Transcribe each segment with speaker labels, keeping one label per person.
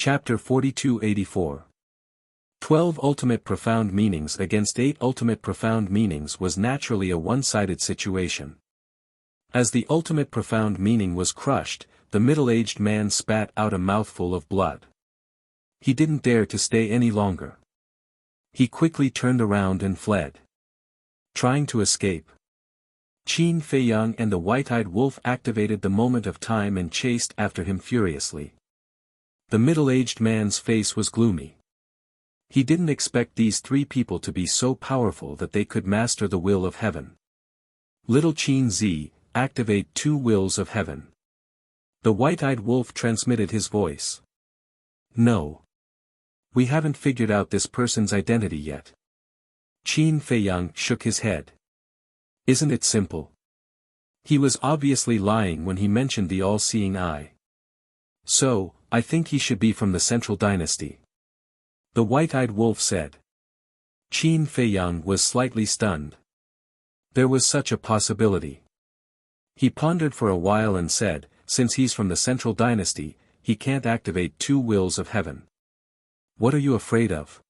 Speaker 1: Chapter 4284. 12 Ultimate Profound Meanings against 8 Ultimate Profound Meanings was naturally a one-sided situation. As the ultimate profound meaning was crushed, the middle-aged man spat out a mouthful of blood. He didn't dare to stay any longer. He quickly turned around and fled. Trying to escape. Qin Feiyang and the white-eyed wolf activated the moment of time and chased after him furiously. The middle-aged man's face was gloomy. He didn't expect these three people to be so powerful that they could master the will of heaven. Little Qin Zi, activate 2 wills of heaven. The white-eyed wolf transmitted his voice. No. We haven't figured out this person's identity yet. Qin Feiyang shook his head. Isn't it simple? He was obviously lying when he mentioned the all-seeing eye. So, I think he should be from the Central Dynasty. The white-eyed wolf said. Qin Feiyang was slightly stunned. There was such a possibility. He pondered for a while and said, since he's from the Central Dynasty, he can't activate 2 wills of heaven. What are you afraid of?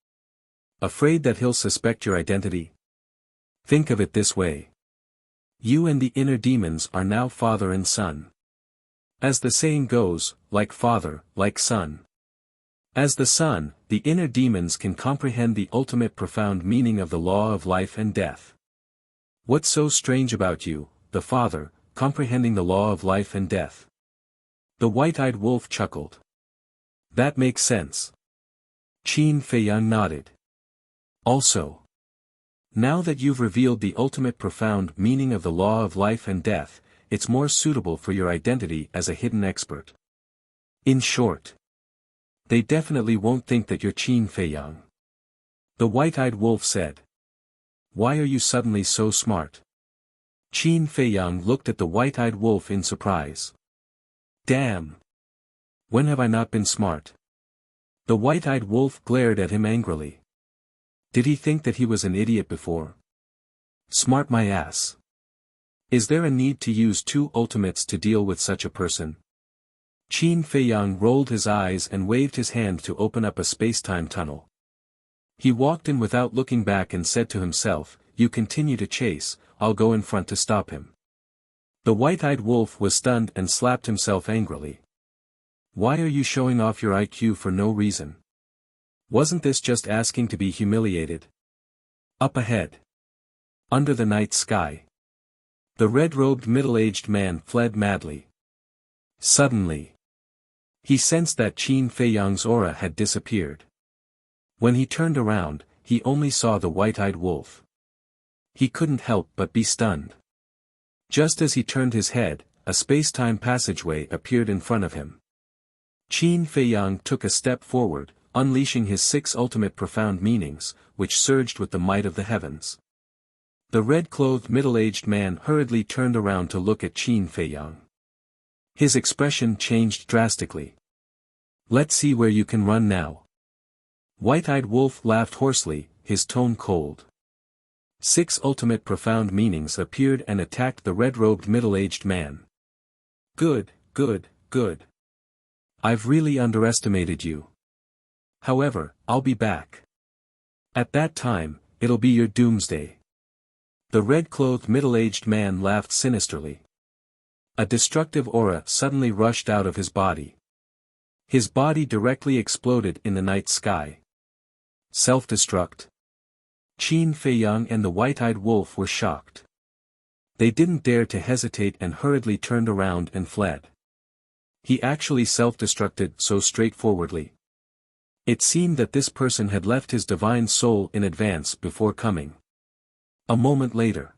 Speaker 1: Afraid that he'll suspect your identity? Think of it this way. You and the inner demons are now father and son. As the saying goes, like father, like son. As the son, the inner demons can comprehend the ultimate profound meaning of the law of life and death. What's so strange about you, the father, comprehending the law of life and death? The white-eyed wolf chuckled. That makes sense. Qin Feiyang nodded. Also. Now that you've revealed the ultimate profound meaning of the law of life and death, it's more suitable for your identity as a hidden expert. In short. They definitely won't think that you're Qin Feiyang. The white-eyed wolf said. Why are you suddenly so smart? Qin Feiyang looked at the white-eyed wolf in surprise. Damn! When have I not been smart? The white-eyed wolf glared at him angrily. Did he think that he was an idiot before? Smart my ass. Is there a need to use 2 ultimates to deal with such a person? Qin Feiyang rolled his eyes and waved his hand to open up a space-time tunnel. He walked in without looking back and said to himself, you continue to chase, I'll go in front to stop him. The white-eyed wolf was stunned and slapped himself angrily. Why are you showing off your IQ for no reason? Wasn't this just asking to be humiliated? Up ahead. Under the night sky. The red-robed middle-aged man fled madly. Suddenly. He sensed that Qin Feiyang's aura had disappeared. When he turned around, he only saw the white-eyed wolf. He couldn't help but be stunned. Just as he turned his head, a space-time passageway appeared in front of him. Qin Feiyang took a step forward, unleashing his 6 ultimate profound meanings, which surged with the might of the heavens. The red-clothed middle-aged man hurriedly turned around to look at Qin Feiyang. His expression changed drastically. Let's see where you can run now. White-eyed wolf laughed hoarsely, his tone cold. 6 ultimate profound meanings appeared and attacked the red-robed middle-aged man. Good, good, good. I've really underestimated you. However, I'll be back. At that time, it'll be your doomsday. The red-clothed middle-aged man laughed sinisterly. A destructive aura suddenly rushed out of his body. His body directly exploded in the night sky. Self-destruct. Qin Feiyang and the white-eyed wolf were shocked. They didn't dare to hesitate and hurriedly turned around and fled. He actually self-destructed so straightforwardly. It seemed that this person had left his divine soul in advance before coming. A moment later.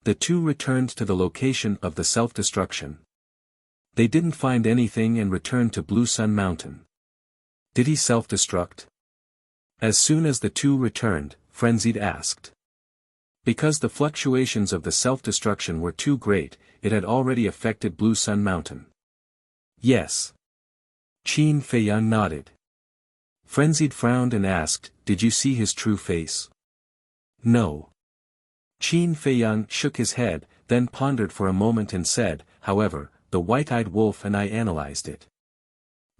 Speaker 1: The 2 returned to the location of the self-destruction. They didn't find anything and returned to Blue Sun Mountain. Did he self-destruct? As soon as the 2 returned, Frenzied asked. Because the fluctuations of the self-destruction were too great, it had already affected Blue Sun Mountain. Yes. Qin Feiyang nodded. Frenzied frowned and asked, did you see his true face? No. Qin Feiyang shook his head, then pondered for a moment and said, however, the white-eyed wolf and I analyzed it.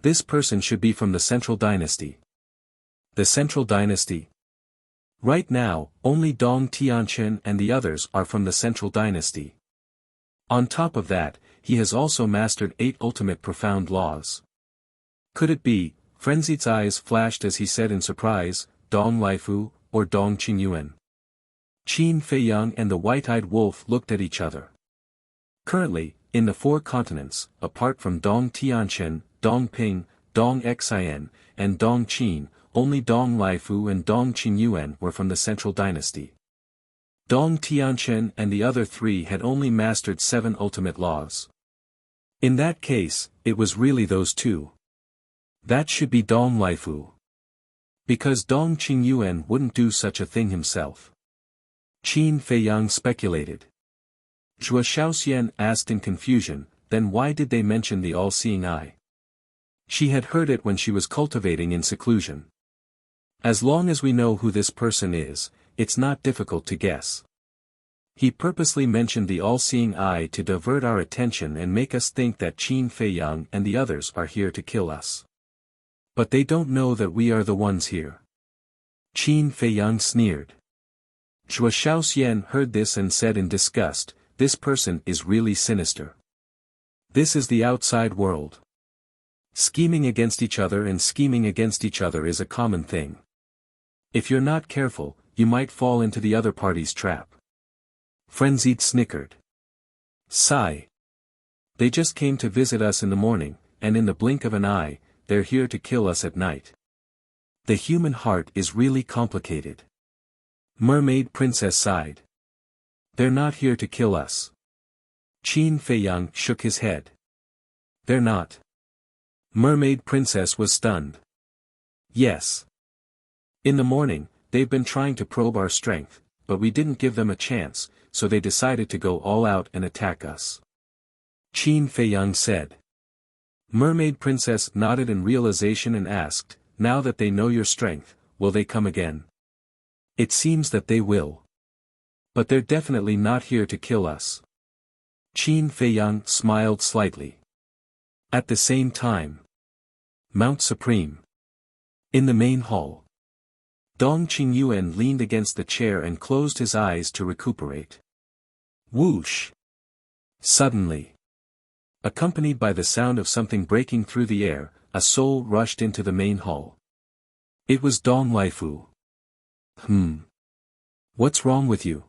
Speaker 1: This person should be from the Central Dynasty. The Central Dynasty? Right now, only Dong Tianchen and the others are from the Central Dynasty. On top of that, he has also mastered 8 ultimate profound laws. Could it be, Frenzied's eyes flashed as he said in surprise, Dong Laifu, or Dong Qingyuan? Qin Feiyang and the white-eyed wolf looked at each other. Currently, in the 4 continents, apart from Dong Tianchen, Dong Ping, Dong Xian, and Dong Qin, only Dong Laifu and Dong Qingyuan were from the Central Dynasty. Dong Tianchen and the other 3 had only mastered 7 ultimate laws. In that case, it was really those 2. That should be Dong Laifu. Because Dong Qingyuan wouldn't do such a thing himself. Qin Feiyang speculated. Zhuo Shaoxian asked in confusion, then why did they mention the all-seeing eye? She had heard it when she was cultivating in seclusion. As long as we know who this person is, it's not difficult to guess. He purposely mentioned the all-seeing eye to divert our attention and make us think that Qin Feiyang and the others are here to kill us. But they don't know that we are the ones here. Qin Feiyang sneered. Zhuo Shaoxian heard this and said in disgust, this person is really sinister. This is the outside world. Scheming against each other and scheming against each other is a common thing. If you're not careful, you might fall into the other party's trap. Frenzied snickered. Sigh. They just came to visit us in the morning, and in the blink of an eye, they're here to kill us at night. The human heart is really complicated. Mermaid Princess sighed. They're not here to kill us. Qin Feiyang shook his head. They're not. Mermaid Princess was stunned. Yes. In the morning, they've been trying to probe our strength, but we didn't give them a chance, so they decided to go all out and attack us. Qin Feiyang said. Mermaid Princess nodded in realization and asked, now that they know your strength, will they come again? It seems that they will. But they're definitely not here to kill us. Qin Feiyang smiled slightly. At the same time. Mount Supreme. In the main hall. Dong Qingyuan leaned against the chair and closed his eyes to recuperate. Whoosh! Suddenly. Accompanied by the sound of something breaking through the air, a soul rushed into the main hall. It was Dong Laifu. What's wrong with you?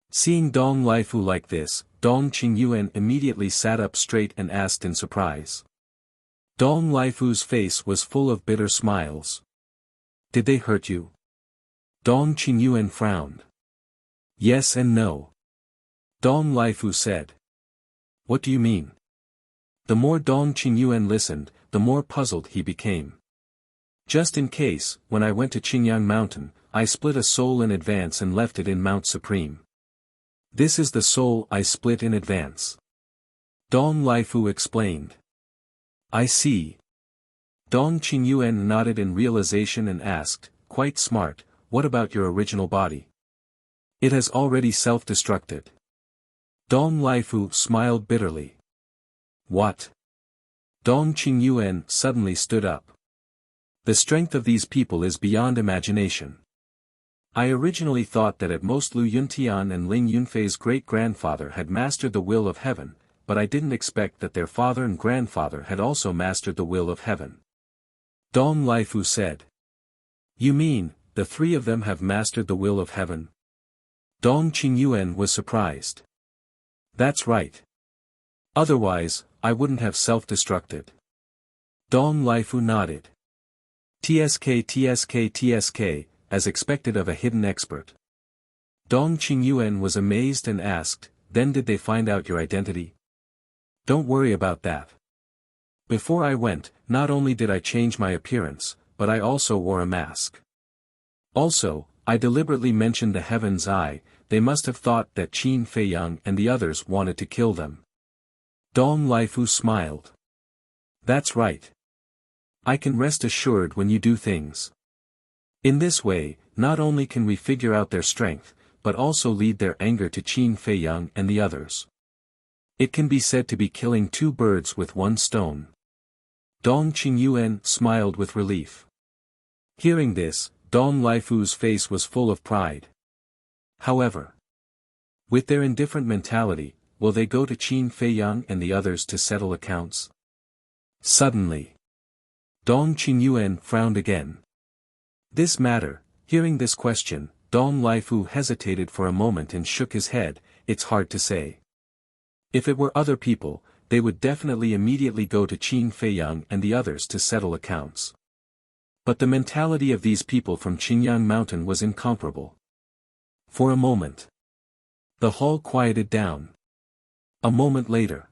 Speaker 1: Seeing Dong Laifu like this, Dong Qingyuan immediately sat up straight and asked in surprise. Dong Laifu's face was full of bitter smiles. Did they hurt you? Dong Qingyuan frowned. Yes and no. Dong Laifu said. What do you mean? The more Dong Qingyuan listened, the more puzzled he became. Just in case, when I went to Qingyang Mountain, I split a soul in advance and left it in Mount Supreme. This is the soul I split in advance. Dong Laifu explained. I see. Dong Qingyuan nodded in realization and asked, quite smart, what about your original body? It has already self-destructed. Dong Laifu smiled bitterly. What? Dong Qingyuan suddenly stood up. The strength of these people is beyond imagination. I originally thought that at most Lu Yuntian and Ling Yunfei's great-grandfather had mastered the will of heaven, but I didn't expect that their father and grandfather had also mastered the will of heaven. Dong Laifu said. You mean, the 3 of them have mastered the will of heaven? Dong Qingyuan was surprised. That's right. Otherwise, I wouldn't have self-destructed. Dong Laifu nodded. TSK, as expected of a hidden expert. Dong Qingyuan was amazed and asked, then did they find out your identity? Don't worry about that. Before I went, not only did I change my appearance, but I also wore a mask. Also, I deliberately mentioned the heaven's eye, they must have thought that Qin Feiyang and the others wanted to kill them. Dong Laifu smiled. That's right. I can rest assured when you do things. In this way, not only can we figure out their strength, but also lead their anger to Qin Feiyang and the others. It can be said to be killing 2 birds with 1 stone. Dong Qingyuan smiled with relief. Hearing this, Dong Laifu's face was full of pride. However, with their indifferent mentality, will they go to Qin Feiyang and the others to settle accounts? Suddenly, Dong Qingyuan frowned again. This matter, hearing this question, Dong Laifu hesitated for a moment and shook his head. It's hard to say. If it were other people, they would definitely immediately go to Qin Feiyang and the others to settle accounts. But the mentality of these people from Qinyang Mountain was incomparable. For a moment, the hall quieted down. A moment later,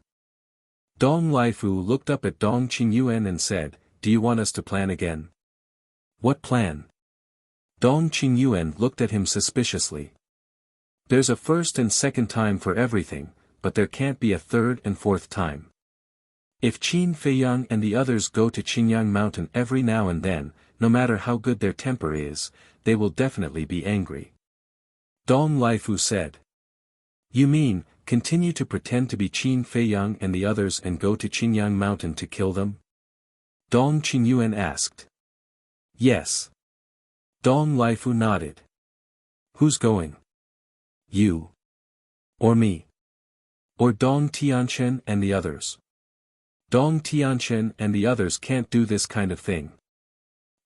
Speaker 1: Dong Laifu looked up at Dong Qingyuan and said, "Do you want us to plan again?" "What plan?" Dong Qingyuan looked at him suspiciously. "There's a first and second time for everything, but there can't be a third and fourth time. If Qin Feiyang and the others go to Qinyang Mountain every now and then, no matter how good their temper is, they will definitely be angry." Dong Laifu said. "You mean, continue to pretend to be Qin Feiyang and the others and go to Qinyang Mountain to kill them?" Dong Qingyuan asked. "Yes." Dong Laifu nodded. "Who's going? You? Or me? Or Dong Tianchen and the others?" "Dong Tianchen and the others can't do this kind of thing.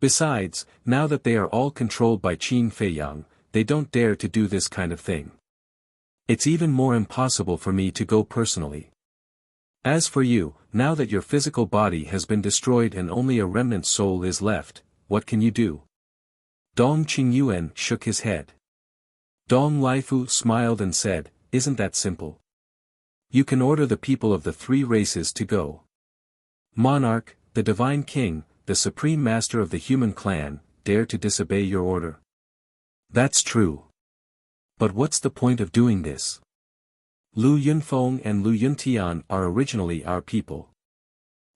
Speaker 1: Besides, now that they are all controlled by Qin Feiyang, they don't dare to do this kind of thing. It's even more impossible for me to go personally. As for you, now that your physical body has been destroyed and only a remnant soul is left, what can you do?" Dong Qingyuan shook his head. Dong Laifu smiled and said, "Isn't that simple? You can order the people of the three races to go. Monarch, the Divine King, the Supreme Master of the human clan, dare to disobey your order." "That's true. But what's the point of doing this? Lu Yunfeng and Lu Yuntian are originally our people.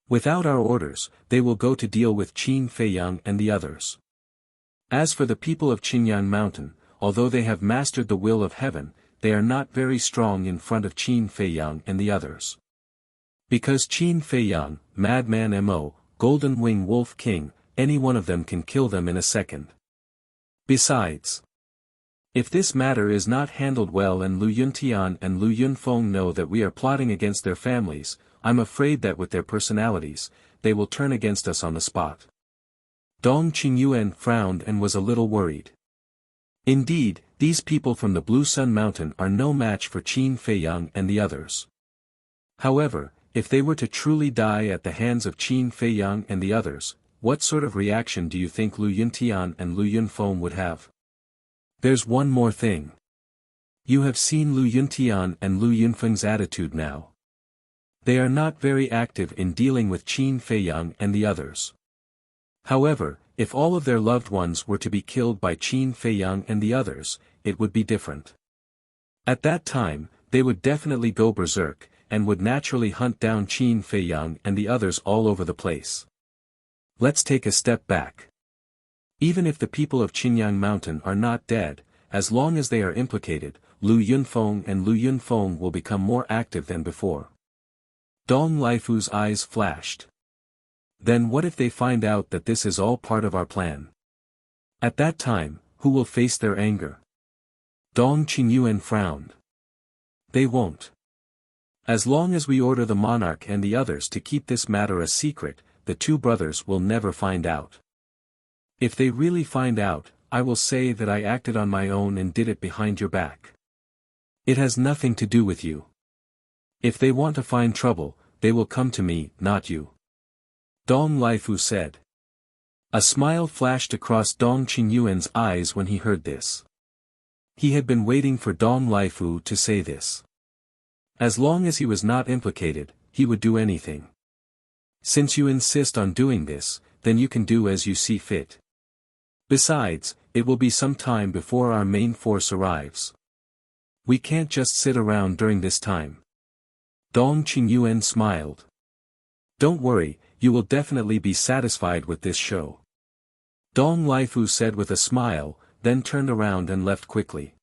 Speaker 1: Without our orders, they will go to deal with Qin Feiyang and the others. As for the people of Qinyang Mountain, although they have mastered the will of heaven, they are not very strong in front of Qin Feiyang and the others. Because Qin Feiyang, Madman Mo, Golden Wing Wolf King, any one of them can kill them in a second. Besides, if this matter is not handled well and Lu Yuntian and Lu Yunfeng know that we are plotting against their families, I'm afraid that with their personalities, they will turn against us on the spot." Dong Qingyuan frowned and was a little worried. Indeed, these people from the Blue Sun Mountain are no match for Qin Feiyang and the others. However, if they were to truly die at the hands of Qin Feiyang and the others, what sort of reaction do you think Lu Yuntian and Lu Yunfeng would have? There's one more thing. You have seen Lu Yuntian and Lu Yunfeng's attitude now. They are not very active in dealing with Qin Feiyang and the others. However, if all of their loved ones were to be killed by Qin Feiyang and the others, it would be different. At that time, they would definitely go berserk, and would naturally hunt down Qin Feiyang and the others all over the place. Let's take a step back. Even if the people of Qinyang Mountain are not dead, as long as they are implicated, Lu Yunfeng and Lu Yunfeng will become more active than before. Dong Laifu's eyes flashed. Then what if they find out that this is all part of our plan? At that time, who will face their anger? Dong Qingyuan frowned. They won't. As long as we order the monarch and the others to keep this matter a secret, the two brothers will never find out. If they really find out, I will say that I acted on my own and did it behind your back. It has nothing to do with you. If they want to find trouble, they will come to me, not you." Dong Laifu said. A smile flashed across Dong Qingyuan's eyes when he heard this. He had been waiting for Dong Laifu to say this. As long as he was not implicated, he would do anything. Since you insist on doing this, then you can do as you see fit. Besides, it will be some time before our main force arrives. We can't just sit around during this time. Dong Qingyuan smiled. Don't worry, you will definitely be satisfied with this show. Dong Laifu said with a smile, then turned around and left quickly.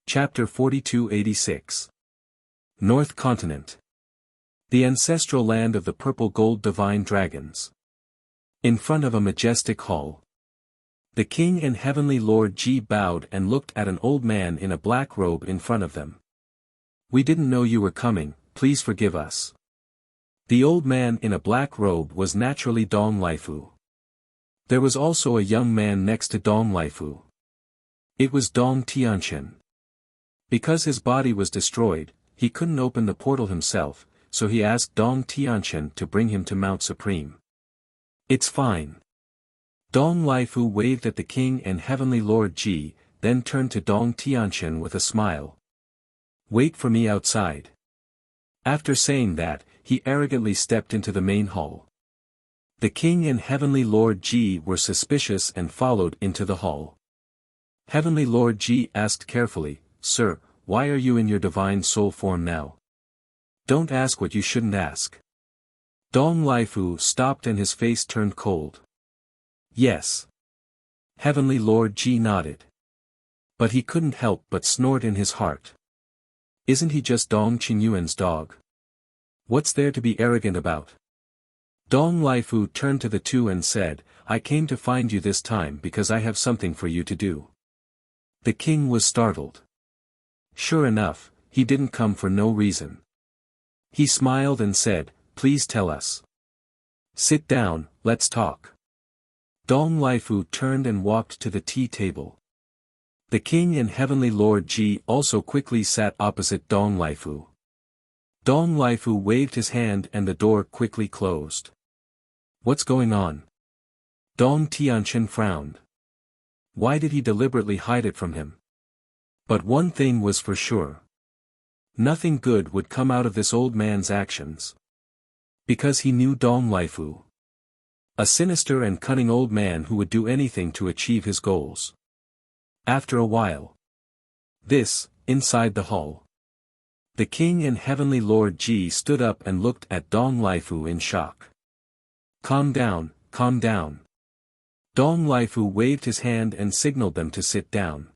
Speaker 1: Chapter 4286. North Continent. The ancestral land of the purple gold divine dragons. In front of a majestic hall. The king and heavenly Lord Ji bowed and looked at an old man in a black robe in front of them. "We didn't know you were coming, please forgive us." The old man in a black robe was naturally Dong Laifu. There was also a young man next to Dong Laifu. It was Dong Tianqian. Because his body was destroyed, he couldn't open the portal himself, so he asked Dong Tianqian to bring him to Mount Supreme. "It's fine." Dong Laifu waved at the king and heavenly Lord Ji, then turned to Dong Tianqian with a smile. "Wait for me outside." After saying that, he arrogantly stepped into the main hall. The king and heavenly Lord Ji were suspicious and followed into the hall. Heavenly Lord Ji asked carefully, "Sir, why are you in your divine soul form now? Don't ask what you shouldn't ask." Dong Laifu stopped and his face turned cold. "Yes." Heavenly Lord Ji nodded. But he couldn't help but snort in his heart. Isn't he just Dong Qingyuan's dog? What's there to be arrogant about? Dong Laifu turned to the two and said, "I came to find you this time because I have something for you to do." The king was startled. Sure enough, he didn't come for no reason. He smiled and said, "Please tell us." "Sit down, let's talk." Dong Laifu turned and walked to the tea table. The king and heavenly Lord Ji also quickly sat opposite Dong Laifu. Dong Laifu waved his hand and the door quickly closed. "What's going on?" Dong Tianqian frowned. Why did he deliberately hide it from him? But one thing was for sure. Nothing good would come out of this old man's actions. Because he knew Dong Laifu. A sinister and cunning old man who would do anything to achieve his goals. After a while. Inside the hall. The king and heavenly Lord Ji stood up and looked at Dong Laifu in shock. Calm down, calm down." Dong Laifu waved his hand and signaled them to sit down.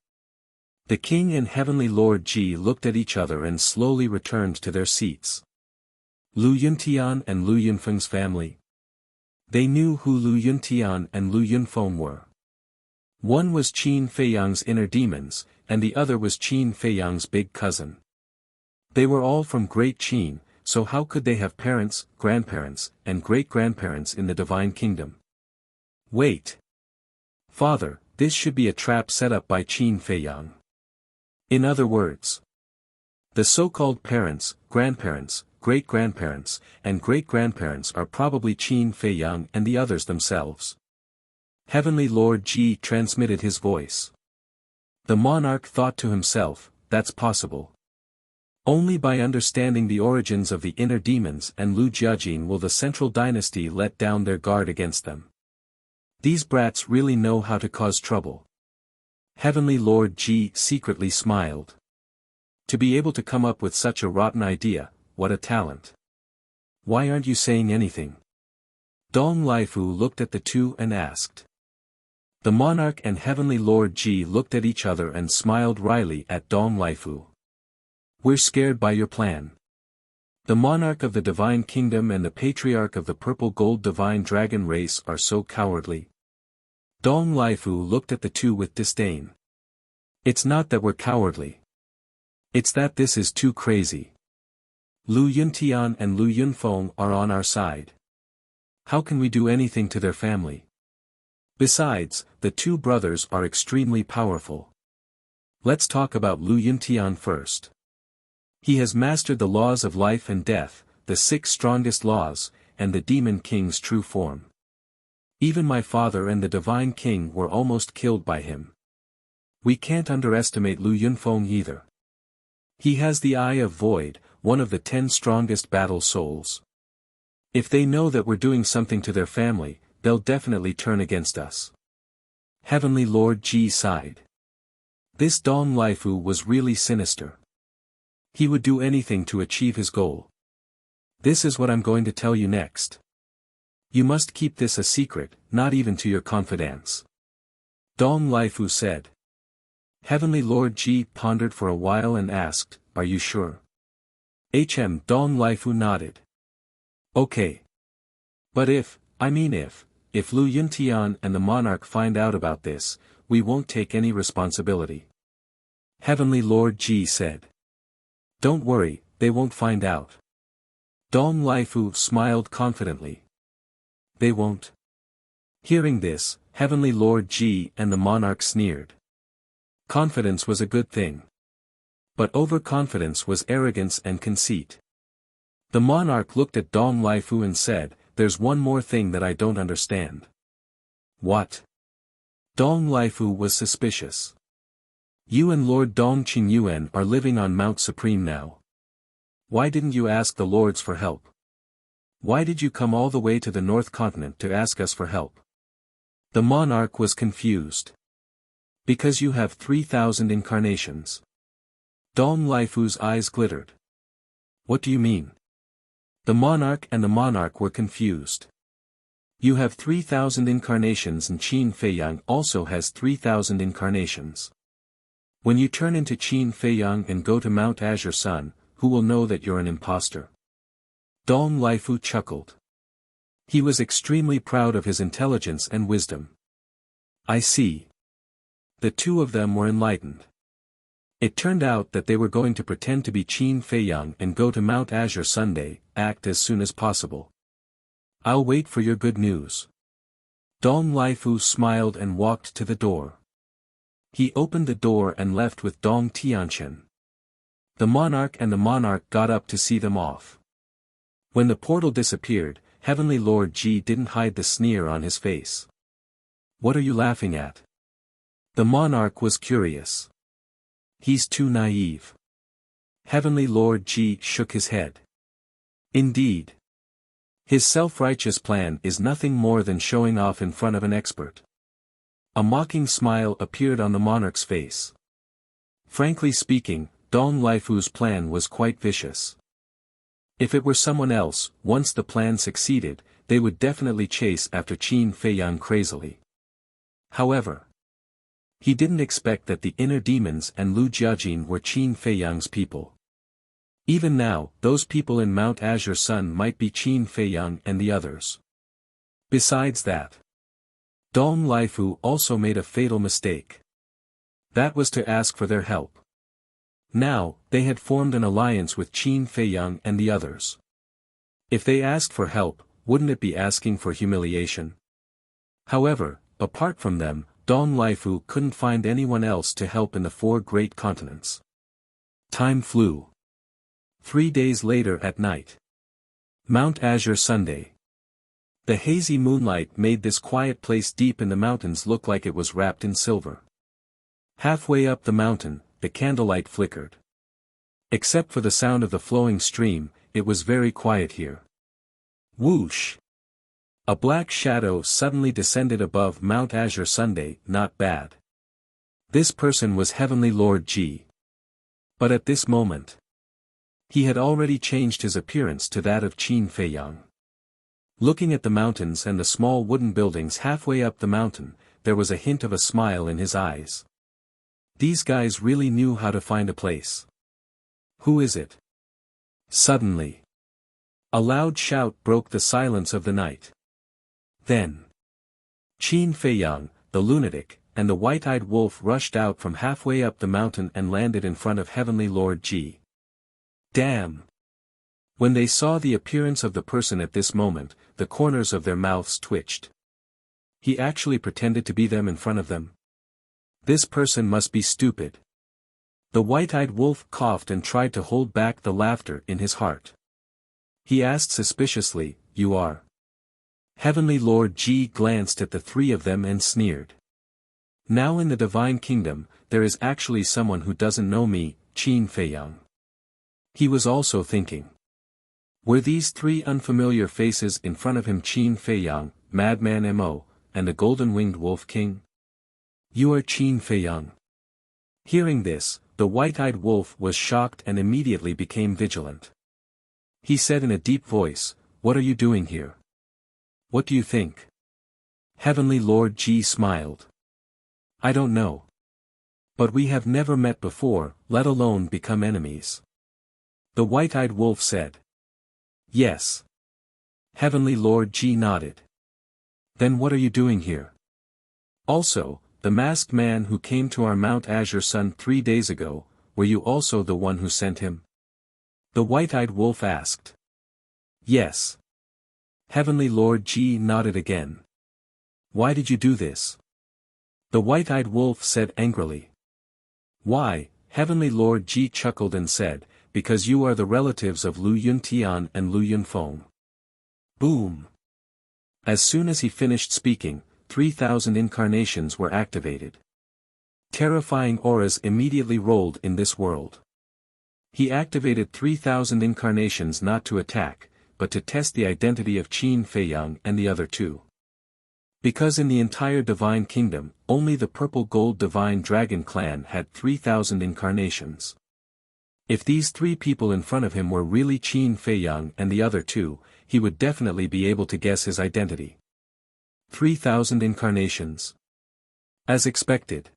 Speaker 1: The king and heavenly Lord Ji looked at each other and slowly returned to their seats. Lu Yuntian and Lu Yunfeng's family. They knew who Lu Yuntian and Lu Yunfeng were. One was Qin Feiyang's inner demons, and the other was Qin Feiyang's big cousin. They were all from Great Qin, so how could they have parents, grandparents, and great-grandparents in the Divine Kingdom? Wait. Father, this should be a trap set up by Qin Feiyang. In other words, the so-called parents, grandparents, great-grandparents, and great-grandparents are probably Qin Feiyang and the others themselves. Heavenly Lord Ji transmitted his voice. The monarch thought to himself, that's possible. Only by understanding the origins of the inner demons and Lu Jiajin will the central dynasty let down their guard against them. These brats really know how to cause trouble. Heavenly Lord Ji secretly smiled. To be able to come up with such a rotten idea, what a talent. Why aren't you saying anything? Dong Laifu looked at the two and asked. The monarch and heavenly Lord Ji looked at each other and smiled wryly at Dong Laifu. We're scared by your plan. The monarch of the divine kingdom and the patriarch of the purple gold divine dragon race are so cowardly. Dong Laifu looked at the two with disdain. It's not that we're cowardly. It's that this is too crazy. Lu Yuntian and Lu Yunfeng are on our side. How can we do anything to their family? Besides, the two brothers are extremely powerful. Let's talk about Lu Yuntian first. He has mastered the laws of life and death, the 6 strongest laws, and the demon king's true form. Even my father and the divine king were almost killed by him. We can't underestimate Lu Yunfeng either. He has the Eye of Void, one of the 10 strongest battle souls. If they know that we're doing something to their family, they'll definitely turn against us. Heavenly Lord Ji sighed. This Dong Laifu was really sinister. He would do anything to achieve his goal. This is what I'm going to tell you next. You must keep this a secret, not even to your confidants. Dong Laifu said. Heavenly Lord Ji pondered for a while and asked, Are you sure? Dong Laifu nodded. Okay. But if Lu Yuntian and the monarch find out about this, we won't take any responsibility. Heavenly Lord Ji said. Don't worry, they won't find out. Dong Lifu smiled confidently. They won't. Hearing this, Heavenly Lord Ji and the monarch sneered. Confidence was a good thing. But overconfidence was arrogance and conceit. The monarch looked at Dong Lifu and said, "There's one more thing that I don't understand." What? Dong Lifu was suspicious. You and Lord Dong Qingyuan are living on Mount Supreme now. Why didn't you ask the lords for help? Why did you come all the way to the North Continent to ask us for help? The monarch was confused. Because you have 3,000 incarnations. Dong Lifu's eyes glittered. What do you mean? The monarch were confused. You have 3,000 incarnations and Qin Feiyang also has 3,000 incarnations. When you turn into Qin Feiyang and go to Mount Azure Sun, who will know that you're an imposter? Dong Lifu chuckled. He was extremely proud of his intelligence and wisdom. I see. The two of them were enlightened. It turned out that they were going to pretend to be Qin Feiyang and go to Mount Azure Sunday, act as soon as possible. I'll wait for your good news. Dong Lifu smiled and walked to the door. He opened the door and left with Dong Tianqian. The monarch got up to see them off. When the portal disappeared, Heavenly Lord Ji didn't hide the sneer on his face. What are you laughing at? The monarch was curious. He's too naive. Heavenly Lord Ji shook his head. Indeed. His self-righteous plan is nothing more than showing off in front of an expert. A mocking smile appeared on the monarch's face. Frankly speaking, Dong Lifu's plan was quite vicious. If it were someone else, once the plan succeeded, they would definitely chase after Qin Feiyang crazily. However, he didn't expect that the inner demons and Lu Jiajin were Qin Feiyang's people. Even now, those people in Mount Azure Sun might be Qin Feiyang and the others. Besides that, Dong Lifu also made a fatal mistake. That was to ask for their help. Now, they had formed an alliance with Qin Feiyang and the others. If they asked for help, wouldn't it be asking for humiliation? However, apart from them, Dong Lifu couldn't find anyone else to help in the 4 great continents. Time flew. 3 days later at night. Mount Azure Sunday. The hazy moonlight made this quiet place deep in the mountains look like it was wrapped in silver. Halfway up the mountain, the candlelight flickered. Except for the sound of the flowing stream, it was very quiet here. Whoosh! A black shadow suddenly descended above Mount Azure Sunday. Not bad. This person was Heavenly Lord Ji. But at this moment, he had already changed his appearance to that of Qin Feiyang. Looking at the mountains and the small wooden buildings halfway up the mountain, there was a hint of a smile in his eyes. These guys really knew how to find a place. Who is it? Suddenly, a loud shout broke the silence of the night. Then, Qin Feiyang, the lunatic, and the white-eyed wolf rushed out from halfway up the mountain and landed in front of Heavenly Lord Ji. Damn! When they saw the appearance of the person at this moment, the corners of their mouths twitched. He actually pretended to be them in front of them. This person must be stupid. The white-eyed wolf coughed and tried to hold back the laughter in his heart. He asked suspiciously, "You are?" Heavenly Lord Ji glanced at the 3 of them and sneered. Now in the Divine Kingdom, there is actually someone who doesn't know me, Qin Feiyang. He was also thinking. Were these 3 unfamiliar faces in front of him Qin Feiyang, Madman Mo, and the Golden-Winged Wolf King? You are Qin Feiyang. Hearing this, the white-eyed wolf was shocked and immediately became vigilant. He said in a deep voice, "What are you doing here? What do you think?" Heavenly Lord Ji smiled. "I don't know. But we have never met before, let alone become enemies." The white-eyed wolf said. "Yes. Heavenly Lord Ji nodded. Then what are you doing here? Also, the masked man who came to our Mount Azure Sun 3 days ago, were you also the one who sent him? The white-eyed wolf asked. Yes. Heavenly Lord Ji nodded again. Why did you do this? The white-eyed wolf said angrily. Why? Heavenly Lord Ji chuckled and said, because you are the relatives of Lu Yuntian and Lu Yunfeng. Boom! As soon as he finished speaking, 3,000 incarnations were activated. Terrifying auras immediately rolled in this world. He activated 3,000 incarnations not to attack, but to test the identity of Qin Feiyang and the other two. Because in the entire Divine Kingdom, only the Purple Gold Divine Dragon Clan had 3,000 incarnations. If these 3 people in front of him were really Qin Feiyang and the other two, he would definitely be able to guess his identity. 3,000 incarnations. As expected.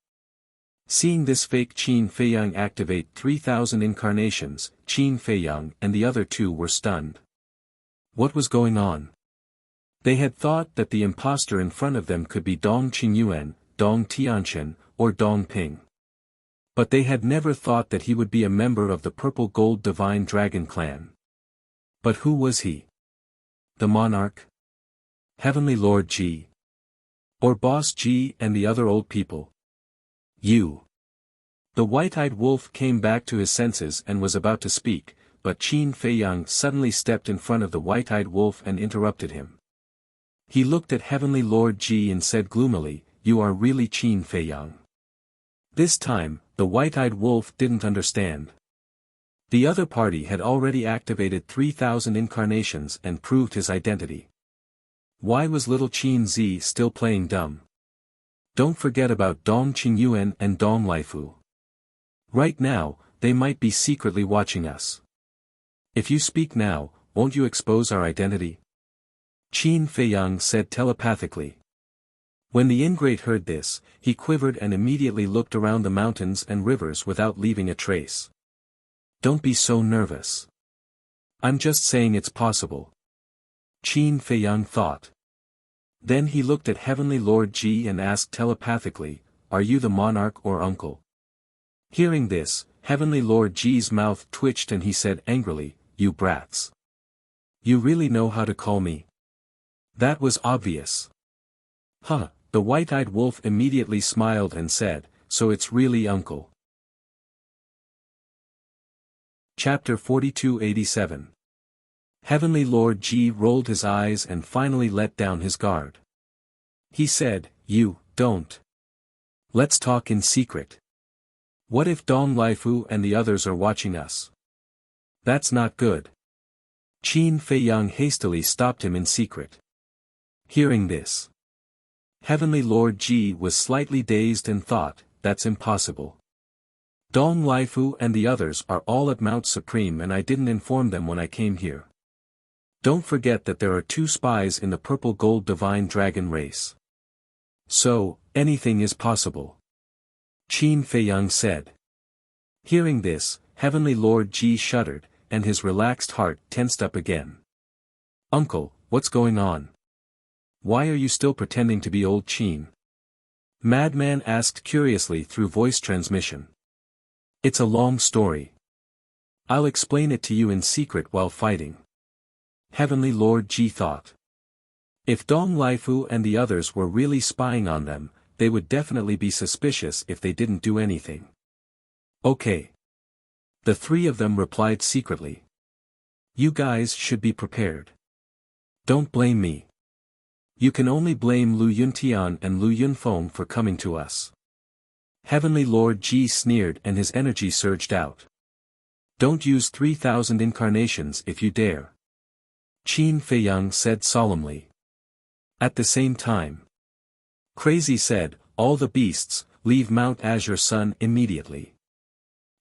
Speaker 1: Seeing this fake Qin Feiyang activate 3,000 incarnations, Qin Feiyang and the other two were stunned. What was going on? They had thought that the imposter in front of them could be Dong Qingyuan, Dong Tianchen, or Dong Ping. But they had never thought that he would be a member of the Purple Gold Divine Dragon Clan. But who was he? The monarch? Heavenly Lord Ji? Or Boss Ji and the other old people? You. The white-eyed wolf came back to his senses and was about to speak, but Qin Feiyang suddenly stepped in front of the white-eyed wolf and interrupted him. He looked at Heavenly Lord Ji and said gloomily, you are really Qin Feiyang. This time, the white-eyed wolf didn't understand. The other party had already activated 3,000 incarnations and proved his identity. Why was little Qin Zi still playing dumb? Don't forget about Dong Qingyuan and Dong Laifu. Right now, they might be secretly watching us. If you speak now, won't you expose our identity? Qin Feiyang said telepathically. When the ingrate heard this, he quivered and immediately looked around the mountains and rivers without leaving a trace. Don't be so nervous. I'm just saying it's possible. Qin Feiyang thought. Then he looked at Heavenly Lord Ji and asked telepathically, are you the monarch or uncle? Hearing this, Heavenly Lord Ji's mouth twitched and he said angrily, you brats. You really know how to call me? That was obvious. Huh, the white-eyed wolf immediately smiled and said, so it's really uncle. Chapter 4287. Heavenly Lord Ji rolled his eyes and finally let down his guard. He said, you, don't. Let's talk in secret. What if Dong Laifu and the others are watching us? That's not good. Qin Feiyang hastily stopped him in secret. Hearing this, Heavenly Lord Ji was slightly dazed and thought, that's impossible. Dong Laifu and the others are all at Mount Supreme and I didn't inform them when I came here. Don't forget that there are 2 spies in the Purple Gold Divine Dragon race. So, anything is possible. Qin Feiyang said. Hearing this, Heavenly Lord Ji shuddered, and his relaxed heart tensed up again. Uncle, what's going on? Why are you still pretending to be old Qin? Madman asked curiously through voice transmission. It's a long story. I'll explain it to you in secret while fighting. Heavenly Lord Ji thought. If Dong Laifu and the others were really spying on them, they would definitely be suspicious if they didn't do anything. Okay. The 3 of them replied secretly. You guys should be prepared. Don't blame me. You can only blame Lu Yuntian and Lu Yunfeng for coming to us. Heavenly Lord Ji sneered and his energy surged out. Don't use 3,000 incarnations if you dare. Qin Feiyang said solemnly. At the same time, Crazy said, all the beasts, leave Mount Azure Sun immediately.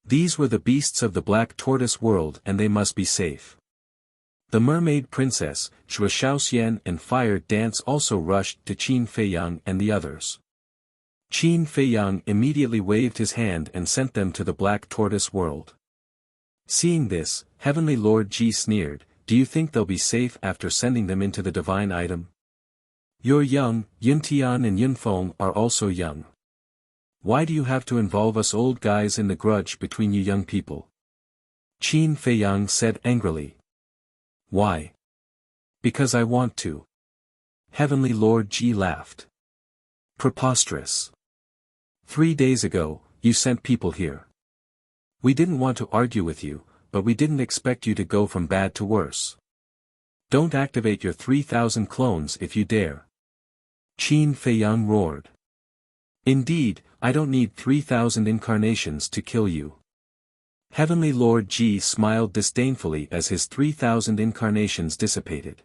Speaker 1: These were the beasts of the Black Tortoise world and they must be safe. The Mermaid Princess, Shui Shaoxian and Fire Dance also rushed to Qin Feiyang and the others. Qin Feiyang immediately waved his hand and sent them to the Black Tortoise world. Seeing this, Heavenly Lord Ji sneered, do you think they'll be safe after sending them into the divine item? You're young, Yuntian and Yunfeng are also young. Why do you have to involve us old guys in the grudge between you young people? Qin Feiyang said angrily. Why? Because I want to. Heavenly Lord Ji laughed. Preposterous. 3 days ago, you sent people here. We didn't want to argue with you, but we didn't expect you to go from bad to worse. Don't activate your 3,000 clones if you dare. Qin Feiyang roared. Indeed, I don't need 3,000 incarnations to kill you. Heavenly Lord Ji smiled disdainfully as his 3,000 incarnations dissipated.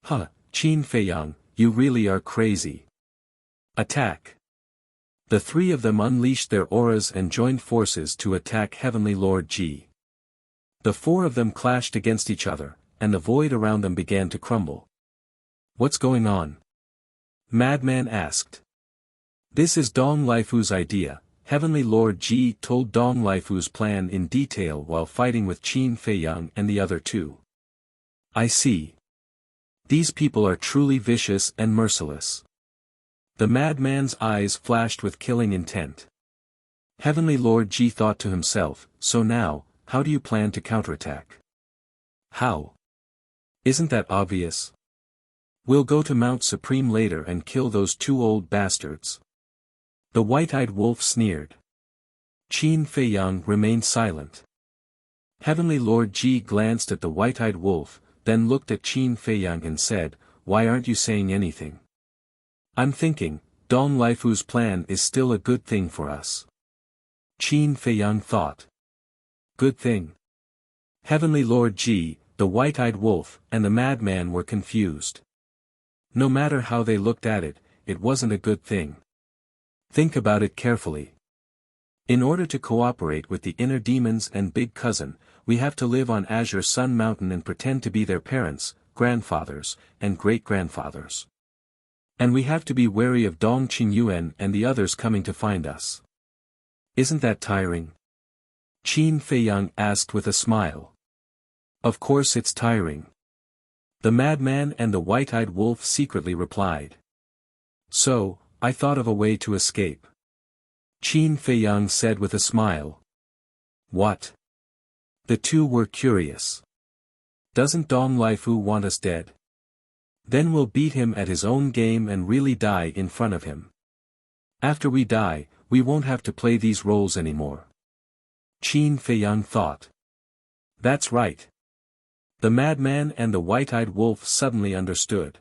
Speaker 1: Huh, Qin Feiyang, you really are crazy. Attack. The three of them unleashed their auras and joined forces to attack Heavenly Lord Ji. The four of them clashed against each other, and the void around them began to crumble. What's going on? Madman asked. This is Dong Laifu's idea. Heavenly Lord Ji told Dong Laifu's plan in detail while fighting with Qin Feiyang and the other two. I see. These people are truly vicious and merciless. The madman's eyes flashed with killing intent. Heavenly Lord Ji thought to himself, so now, how do you plan to counterattack? How? Isn't that obvious? We'll go to Mount Supreme later and kill those two old bastards. The white-eyed wolf sneered. Qin Feiyang remained silent. Heavenly Lord Ji glanced at the white-eyed wolf, then looked at Qin Feiyang and said, why aren't you saying anything? I'm thinking, Dong Laifu's plan is still a good thing for us. Qin Feiyang thought. Good thing. Heavenly Lord Ji, the white-eyed wolf, and the madman were confused. No matter how they looked at it, it wasn't a good thing. Think about it carefully. In order to cooperate with the inner demons and Big Cousin, we have to live on Azure Sun Mountain and pretend to be their parents, grandfathers, and great-grandfathers. And we have to be wary of Dong Qingyuan and the others coming to find us. Isn't that tiring? Qin Feiyang asked with a smile. Of course it's tiring. The madman and the white-eyed wolf secretly replied. So, I thought of a way to escape. Qin Feiyang said with a smile. What? The two were curious. Doesn't Dong Laifu want us dead? Then we'll beat him at his own game and really die in front of him. After we die, we won't have to play these roles anymore. Qin Feiyang thought. That's right. The madman and the white-eyed wolf suddenly understood.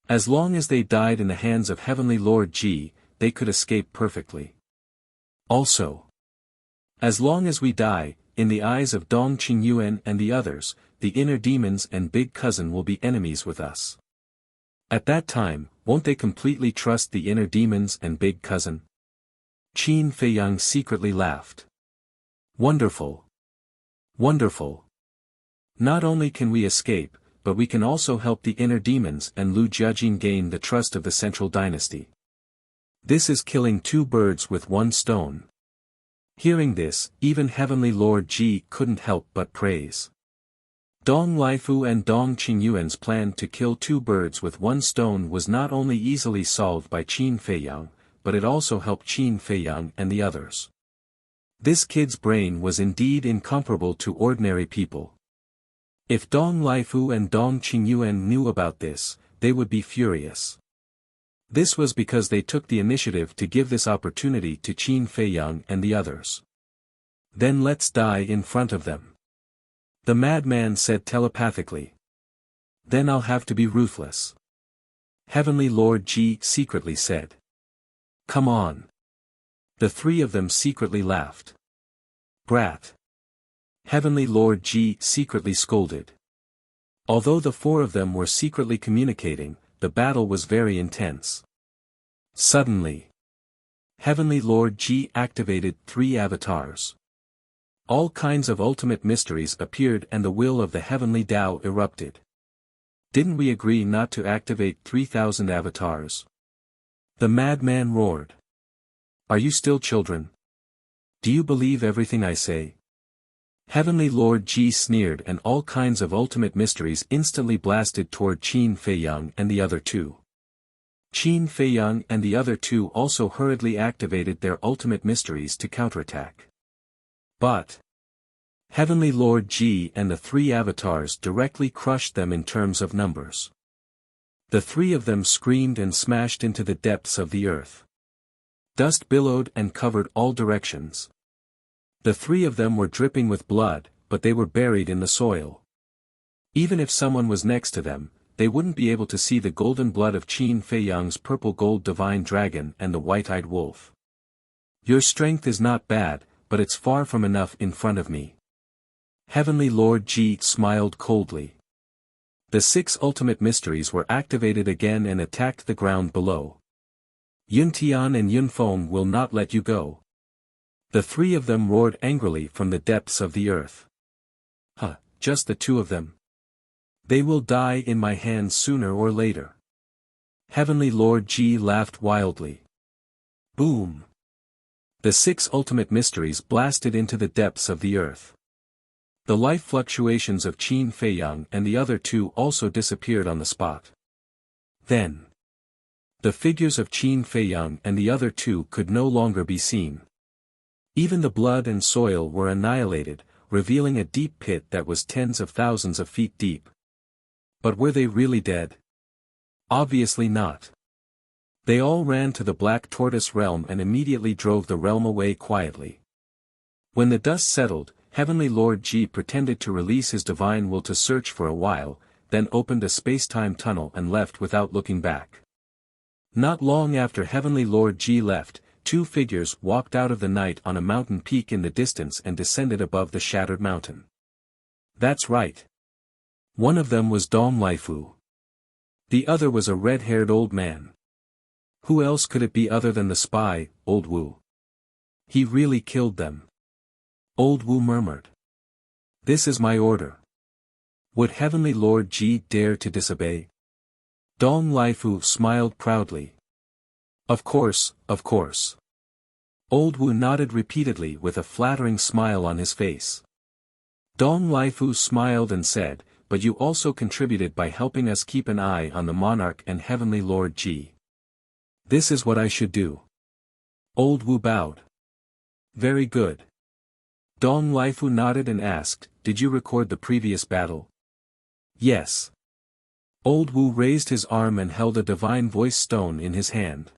Speaker 1: As long as they died in the hands of Heavenly Lord Ji, they could escape perfectly. Also, as long as we die, in the eyes of Dong Qingyuan and the others, the inner demons and Big Cousin will be enemies with us. At that time, won't they completely trust the inner demons and Big Cousin? Qin Feiyang secretly laughed. Wonderful. Wonderful. Not only can we escape, but we can also help the inner demons and Lu Jiajin gain the trust of the central dynasty. This is killing two birds with one stone. Hearing this, even Heavenly Lord Ji couldn't help but praise. Dong Laifu and Dong Qingyuan's plan to kill two birds with one stone was not only easily solved by Qin Feiyang, but it also helped Qin Feiyang and the others. This kid's brain was indeed incomparable to ordinary people. If Dong Laifu and Dong Qingyuan knew about this, they would be furious. This was because they took the initiative to give this opportunity to Qin Feiyang and the others. Then let's die in front of them. The madman said telepathically. Then I'll have to be ruthless. Heavenly Lord Ji secretly said. Come on. The three of them secretly laughed. Brat. Heavenly Lord Ji secretly scolded. Although the four of them were secretly communicating, the battle was very intense. Suddenly, Heavenly Lord Ji activated 3 avatars. All kinds of ultimate mysteries appeared and the will of the heavenly Tao erupted. Didn't we agree not to activate 3,000 avatars? The madman roared. Are you still children? Do you believe everything I say? Heavenly Lord Ji sneered, and all kinds of ultimate mysteries instantly blasted toward Qin Feiyang and the other two. Qin Feiyang and the other two also hurriedly activated their ultimate mysteries to counterattack. But Heavenly Lord Ji and the three avatars directly crushed them in terms of numbers. The three of them screamed and smashed into the depths of the earth. Dust billowed and covered all directions. The three of them were dripping with blood, but they were buried in the soil. Even if someone was next to them, they wouldn't be able to see the golden blood of Qin Feiyang's purple gold divine dragon and the white-eyed wolf. Your strength is not bad, but it's far from enough in front of me. Heavenly Lord Ji smiled coldly. The 6 ultimate mysteries were activated again and attacked the ground below. Yuntian and Yunfeng will not let you go. The three of them roared angrily from the depths of the earth. Huh, just the two of them? They will die in my hands sooner or later. Heavenly Lord Ji laughed wildly. Boom! The 6 ultimate mysteries blasted into the depths of the earth. The life fluctuations of Qin Feiyang and the other two also disappeared on the spot. Then, the figures of Qin Feiyang and the other two could no longer be seen. Even the blood and soil were annihilated, revealing a deep pit that was tens of thousands of feet deep. But were they really dead? Obviously not. They all ran to the Black Tortoise realm and immediately drove the realm away quietly. When the dust settled, Heavenly Lord Ji pretended to release his divine will to search for a while, then opened a space-time tunnel and left without looking back. Not long after Heavenly Lord Ji left, 2 figures walked out of the night on a mountain peak in the distance and descended above the shattered mountain. That's right. One of them was Dong Laifu. The other was a red-haired old man. Who else could it be other than the spy, Old Wu? He really killed them. Old Wu murmured. This is my order. Would Heavenly Lord Ji dare to disobey? Dong Laifu smiled proudly. Of course, of course. Old Wu nodded repeatedly with a flattering smile on his face. Dong Laifu smiled and said, but you also contributed by helping us keep an eye on the monarch and Heavenly Lord Ji. This is what I should do. Old Wu bowed. Very good. Dong Laifu nodded and asked, did you record the previous battle? Yes. Old Wu raised his arm and held a divine voice stone in his hand.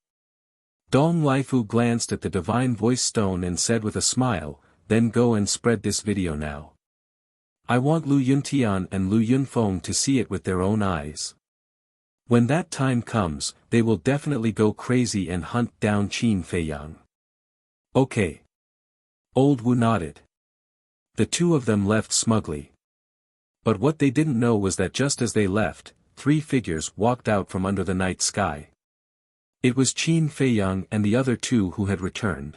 Speaker 1: Dong Laifu glanced at the divine voice stone and said with a smile, then go and spread this video now. I want Lu Yuntian and Lu Yunfeng to see it with their own eyes. When that time comes, they will definitely go crazy and hunt down Qin Feiyang. Okay. Old Wu nodded. The two of them left smugly. But what they didn't know was that just as they left, 3 figures walked out from under the night sky. It was Qin Feiyang and the other two who had returned.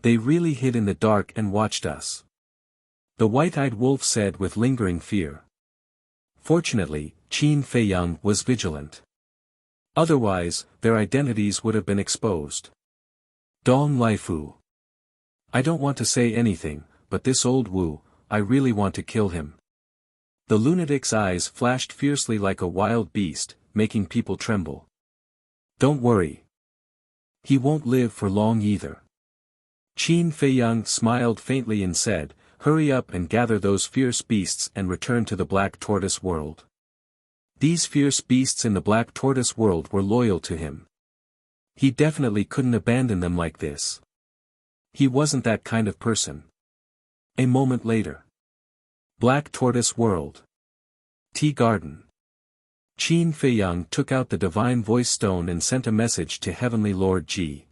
Speaker 1: They really hid in the dark and watched us. The white-eyed wolf said with lingering fear. Fortunately, Qin Feiyang was vigilant. Otherwise, their identities would have been exposed. Dong Laifu. I don't want to say anything, but this old Wu, I really want to kill him. The lunatic's eyes flashed fiercely like a wild beast, making people tremble. Don't worry. He won't live for long either. Qin Feiyang smiled faintly and said, hurry up and gather those fierce beasts and return to the Black Tortoise world. These fierce beasts in the Black Tortoise world were loyal to him. He definitely couldn't abandon them like this. He wasn't that kind of person. A moment later. Black Tortoise World. Tea Garden. Qin Feiyang took out the divine voice stone and sent a message to Heavenly Lord Ji.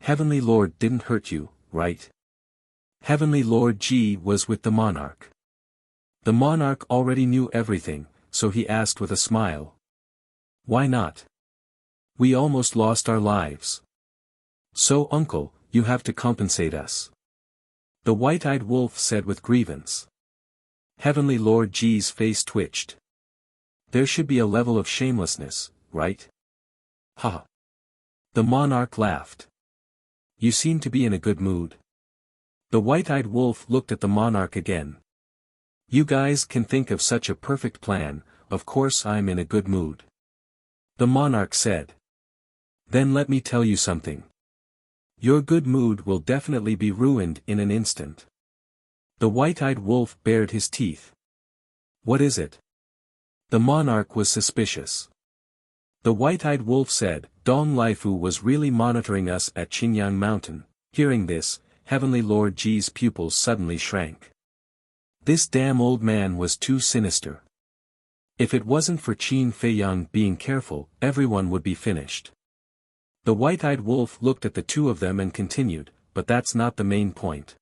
Speaker 1: Heavenly Lord didn't hurt you, right? Heavenly Lord Ji was with the monarch. The monarch already knew everything, so he asked with a smile. Why not? We almost lost our lives. So uncle, you have to compensate us. The white-eyed wolf said with grievance. Heavenly Lord Ji's face twitched. There should be a level of shamelessness, right? Ha! The monarch laughed. You seem to be in a good mood. The white-eyed wolf looked at the monarch again. You guys can think of such a perfect plan, of course I'm in a good mood. The monarch said. Then let me tell you something. Your good mood will definitely be ruined in an instant. The white-eyed wolf bared his teeth. What is it? The monarch was suspicious. The white-eyed wolf said, Dong Lifu was really monitoring us at Qingyang Mountain. Hearing this, Heavenly Lord Ji's pupils suddenly shrank. This damn old man was too sinister. If it wasn't for Qin Feiyang being careful, everyone would be finished. The white-eyed wolf looked at the two of them and continued, but that's not the main point.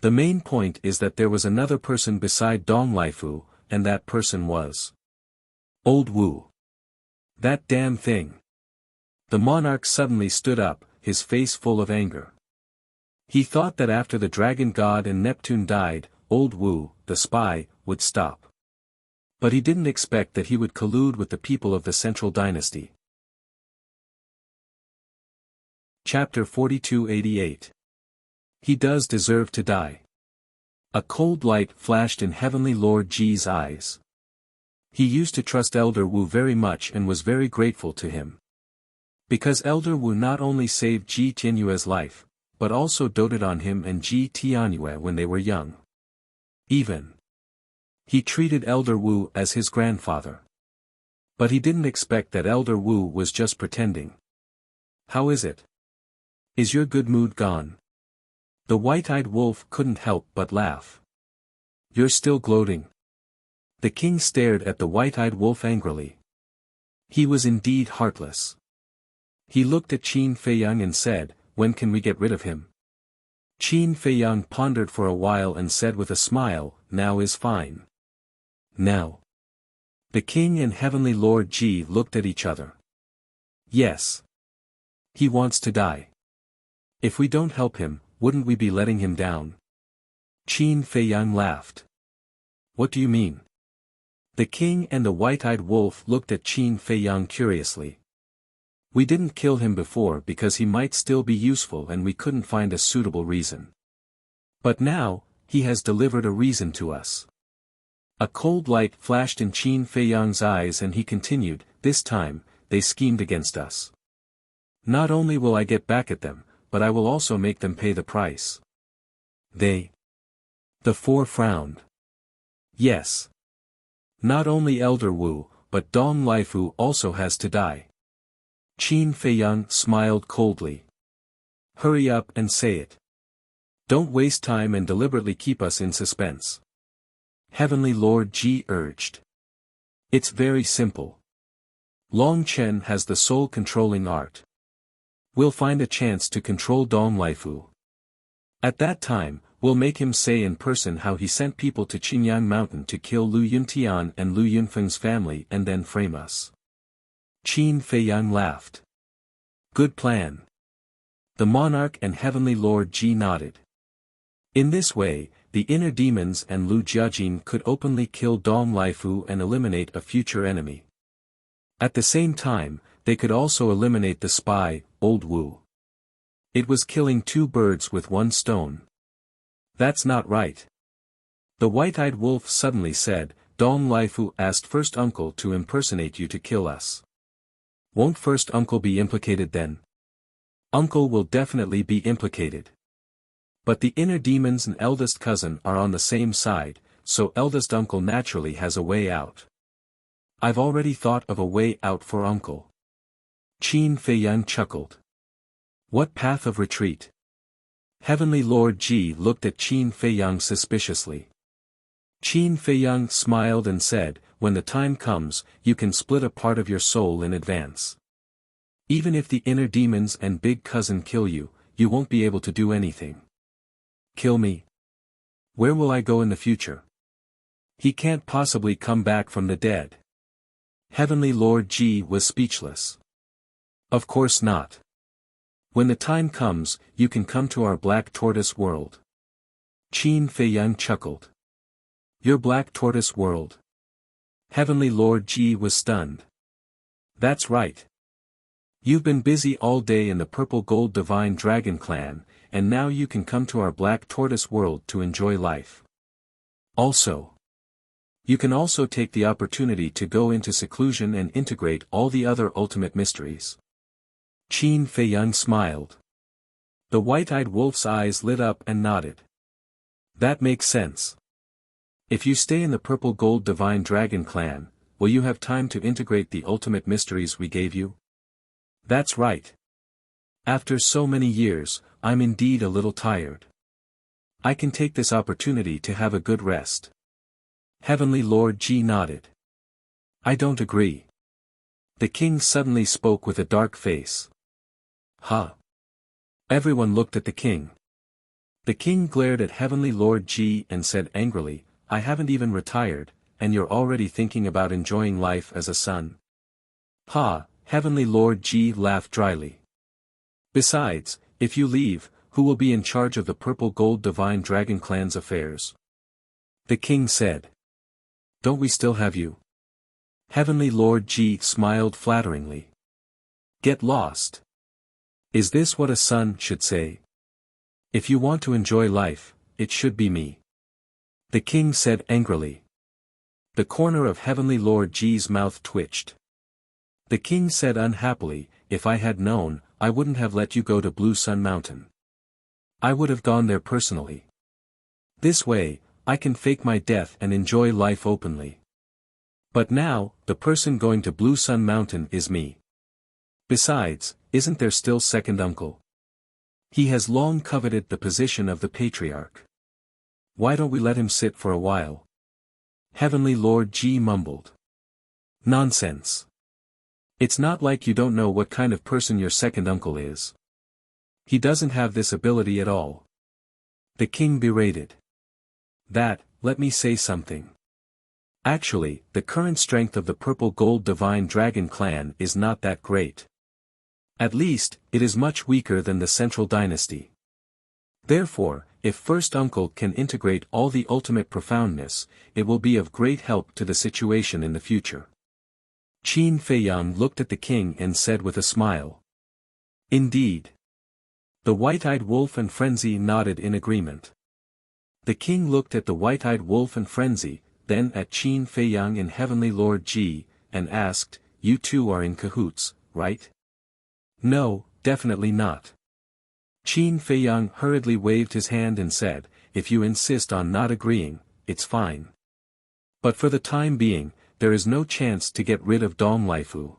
Speaker 1: The main point is that there was another person beside Dong Lifu, and that person was Old Wu. That damn thing. The monarch suddenly stood up, his face full of anger. He thought that after the dragon god and Neptune died, Old Wu, the spy, would stop. But he didn't expect that he would collude with the people of the Central Dynasty. Chapter 4288. He does deserve to die. A cold light flashed in Heavenly Lord Ji's eyes. He used to trust Elder Wu very much and was very grateful to him. Because Elder Wu not only saved Ji Tianyue's life, but also doted on him and Ji Tianyue when they were young. He treated Elder Wu as his grandfather. But he didn't expect that Elder Wu was just pretending. How is it? Is your good mood gone? The white-eyed wolf couldn't help but laugh. You're still gloating. The king stared at the white-eyed wolf angrily. He was indeed heartless. He looked at Qin Feiyang and said, when can we get rid of him? Qin Feiyang pondered for a while and said with a smile, now is fine. Now. The king and Heavenly Lord Ji looked at each other. Yes. He wants to die. If we don't help him, wouldn't we be letting him down? Qin Feiyang laughed. What do you mean? The king and the white-eyed wolf looked at Qin Feiyang curiously. We didn't kill him before because he might still be useful and we couldn't find a suitable reason. But now, he has delivered a reason to us. A cold light flashed in Qin Feiyang's eyes and he continued, this time, they schemed against us. Not only will I get back at them, but I will also make them pay the price. They? The four frowned. Yes. Not only Elder Wu, but Dong Lifu also has to die. Qin Feiyang smiled coldly. Hurry up and say it. Don't waste time and deliberately keep us in suspense. Heavenly Lord Ji urged. It's very simple. Long Chen has the soul-controlling art. We'll find a chance to control Dong Lifu. At that time, we'll make him say in person how he sent people to Qingyang Mountain to kill Lu Yuntian and Lu Yunfeng's family and then frame us. Qin Feiyang laughed. Good plan. The monarch and Heavenly Lord Ji nodded. In this way, the inner demons and Lu Jiajin could openly kill Dong Lifu and eliminate a future enemy. At the same time, they could also eliminate the spy, Old Wu. It was killing two birds with one stone. That's not right. The white-eyed wolf suddenly said, Dong Lifu asked first uncle to impersonate you to kill us. Won't first uncle be implicated then? Uncle will definitely be implicated. But the inner demons and eldest cousin are on the same side, so eldest uncle naturally has a way out. I've already thought of a way out for uncle. Qin Feiyang chuckled. What path of retreat? Heavenly Lord Ji looked at Qin Feiyang suspiciously. Qin Feiyang smiled and said, when the time comes, you can split a part of your soul in advance. Even if the inner demons and big cousin kill you, you won't be able to do anything. Kill me? Where will I go in the future? He can't possibly come back from the dead. Heavenly Lord Ji was speechless. Of course not. When the time comes, you can come to our Black Tortoise world. Qin Feiyang chuckled. Your Black Tortoise world? Heavenly Lord Ji was stunned. That's right. You've been busy all day in the Purple Gold Divine Dragon Clan, and now you can come to our black tortoise world to enjoy life. Also, you can also take the opportunity to go into seclusion and integrate all the other ultimate mysteries. Qin Feiyang smiled. The white-eyed wolf's eyes lit up and nodded. That makes sense. If you stay in the purple gold divine dragon clan, will you have time to integrate the ultimate mysteries we gave you? That's right. After so many years, I'm indeed a little tired. I can take this opportunity to have a good rest. Heavenly Lord Ji nodded. I don't agree. The king suddenly spoke with a dark face. Huh? Everyone looked at the king. The king glared at Heavenly Lord Ji and said angrily, I haven't even retired, and you're already thinking about enjoying life as a son? Ha! Heavenly Lord Ji laughed dryly. Besides, if you leave, who will be in charge of the purple gold divine dragon clan's affairs? The king said. Don't we still have you? Heavenly Lord Ji smiled flatteringly. Get lost. Is this what a son should say? If you want to enjoy life, it should be me. The king said angrily. The corner of Heavenly Lord Ji's mouth twitched. The king said unhappily, if I had known, I wouldn't have let you go to Blue Sun Mountain. I would have gone there personally. This way, I can fake my death and enjoy life openly. But now, the person going to Blue Sun Mountain is me. Besides, isn't there still second uncle? He has long coveted the position of the patriarch. Why don't we let him sit for a while? Heavenly Lord Ji mumbled. Nonsense. It's not like you don't know what kind of person your second uncle is. He doesn't have this ability at all. The king berated. Let me say something. Actually, the current strength of the purple gold divine dragon clan is not that great. At least, it is much weaker than the central dynasty. Therefore, if first uncle can integrate all the ultimate profoundness, it will be of great help to the situation in the future. Qin Feiyang looked at the king and said with a smile. Indeed. The white-eyed wolf and Frenzy nodded in agreement. The king looked at the white-eyed wolf and Frenzy, then at Qin Feiyang and Heavenly Lord Ji, and asked, You two are in cahoots, right? No, definitely not. Qin Feiyang hurriedly waved his hand and said, If you insist on not agreeing, it's fine. But for the time being, there is no chance to get rid of Dong Laifu.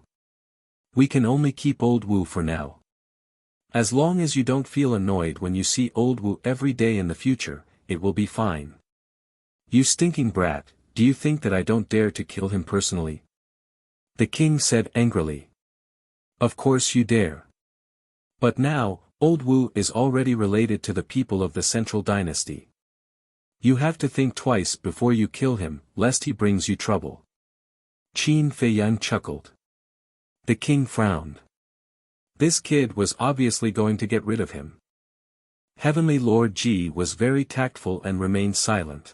Speaker 1: We can only keep Old Wu for now. As long as you don't feel annoyed when you see Old Wu every day in the future, it will be fine. You stinking brat, do you think that I don't dare to kill him personally? The king said angrily. Of course you dare. But now, Old Wu is already related to the people of the Central Dynasty. You have to think twice before you kill him, lest he brings you trouble. Qin Feiyang chuckled. The king frowned. This kid was obviously going to get rid of him. Heavenly Lord Ji was very tactful and remained silent.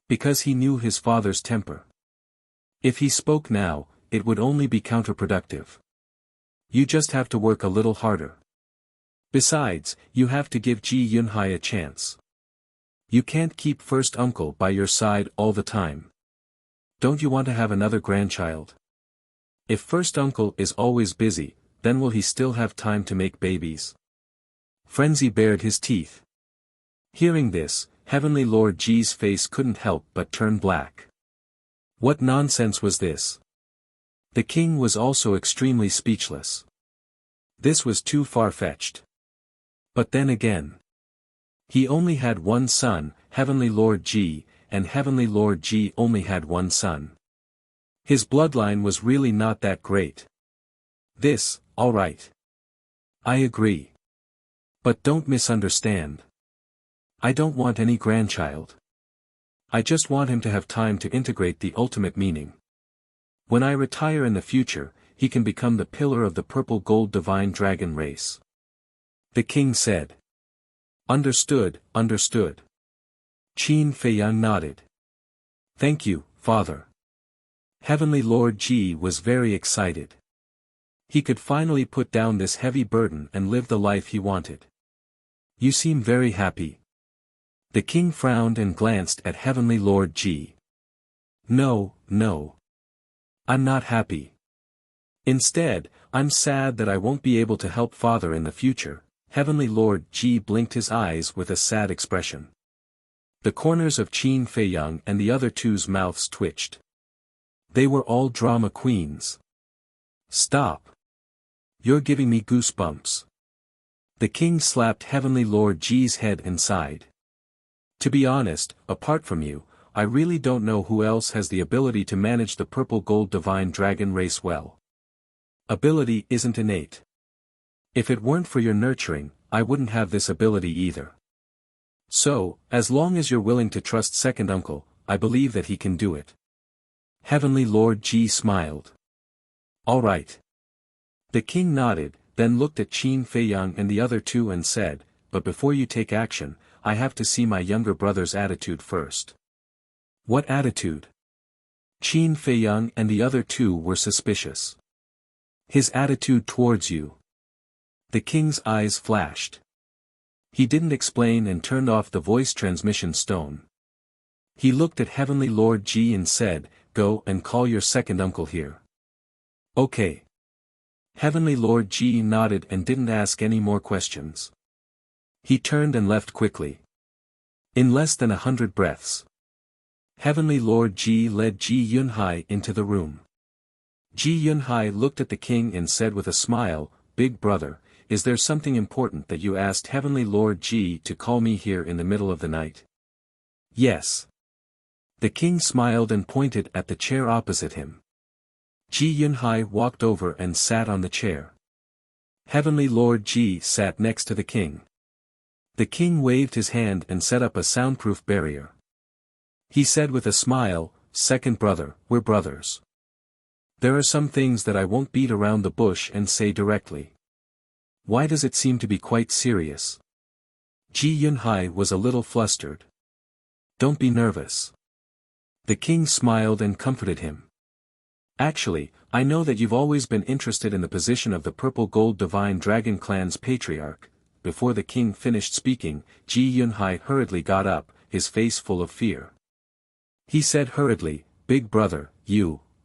Speaker 1: Because he knew his father's temper. If he spoke now, it would only be counterproductive. You just have to work a little harder. Besides, you have to give Ji Yunhai a chance. You can't keep first uncle by your side all the time. Don't you want to have another grandchild? If first uncle is always busy, then will he still have time to make babies? Frenzy bared his teeth. Hearing this, Heavenly Lord Ji's face couldn't help but turn black. What nonsense was this? The king was also extremely speechless. This was too far-fetched. But then again, he only had one son, Heavenly Lord Ji, and Heavenly Lord Ji only had one son. His bloodline was really not that great. Alright. I agree. But don't misunderstand. I don't want any grandchild. I just want him to have time to integrate the ultimate meaning. When I retire in the future, he can become the pillar of the purple gold divine dragon race. The king said. Understood. Qin Feiyang nodded. Thank you, father. Heavenly Lord Ji was very excited. He could finally put down this heavy burden and live the life he wanted. You seem very happy. The king frowned and glanced at Heavenly Lord Ji. No, no. I'm not happy. Instead, I'm sad that I won't be able to help father in the future. Heavenly Lord Ji blinked his eyes with a sad expression. The corners of Qin Feiyang and the other two's mouths twitched. They were all drama queens. Stop. You're giving me goosebumps. The king slapped Heavenly Lord Ji's head and sighed. To be honest, apart from you, I really don't know who else has the ability to manage the purple gold divine dragon race well. Ability isn't innate. If it weren't for your nurturing, I wouldn't have this ability either. So, as long as you're willing to trust second uncle, I believe that he can do it. Heavenly Lord Ji smiled. All right. The king nodded, then looked at Qin Feiyang and the other two and said, but before you take action, I have to see my younger brother's attitude first. What attitude? Qin Feiyang and the other two were suspicious. His attitude towards you. The king's eyes flashed. He didn't explain and turned off the voice transmission stone. He looked at Heavenly Lord Ji and said, go and call your second uncle here. Okay. Heavenly Lord Ji nodded and didn't ask any more questions. He turned and left quickly. In less than 100 breaths. Heavenly Lord Ji led Ji Yunhai into the room. Ji Yunhai looked at the king and said with a smile, Big brother, is there something important that you asked Heavenly Lord Ji to call me here in the middle of the night? Yes. The king smiled and pointed at the chair opposite him. Ji Yunhai walked over and sat on the chair. Heavenly Lord Ji sat next to the king. The king waved his hand and set up a soundproof barrier. He said with a smile, Second brother, we're brothers. There are some things that I won't beat around the bush and say directly. Why does it seem to be quite serious? Ji Yunhai was a little flustered. Don't be nervous. The king smiled and comforted him. Actually, I know that you've always been interested in the position of the Purple Gold Divine Dragon Clan's patriarch. Before the king finished speaking, Ji Yunhai hurriedly got up, his face full of fear. He said hurriedly, Big brother,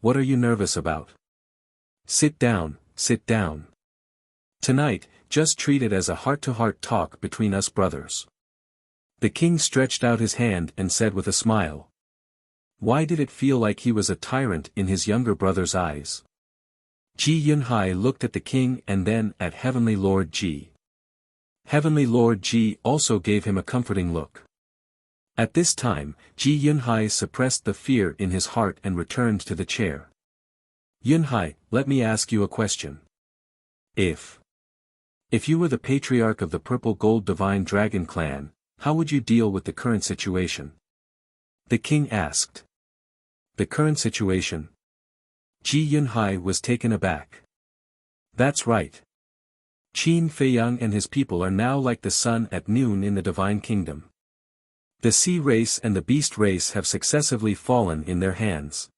Speaker 1: what are you nervous about? Sit down, sit down. Tonight, just treat it as a heart-to-heart talk between us brothers. The king stretched out his hand and said with a smile. Why did it feel like he was a tyrant in his younger brother's eyes? Ji Yunhai looked at the king and then at Heavenly Lord Ji. Heavenly Lord Ji also gave him a comforting look. At this time, Ji Yunhai suppressed the fear in his heart and returned to the chair. Yunhai, let me ask you a question. If you were the patriarch of the Purple Gold Divine Dragon Clan, how would you deal with the current situation? The king asked. The current situation? Ji Yunhai was taken aback. That's right. Qin Feiyang and his people are now like the sun at noon in the Divine Kingdom. The sea race and the beast race have successively fallen in their hands.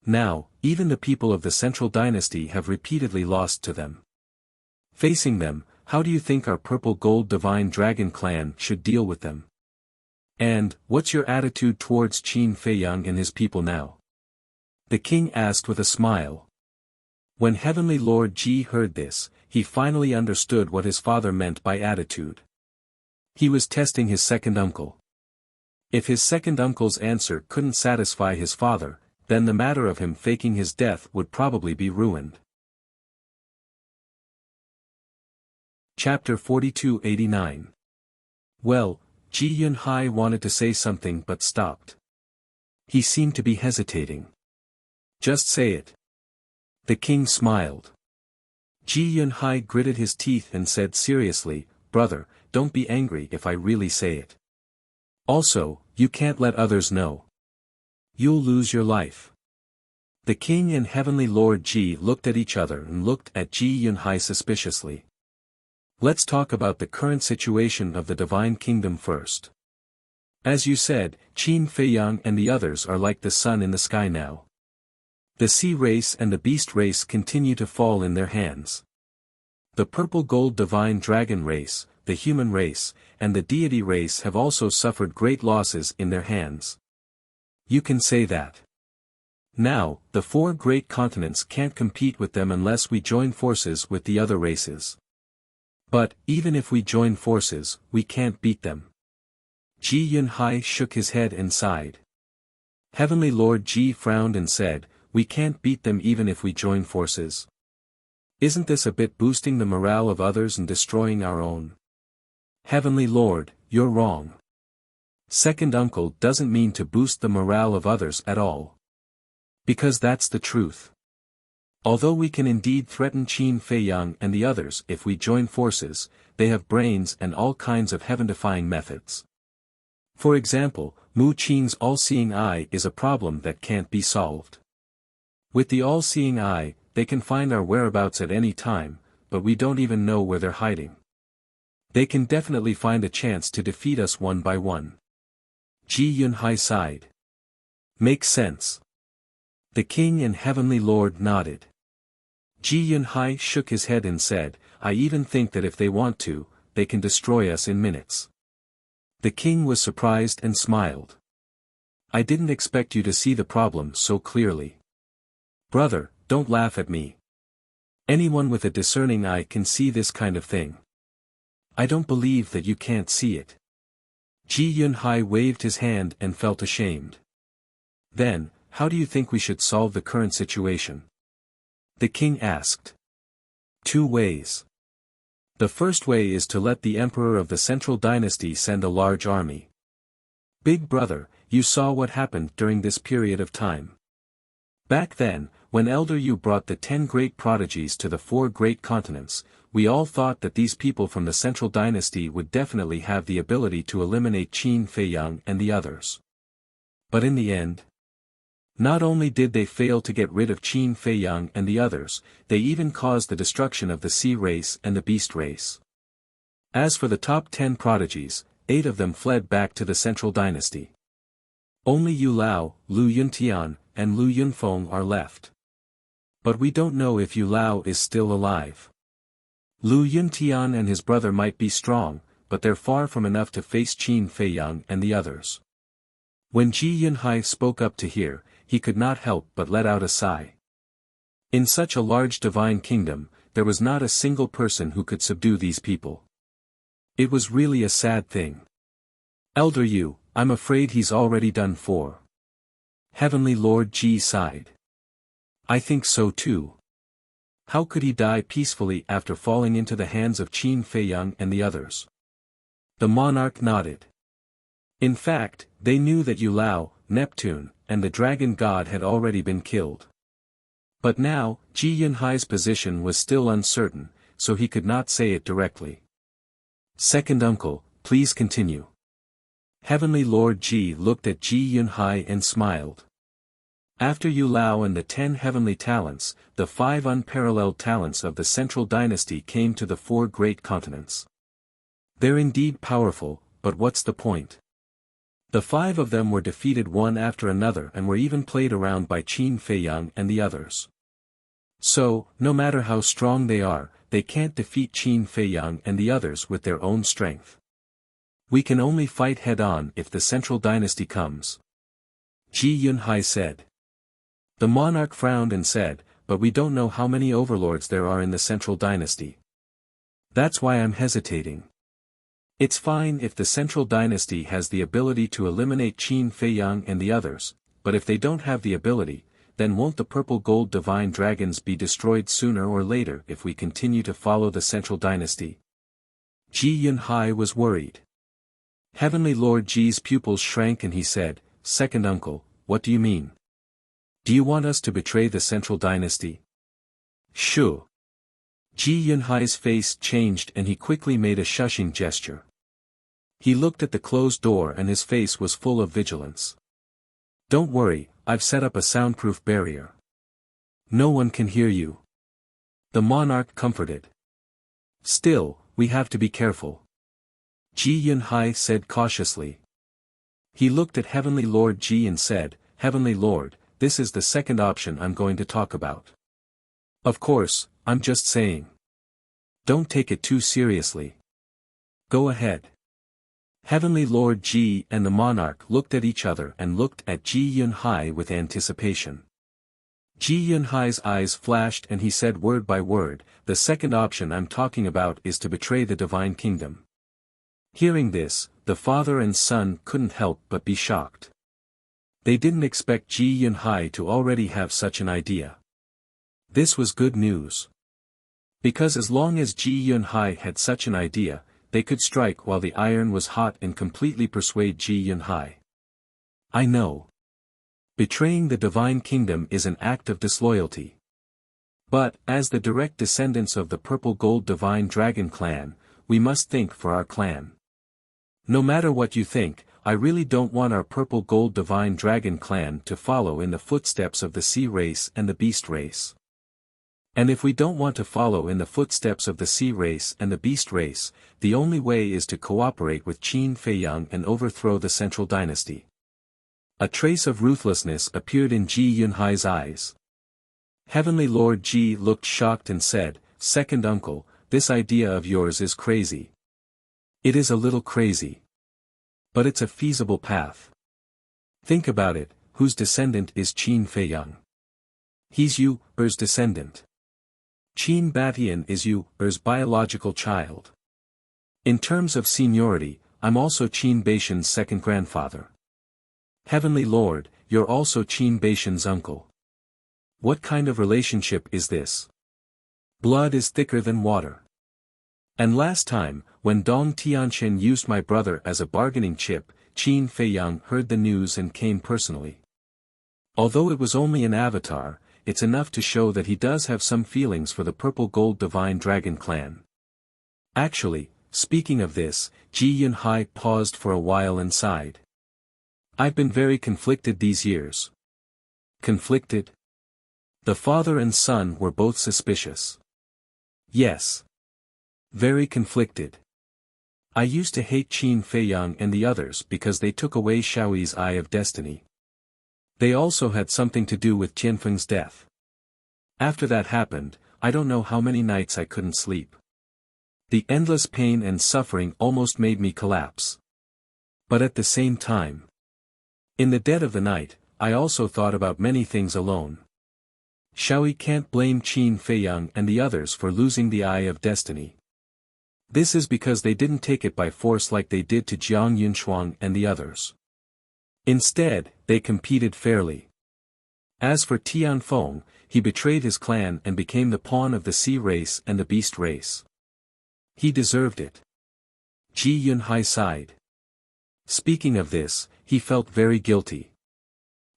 Speaker 1: Now, even the people of the Central Dynasty have repeatedly lost to them. Facing them, how do you think our Purple Gold Divine Dragon Clan should deal with them? And, what's your attitude towards Qin Feiyang and his people now? The king asked with a smile. When Heavenly Lord Ji heard this, he finally understood what his father meant by attitude. He was testing his second uncle. If his second uncle's answer couldn't satisfy his father, then the matter of him faking his death would probably be ruined. Chapter 4289. Well, Ji Yunhai wanted to say something but stopped. He seemed to be hesitating. Just say it. The king smiled. Ji Yunhai gritted his teeth and said seriously, Brother, don't be angry if I really say it. Also, you can't let others know. You'll lose your life. The king and Heavenly Lord Ji looked at each other and looked at Ji Yunhai suspiciously. Let's talk about the current situation of the Divine Kingdom first. As you said, Qin Feiyang and the others are like the sun in the sky now. The sea race and the beast race continue to fall in their hands. The Purple Gold Divine Dragon race, the human race, and the deity race have also suffered great losses in their hands. You can say that. Now, the four great continents can't compete with them unless we join forces with the other races. But, even if we join forces, we can't beat them. Ji Yunhai shook his head and sighed. Heavenly Lord Ji frowned and said, "We can't beat them even if we join forces. Isn't this a bit boosting the morale of others and destroying our own?" Heavenly Lord, you're wrong. Second uncle doesn't mean to boost the morale of others at all. Because that's the truth. Although we can indeed threaten Qin Feiyang and the others if we join forces, they have brains and all kinds of heaven-defying methods. For example, Mu Qin's all-seeing eye is a problem that can't be solved. With the all-seeing eye, they can find our whereabouts at any time, but we don't even know where they're hiding. They can definitely find a chance to defeat us one by one. Ji Yunhai sighed. Makes sense. The king and heavenly lord nodded. Ji Yunhai shook his head and said, "I even think that if they want to, they can destroy us in minutes." The king was surprised and smiled. "I didn't expect you to see the problem so clearly. Brother, don't laugh at me. Anyone with a discerning eye can see this kind of thing. I don't believe that you can't see it." Ji Yunhai waved his hand and felt ashamed. "Then, how do you think we should solve the current situation?" The king asked. "Two ways. The first way is to let the emperor of the central dynasty send a large army. Big brother, you saw what happened during this period of time. Back then, when Elder Yu brought the 10 great prodigies to the 4 great continents, we all thought that these people from the central dynasty would definitely have the ability to eliminate Qin Feiyang and the others. But in the end, not only did they fail to get rid of Qin Feiyang and the others, they even caused the destruction of the sea race and the beast race. As for the top 10 prodigies, 8 of them fled back to the central dynasty. Only Yu Lao, Lu Yuntian, and Lu Yunfeng are left. But we don't know if Yu Lao is still alive. Lu Yuntian and his brother might be strong, but they're far from enough to face Qin Feiyang and the others." When Ji Yunhai spoke up to hear, he could not help but let out a sigh. In such a large divine kingdom, there was not a single person who could subdue these people. It was really a sad thing. "Elder Yu, I'm afraid he's already done for." Heavenly Lord Ji sighed. "I think so too. How could he die peacefully after falling into the hands of Qin Feiyang and the others?" The monarch nodded. In fact, they knew that Yu Lao, Neptune, and the dragon god had already been killed. But now, Ji Yunhai's position was still uncertain, so he could not say it directly. "Second uncle, please continue." Heavenly Lord Ji looked at Ji Yunhai and smiled. After Yu Lao and the 10 heavenly talents, the 5 unparalleled talents of the central dynasty came to the 4 great continents. They're indeed powerful, but what's the point? The 5 of them were defeated one after another and were even played around by Qin Feiyang and the others. So, no matter how strong they are, they can't defeat Qin Feiyang and the others with their own strength. We can only fight head-on if the central dynasty comes. Ji Yunhai said. The monarch frowned and said, "But we don't know how many overlords there are in the central dynasty. That's why I'm hesitating. It's fine if the central dynasty has the ability to eliminate Qin Feiyang and the others, but if they don't have the ability, then won't the purple gold divine dragons be destroyed sooner or later if we continue to follow the central dynasty?" Ji Yunhai was worried. Heavenly Lord Ji's pupils shrank and he said, "Second uncle, what do you mean? Do you want us to betray the central dynasty?" "Shoo." Ji Yunhai's face changed and he quickly made a shushing gesture. He looked at the closed door and his face was full of vigilance. "Don't worry, I've set up a soundproof barrier. No one can hear you." The monarch comforted. "Still, we have to be careful," Ji Yunhai said cautiously. He looked at Heavenly Lord Ji and said, "Heavenly Lord, this is the second option I'm going to talk about. Of course, I'm just saying. Don't take it too seriously." Go ahead. Heavenly Lord Ji and the monarch looked at each other and looked at Ji Yunhai with anticipation. Ji Yunhai's eyes flashed and he said word by word, "The second option I'm talking about is to betray the divine kingdom." Hearing this, the father and son couldn't help but be shocked. They didn't expect Ji Yunhai to already have such an idea. This was good news. Because as long as Ji Yunhai had such an idea, they could strike while the iron was hot and completely persuade Ji Yunhai. I know. Betraying the divine kingdom is an act of disloyalty. But, as the direct descendants of the Purple Gold Divine Dragon clan, we must think for our clan. No matter what you think, I really don't want our Purple Gold Divine Dragon clan to follow in the footsteps of the Sea Race and the Beast Race. And if we don't want to follow in the footsteps of the Sea Race and the Beast Race, the only way is to cooperate with Qin Feiyang and overthrow the Central Dynasty. A trace of ruthlessness appeared in Ji Yunhai's eyes. Heavenly Lord Ji looked shocked and said, "Second uncle, this idea of yours is crazy." "It is a little crazy. But it's a feasible path. Think about it, whose descendant is Qin Feiyang? He's you, Er's descendant. Qin Batian is you, Er's biological child. In terms of seniority, I'm also Qin Baishan's second grandfather. Heavenly Lord, you're also Qin Baishan's uncle. What kind of relationship is this? Blood is thicker than water. And last time, when Dong Tianqian used my brother as a bargaining chip, Qin Feiyang heard the news and came personally. Although it was only an avatar, it's enough to show that he does have some feelings for the Purple Gold Divine Dragon clan. Actually, speaking of this, Ji Yunhai paused for a while and sighed. I've been very conflicted these years. Conflicted? The father and son were both suspicious. Yes. Very conflicted. I used to hate Qin Feiyang and the others because they took away Shaoyi's Eye of Destiny. They also had something to do with Tianfeng's death. After that happened, I don't know how many nights I couldn't sleep. The endless pain and suffering almost made me collapse. But at the same time, in the dead of the night, I also thought about many things alone. Shaoyi can't blame Qin Feiyang and the others for losing the Eye of Destiny. This is because they didn't take it by force like they did to Jiang Yunshuang and the others. Instead, they competed fairly. As for Tianfeng, he betrayed his clan and became the pawn of the Sea Race and the Beast Race. He deserved it. Ji Yunhai sighed. Speaking of this, he felt very guilty.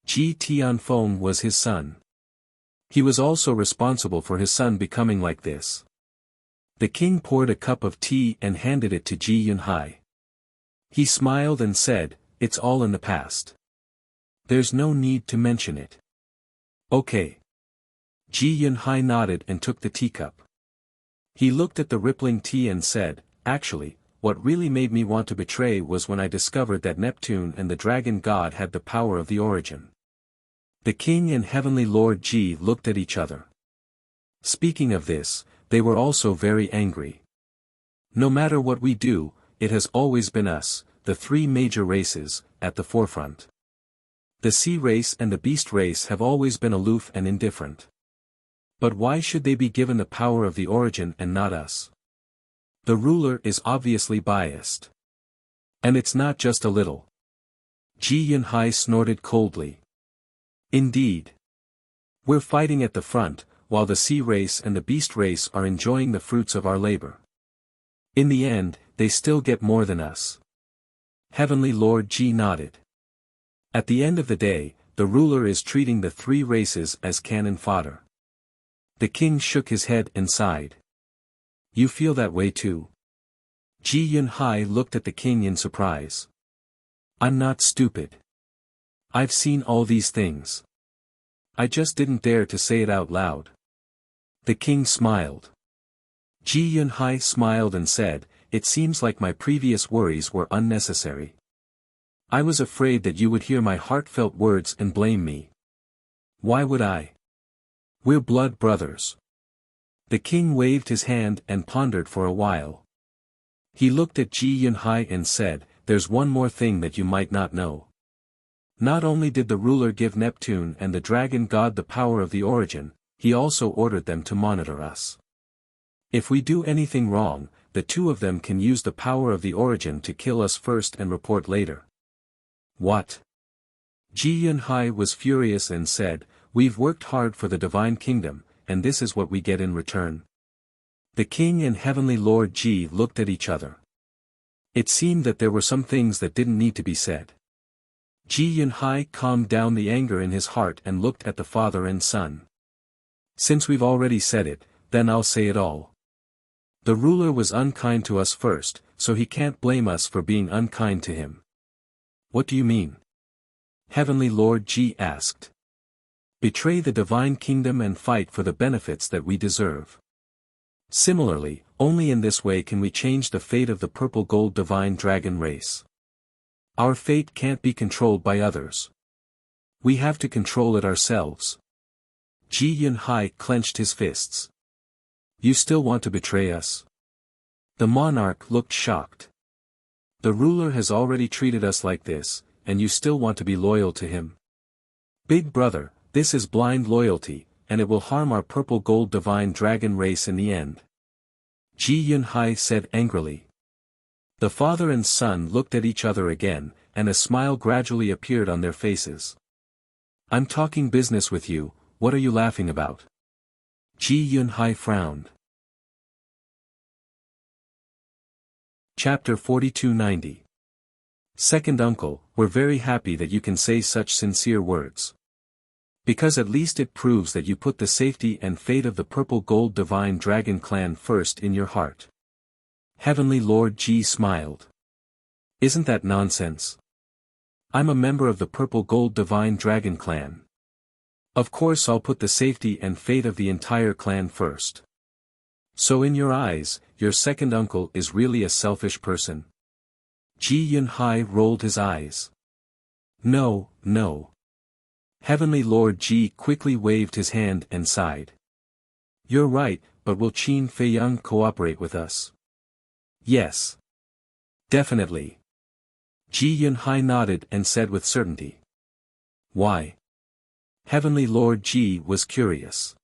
Speaker 1: Ji Tianfeng was his son. He was also responsible for his son becoming like this. The king poured a cup of tea and handed it to Ji Yunhai. He smiled and said, "It's all in the past. There's no need to mention it." Okay. Ji Yunhai nodded and took the teacup. He looked at the rippling tea and said, "Actually, what really made me want to betray was when I discovered that Neptune and the dragon god had the power of the origin." The king and heavenly Lord Ji looked at each other. Speaking of this, they were also very angry. No matter what we do, it has always been us, the three major races, at the forefront. The Sea Race and the Beast Race have always been aloof and indifferent. But why should they be given the power of the origin and not us? The ruler is obviously biased. And it's not just a little. Ji Yunhai snorted coldly. Indeed. We're fighting at the front, while the Sea Race and the Beast Race are enjoying the fruits of our labor. In the end, they still get more than us. Heavenly Lord Ji nodded. At the end of the day, the ruler is treating the three races as cannon fodder. The king shook his head and sighed. You feel that way too? Ji Yunhai looked at the king in surprise. I'm not stupid. I've seen all these things. I just didn't dare to say it out loud. The king smiled. Ji Yunhai smiled and said, "It seems like my previous worries were unnecessary. I was afraid that you would hear my heartfelt words and blame me. Why would I? We're blood brothers." The king waved his hand and pondered for a while. He looked at Ji Yunhai and said, "There's one more thing that you might not know. Not only did the ruler give Neptune and the dragon god the power of the origin, he also ordered them to monitor us. If we do anything wrong, the two of them can use the power of the origin to kill us first and report later." What? Ji Yunhai was furious and said, "We've worked hard for the divine kingdom, and this is what we get in return." The king and heavenly lord Ji looked at each other. It seemed that there were some things that didn't need to be said. Ji Yunhai calmed down the anger in his heart and looked at the father and son. "Since we've already said it, then I'll say it all. The ruler was unkind to us first, so he can't blame us for being unkind to him." "What do you mean?" Heavenly Lord Ji asked. "Betray the divine kingdom and fight for the benefits that we deserve. Similarly, only in this way can we change the fate of the purple gold divine dragon race. Our fate can't be controlled by others. We have to control it ourselves." Ji Yunhai clenched his fists. "You still want to betray us?" The monarch looked shocked. "The ruler has already treated us like this, and you still want to be loyal to him? Big brother, this is blind loyalty, and it will harm our purple gold divine dragon race in the end," Ji Yunhai said angrily. The father and son looked at each other again, and a smile gradually appeared on their faces. "I'm talking business with you, what are you laughing about?" Ji Yunhai frowned. Chapter 4290. Second uncle, we're very happy that you can say such sincere words. Because at least it proves that you put the safety and fate of the purple gold divine dragon clan first in your heart. Heavenly Lord Ji smiled. "Isn't that nonsense? I'm a member of the purple gold divine dragon clan. Of course I'll put the safety and fate of the entire clan first. So in your eyes, your second uncle is really a selfish person?" Ji Yunhai rolled his eyes. "No, no." Heavenly Lord Ji quickly waved his hand and sighed. "You're right, but will Qin Feiyang cooperate with us?" "Yes. Definitely." Ji Yunhai nodded and said with certainty. "Why?" Heavenly Lord Ji was curious.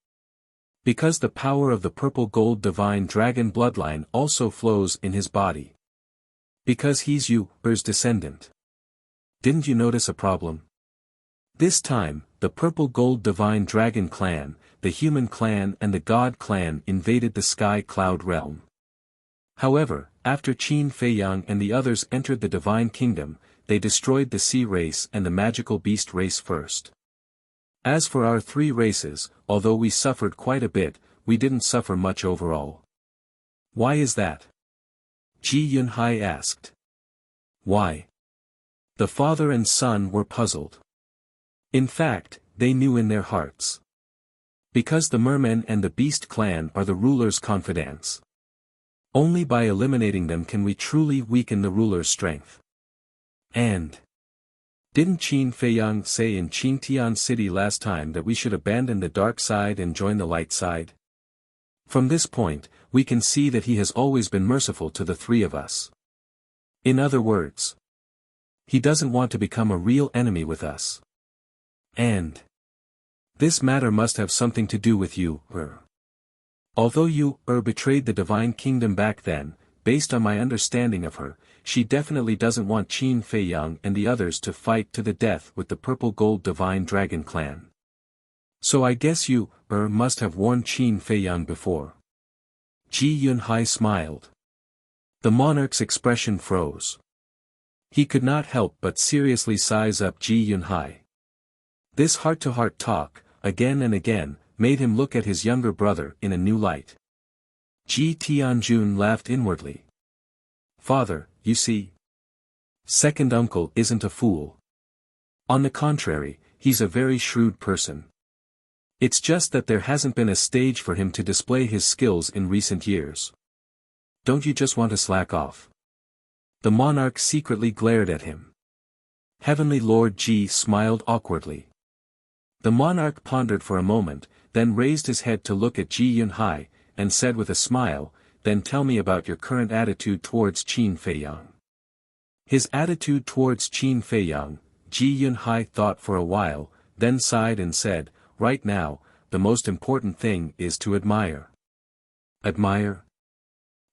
Speaker 1: "Because the power of the purple gold divine dragon bloodline also flows in his body. Because he's Yu's descendant. Didn't you notice a problem? This time, the purple gold divine dragon clan, the human clan and the god clan invaded the sky cloud realm. However, after Qin Feiyang and the others entered the divine kingdom, they destroyed the sea race and the magical beast race first. As for our three races, although we suffered quite a bit, we didn't suffer much overall." "Why is that?" Ji Yunhai asked. "Why?" The father and son were puzzled. In fact, they knew in their hearts. Because the mermen and the beast clan are the ruler's confidants. Only by eliminating them can we truly weaken the ruler's strength. And didn't Qin Feiyang say in Qingtian City last time that we should abandon the dark side and join the light side? From this point, we can see that he has always been merciful to the three of us. In other words, he doesn't want to become a real enemy with us. And this matter must have something to do with you, Although you, betrayed the divine kingdom back then, based on my understanding of her, she definitely doesn't want Qin Feiyang and the others to fight to the death with the purple gold divine dragon clan. So I guess you, must have warned Qin Feiyang before." Ji Yunhai smiled. The monarch's expression froze. He could not help but seriously size up Ji Yunhai. This heart-to-heart talk, again and again, made him look at his younger brother in a new light. Ji Tianjun laughed inwardly. "Father, you see, second uncle isn't a fool. On the contrary, he's a very shrewd person. It's just that there hasn't been a stage for him to display his skills in recent years. Don't you just want to slack off?" The monarch secretly glared at him. Heavenly Lord Ji smiled awkwardly. The monarch pondered for a moment, then raised his head to look at Ji Yunhai, and said with a smile, then tell me about your current attitude towards Qin Feiyang. His attitude towards Qin Feiyang, Ji Yunhai thought for a while, then sighed and said, right now, the most important thing is to admire. Admire?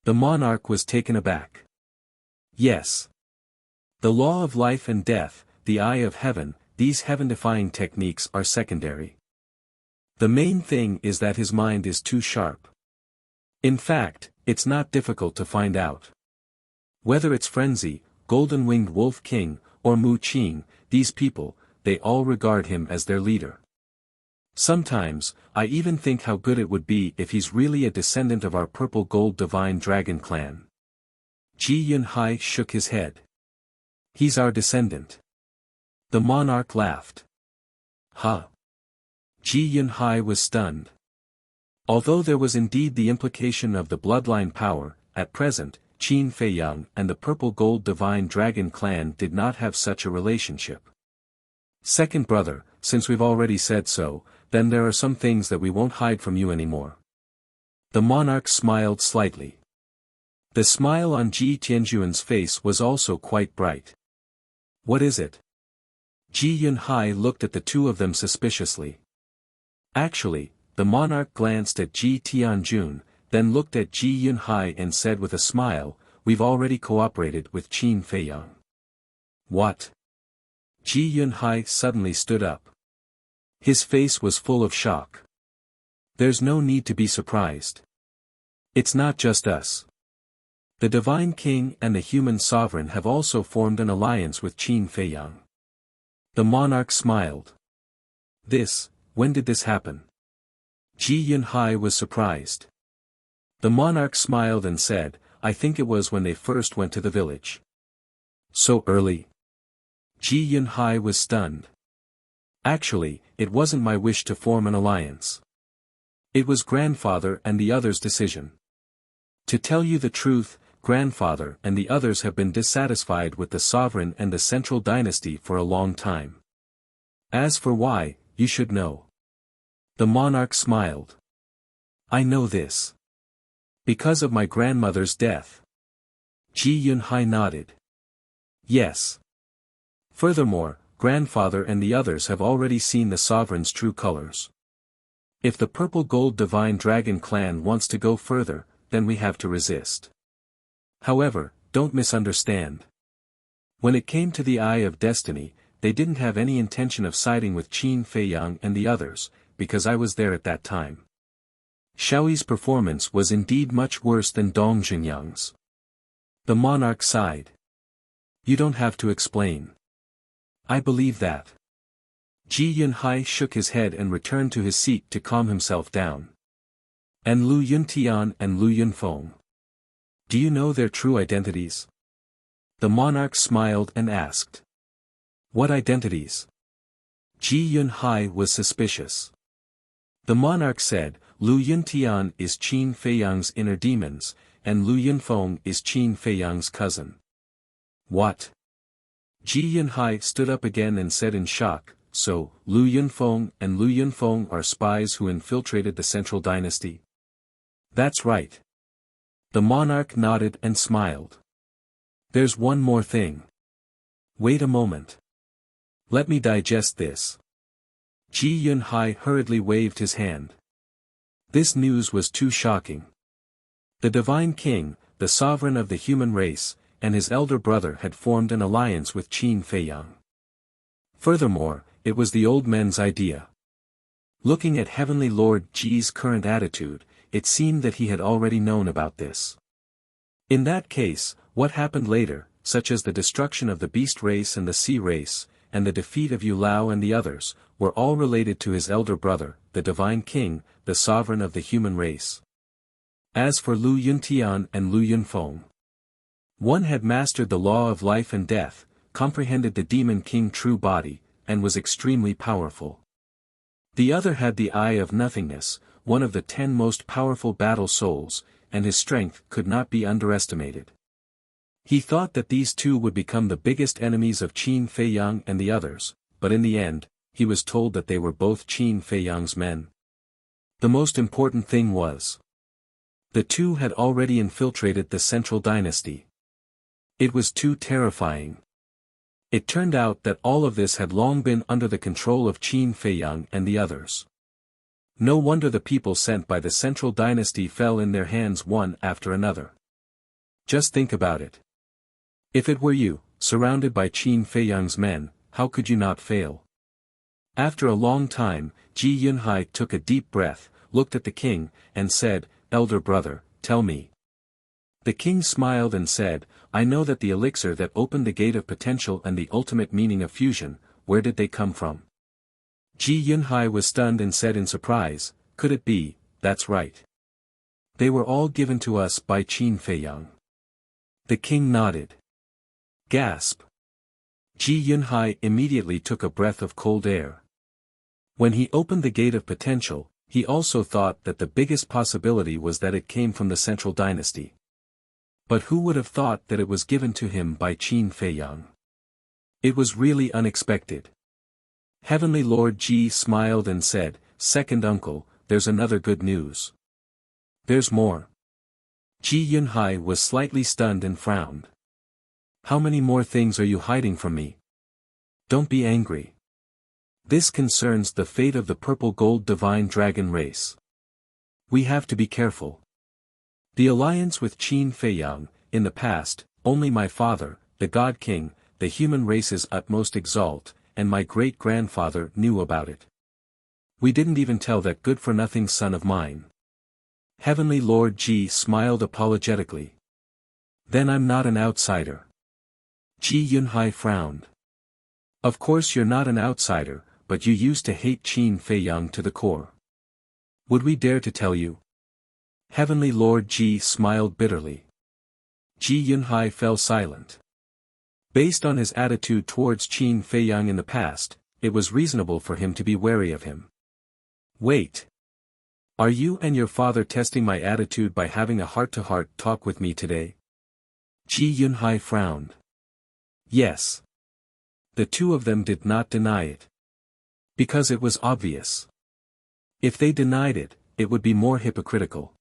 Speaker 1: The monarch was taken aback. Yes. The law of life and death, the eye of heaven, these heaven-defying techniques are secondary. The main thing is that his mind is too sharp. In fact, it's not difficult to find out. Whether it's Frenzy, Golden-Winged Wolf King, or Mu Qing, these people, they all regard him as their leader. Sometimes, I even think how good it would be if he's really a descendant of our purple gold divine dragon clan. Ji Yunhai shook his head. He's our descendant. The monarch laughed. Huh? Ji Yunhai was stunned. Although there was indeed the implication of the bloodline power, at present, Qin Feiyang and the purple gold divine dragon clan did not have such a relationship. Second brother, since we've already said so, then there are some things that we won't hide from you anymore. The monarch smiled slightly. The smile on Ji Tianjuan's face was also quite bright. What is it? Ji Yunhai looked at the two of them suspiciously. Actually, the monarch glanced at Ji Tianjun, then looked at Ji Yunhai and said with a smile, we've already cooperated with Qin Feiyang. What? Ji Yunhai suddenly stood up. His face was full of shock. There's no need to be surprised. It's not just us. The Divine King and the human sovereign have also formed an alliance with Qin Feiyang. The monarch smiled. When did this happen? Ji Yunhai was surprised. The monarch smiled and said, I think it was when they first went to the village. So early? Ji Yunhai was stunned. Actually, it wasn't my wish to form an alliance. It was grandfather and the others' decision. To tell you the truth, grandfather and the others have been dissatisfied with the sovereign and the central dynasty for a long time. As for why, you should know. The monarch smiled. I know this. Because of my grandmother's death. Ji Yunhai nodded. Yes. Furthermore, grandfather and the others have already seen the sovereign's true colors. If the purple gold divine dragon clan wants to go further, then we have to resist. However, don't misunderstand. When it came to the Eye of Destiny, they didn't have any intention of siding with Qin Feiyang and the others, because I was there at that time. Xiaoyi's performance was indeed much worse than Dong Jinyang's. The monarch sighed. You don't have to explain. I believe that. Ji Yunhai shook his head and returned to his seat to calm himself down. And Lu Yuntian and Lu Yunfeng. Do you know their true identities? The monarch smiled and asked. What identities? Ji Yunhai was suspicious. The monarch said, Lu Yuntian is Qin Feiyang's inner demons, and Lu Yunfeng is Qin Feiyang's cousin. What? Ji Yunhai stood up again and said in shock, so, Lu Yunfeng and Lu Yunfeng are spies who infiltrated the central dynasty? That's right. The monarch nodded and smiled. There's one more thing. Wait a moment. Let me digest this. Ji Yunhai hurriedly waved his hand. This news was too shocking. The Divine King, the sovereign of the human race, and his elder brother had formed an alliance with Qin Feiyang. Furthermore, it was the old men's idea. Looking at Heavenly Lord Ji's current attitude, it seemed that he had already known about this. In that case, what happened later, such as the destruction of the beast race and the sea race, and the defeat of Yu Lao and the others, were all related to his elder brother, the Divine King, the sovereign of the human race. As for Lu Yuntian and Lu Yunfeng, one had mastered the law of life and death, comprehended the Demon King true body, and was extremely powerful. The other had the Eye of Nothingness, one of the 10 most powerful battle souls, and his strength could not be underestimated. He thought that these two would become the biggest enemies of Qin Feiyang and the others, but in the end, he was told that they were both Qin Feiyang's men. The most important thing was, The two had already infiltrated the central dynasty. It was too terrifying. It turned out that all of this had long been under the control of Qin Feiyang and the others. No wonder the people sent by the central dynasty fell in their hands one after another. Just think about it. If it were you, surrounded by Qin Feiyang's men, how could you not fail? After a long time, Ji Yunhai took a deep breath, looked at the king, and said, "Elder brother, tell me." The king smiled and said, "I know that the elixir that opened the gate of potential and the ultimate meaning of fusion, where did they come from?" Ji Yunhai was stunned and said in surprise, "Could it be, that's right. They were all given to us by Qin Feiyang." The king nodded. Gasp. Ji Yunhai immediately took a breath of cold air. When he opened the gate of potential, he also thought that the biggest possibility was that it came from the central dynasty. But who would have thought that it was given to him by Qin Feiyang? It was really unexpected. Heavenly Lord Ji smiled and said, "Second uncle, there's another good news." "There's more." Ji Yunhai was slightly stunned and frowned. "How many more things are you hiding from me? Don't be angry. This concerns the fate of the purple gold divine dragon race. We have to be careful. The alliance with Qin Feiyang, in the past, only my father, the God King, the human race's utmost exalt, and my great-grandfather knew about it. We didn't even tell that good-for-nothing son of mine." Heavenly Lord Ji smiled apologetically. "Then I'm not an outsider." Ji Yunhai frowned. "Of course you're not an outsider, but you used to hate Qin Feiyang to the core. Would we dare to tell you?" Heavenly Lord Ji smiled bitterly. Ji Yunhai fell silent. Based on his attitude towards Qin Feiyang in the past, it was reasonable for him to be wary of him. "Wait. Are you and your father testing my attitude by having a heart-to-heart talk with me today?" Ji Yunhai frowned. Yes. The two of them did not deny it. Because it was obvious. If they denied it, it would be more hypocritical.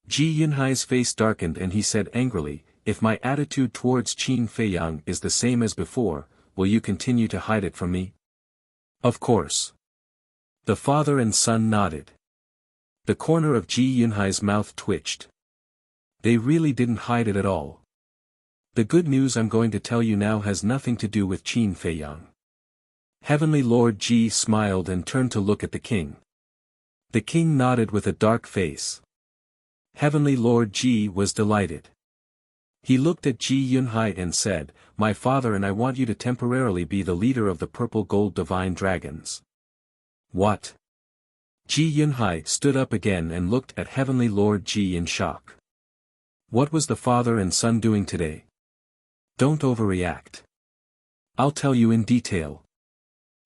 Speaker 1: Ji Yunhai's face darkened and he said angrily, "If my attitude towards Qin Feiyang is the same as before, will you continue to hide it from me?" "Of course." The father and son nodded. The corner of Ji Yunhai's mouth twitched. They really didn't hide it at all. The good news I'm going to tell you now has nothing to do with Qin Feiyang. Heavenly Lord Ji smiled and turned to look at the king. The king nodded with a dark face. Heavenly Lord Ji was delighted. He looked at Ji Yunhai and said, "My father and I want you to temporarily be the leader of the purple gold divine dragons." "What?" Ji Yunhai stood up again and looked at Heavenly Lord Ji in shock. What was the father and son doing today? Don't overreact. I'll tell you in detail.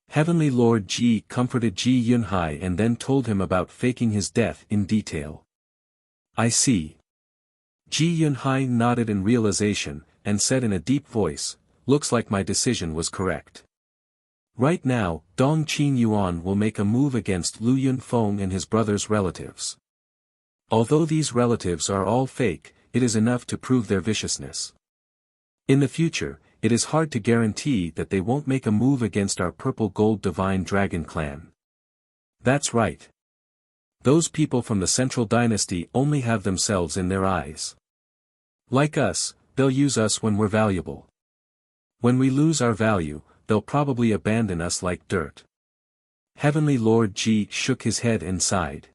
Speaker 1: Heavenly Lord Ji comforted Ji Yunhai and then told him about faking his death in detail. "I see." Ji Yunhai nodded in realization, and said in a deep voice, "Looks like my decision was correct. Right now, Dong Qin Yuan will make a move against Lu Yunfeng and his brother's relatives. Although these relatives are all fake, it is enough to prove their viciousness. In the future, it is hard to guarantee that they won't make a move against our purple gold divine dragon clan. That's right. Those people from the central dynasty only have themselves in their eyes. Like us, they'll use us when we're valuable. When we lose our value, they'll probably abandon us like dirt." Heavenly Lord Ji shook his head and sighed.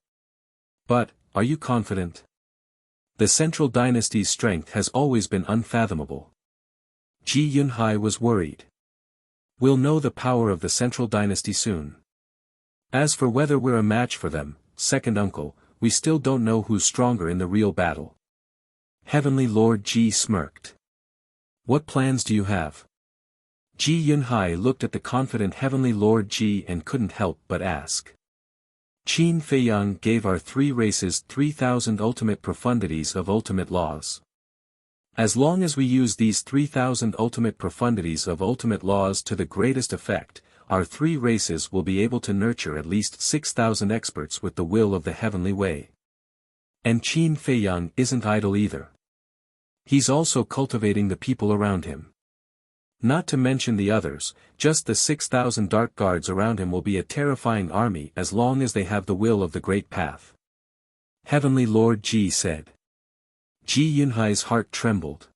Speaker 1: "But, are you confident? The central dynasty's strength has always been unfathomable." Ji Yunhai was worried. "We'll know the power of the central dynasty soon. As for whether we're a match for them, second uncle, we still don't know who's stronger in the real battle." Heavenly Lord Ji smirked. "What plans do you have?" Ji Yunhai looked at the confident Heavenly Lord Ji and couldn't help but ask. "Qin Feiyang gave our three races 3,000 ultimate profundities of ultimate laws. As long as we use these 3,000 ultimate profundities of ultimate laws to the greatest effect, our three races will be able to nurture at least 6,000 experts with the will of the heavenly way. And Qin Feiyang isn't idle either. He's also cultivating the people around him. Not to mention the others, just the 6,000 dark guards around him will be a terrifying army as long as they have the will of the Great Path. Heavenly Lord Ji said. Ji Yunhai's heart trembled.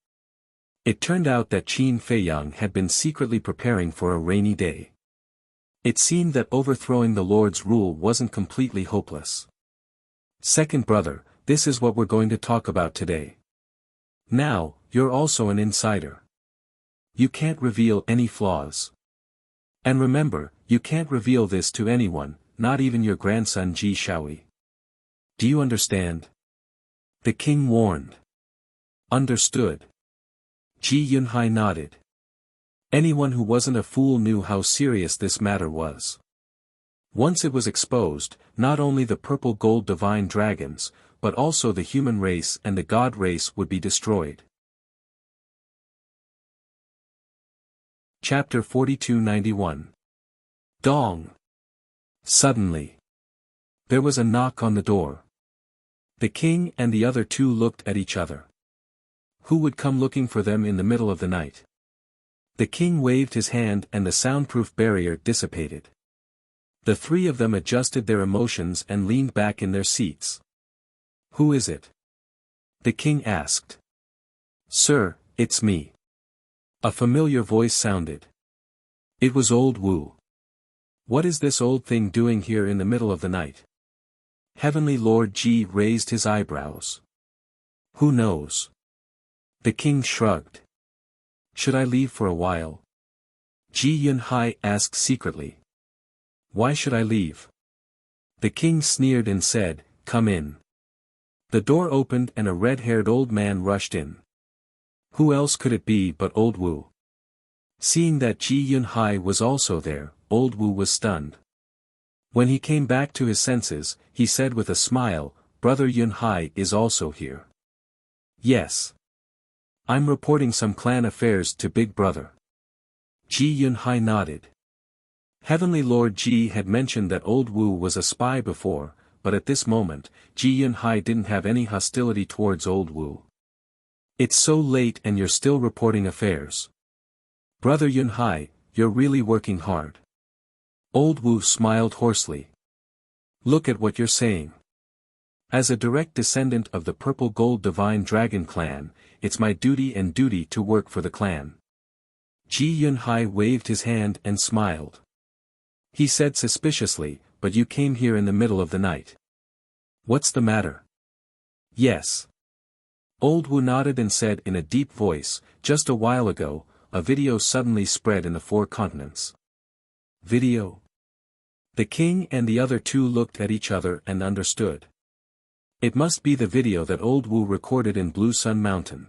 Speaker 1: It turned out that Qin Feiyang had been secretly preparing for a rainy day. It seemed that overthrowing the Lord's rule wasn't completely hopeless. Second brother, this is what we're going to talk about today. Now, you're also an insider. You can't reveal any flaws. And remember, you can't reveal this to anyone, not even your grandson Ji Shaoi. Do you understand? The king warned. Understood. Ji Yunhai nodded. Anyone who wasn't a fool knew how serious this matter was. Once it was exposed, not only the purple-gold divine dragons, but also the human race and the god race would be destroyed. Chapter 4291. Dong. Suddenly. There was a knock on the door. The king and the other two looked at each other. Who would come looking for them in the middle of the night? The king waved his hand and the soundproof barrier dissipated. The three of them adjusted their emotions and leaned back in their seats. Who is it? The king asked. Sir, it's me. A familiar voice sounded. It was old Wu. What is this old thing doing here in the middle of the night? Heavenly Lord Ji raised his eyebrows. Who knows? The king shrugged. Should I leave for a while? Ji Yunhai asked secretly. Why should I leave? The king sneered and said, Come in. The door opened and a red-haired old man rushed in. Who else could it be but old Wu? Seeing that Ji Yunhai was also there, old Wu was stunned. When he came back to his senses, he said with a smile, Brother Yunhai is also here. Yes. I'm reporting some clan affairs to Big Brother. Ji Yunhai nodded. Heavenly Lord Ji had mentioned that old Wu was a spy before, but at this moment, Ji Yunhai didn't have any hostility towards old Wu. It's so late and you're still reporting affairs. Brother Yunhai, you're really working hard. Old Wu smiled hoarsely. Look at what you're saying. As a direct descendant of the Purple Gold Divine Dragon clan, it's my duty to work for the clan. Ji Yunhai waved his hand and smiled. He said suspiciously, but you came here in the middle of the night. What's the matter? Yes. Old Wu nodded and said in a deep voice, just a while ago, a video suddenly spread in the 4 continents. Video? The king and the other two looked at each other and understood. It must be the video that old Wu recorded in Blue Sun Mountain.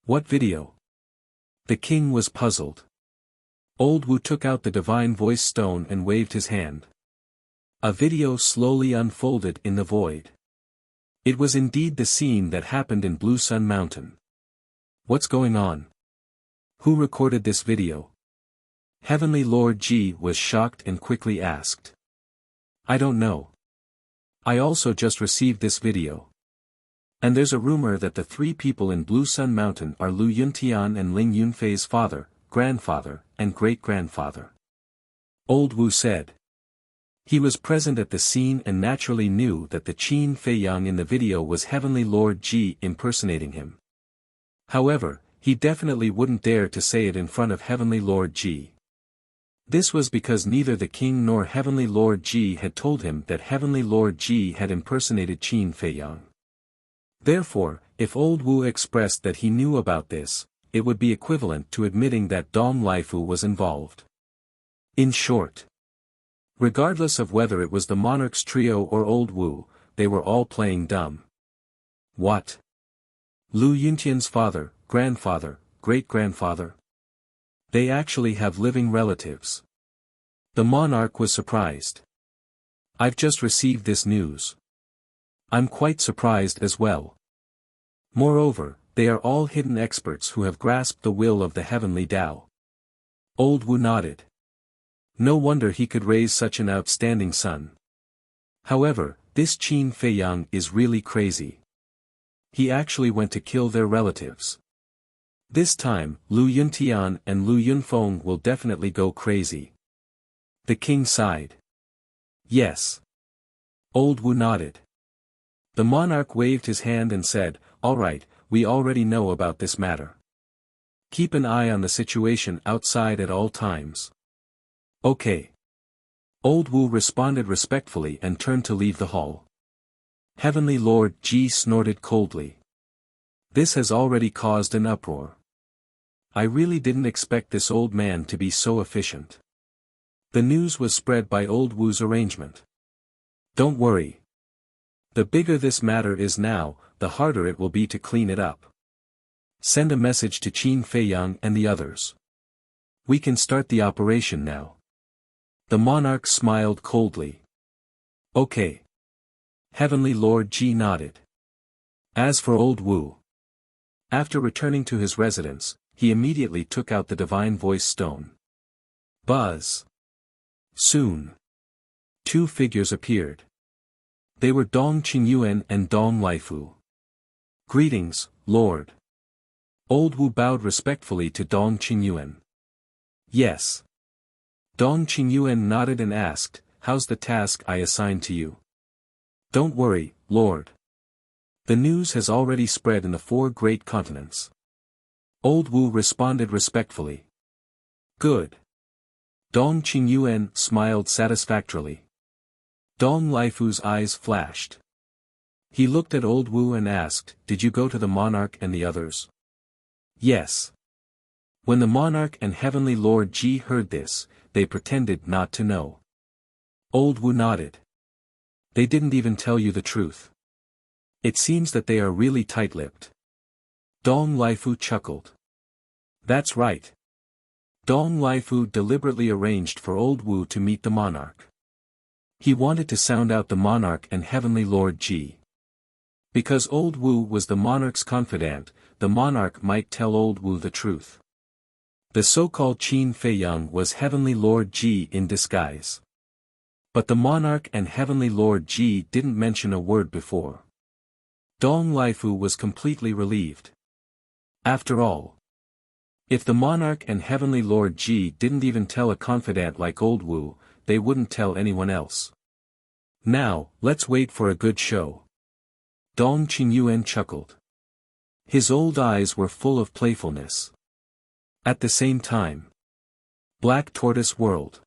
Speaker 1: What video? The king was puzzled. Old Wu took out the divine voice stone and waved his hand. A video slowly unfolded in the void. It was indeed the scene that happened in Blue Sun Mountain. What's going on? Who recorded this video? Heavenly Lord Ji was shocked and quickly asked. I don't know. I also just received this video. And there's a rumor that the 3 people in Blue Sun Mountain are Lu Yuntian and Ling Yunfei's father, grandfather, and great-grandfather. Old Wu said. He was present at the scene and naturally knew that the Qin Feiyang in the video was Heavenly Lord Ji impersonating him. However, he definitely wouldn't dare to say it in front of Heavenly Lord Ji. This was because neither the king nor Heavenly Lord Ji had told him that Heavenly Lord Ji had impersonated Qin Feiyang. Therefore, if old Wu expressed that he knew about this, it would be equivalent to admitting that Dong Lifu was involved. In short, regardless of whether it was the monarch's trio or old Wu, they were all playing dumb. What? Lu Yuntian's father, grandfather, great-grandfather? They actually have living relatives. The monarch was surprised. I've just received this news. I'm quite surprised as well. Moreover, they are all hidden experts who have grasped the will of the heavenly Tao. Old Wu nodded. No wonder he could raise such an outstanding son. However, This Qin Feiyang is really crazy. He actually went to kill their relatives. This time, Lu Yuntian and Lu Yunfeng will definitely go crazy. The king sighed. Yes. Old Wu nodded. The monarch waved his hand and said, "All right, we already know about this matter. Keep an eye on the situation outside at all times." Okay. Old Wu responded respectfully and turned to leave the hall. Heavenly Lord Ji snorted coldly. This has already caused an uproar. I really didn't expect this old man to be so efficient. The news was spread by Old Wu's arrangement. Don't worry. The bigger this matter is now, the harder it will be to clean it up. Send a message to Qin Feiyang and the others. We can start the operation now. The monarch smiled coldly. Okay. Heavenly Lord Ji nodded. As for Old Wu, after returning to his residence, he immediately took out the divine voice stone. Buzz. Soon, two figures appeared. They were Dong Qingyuan and Dong Laifu. Greetings, Lord. Old Wu bowed respectfully to Dong Qingyuan. Yes. Dong Qingyuan nodded and asked, "How's the task I assigned to you?" "Don't worry, Lord. The news has already spread in the 4 great continents." Old Wu responded respectfully. Good. Dong Qingyuan smiled satisfactorily. Dong Laifu's eyes flashed. He looked at Old Wu and asked, "Did you go to the monarch and the others?" Yes. When the monarch and Heavenly Lord Ji heard this, they pretended not to know. Old Wu nodded. They didn't even tell you the truth. It seems that they are really tight-lipped. Dong Laifu chuckled. That's right. Dong Laifu deliberately arranged for Old Wu to meet the monarch. He wanted to sound out the monarch and Heavenly Lord Ji. Because Old Wu was the monarch's confidant, the monarch might tell Old Wu the truth. The so-called Qin Feiyang was Heavenly Lord Ji in disguise. But the monarch and Heavenly Lord Ji didn't mention a word before. Dong Laifu was completely relieved. After all, if the monarch and Heavenly Lord Ji didn't even tell a confidant like Old Wu, they wouldn't tell anyone else. Now, let's wait for a good show. Dong Qingyuan chuckled. His old eyes were full of playfulness. At the same time, Black Tortoise whirled.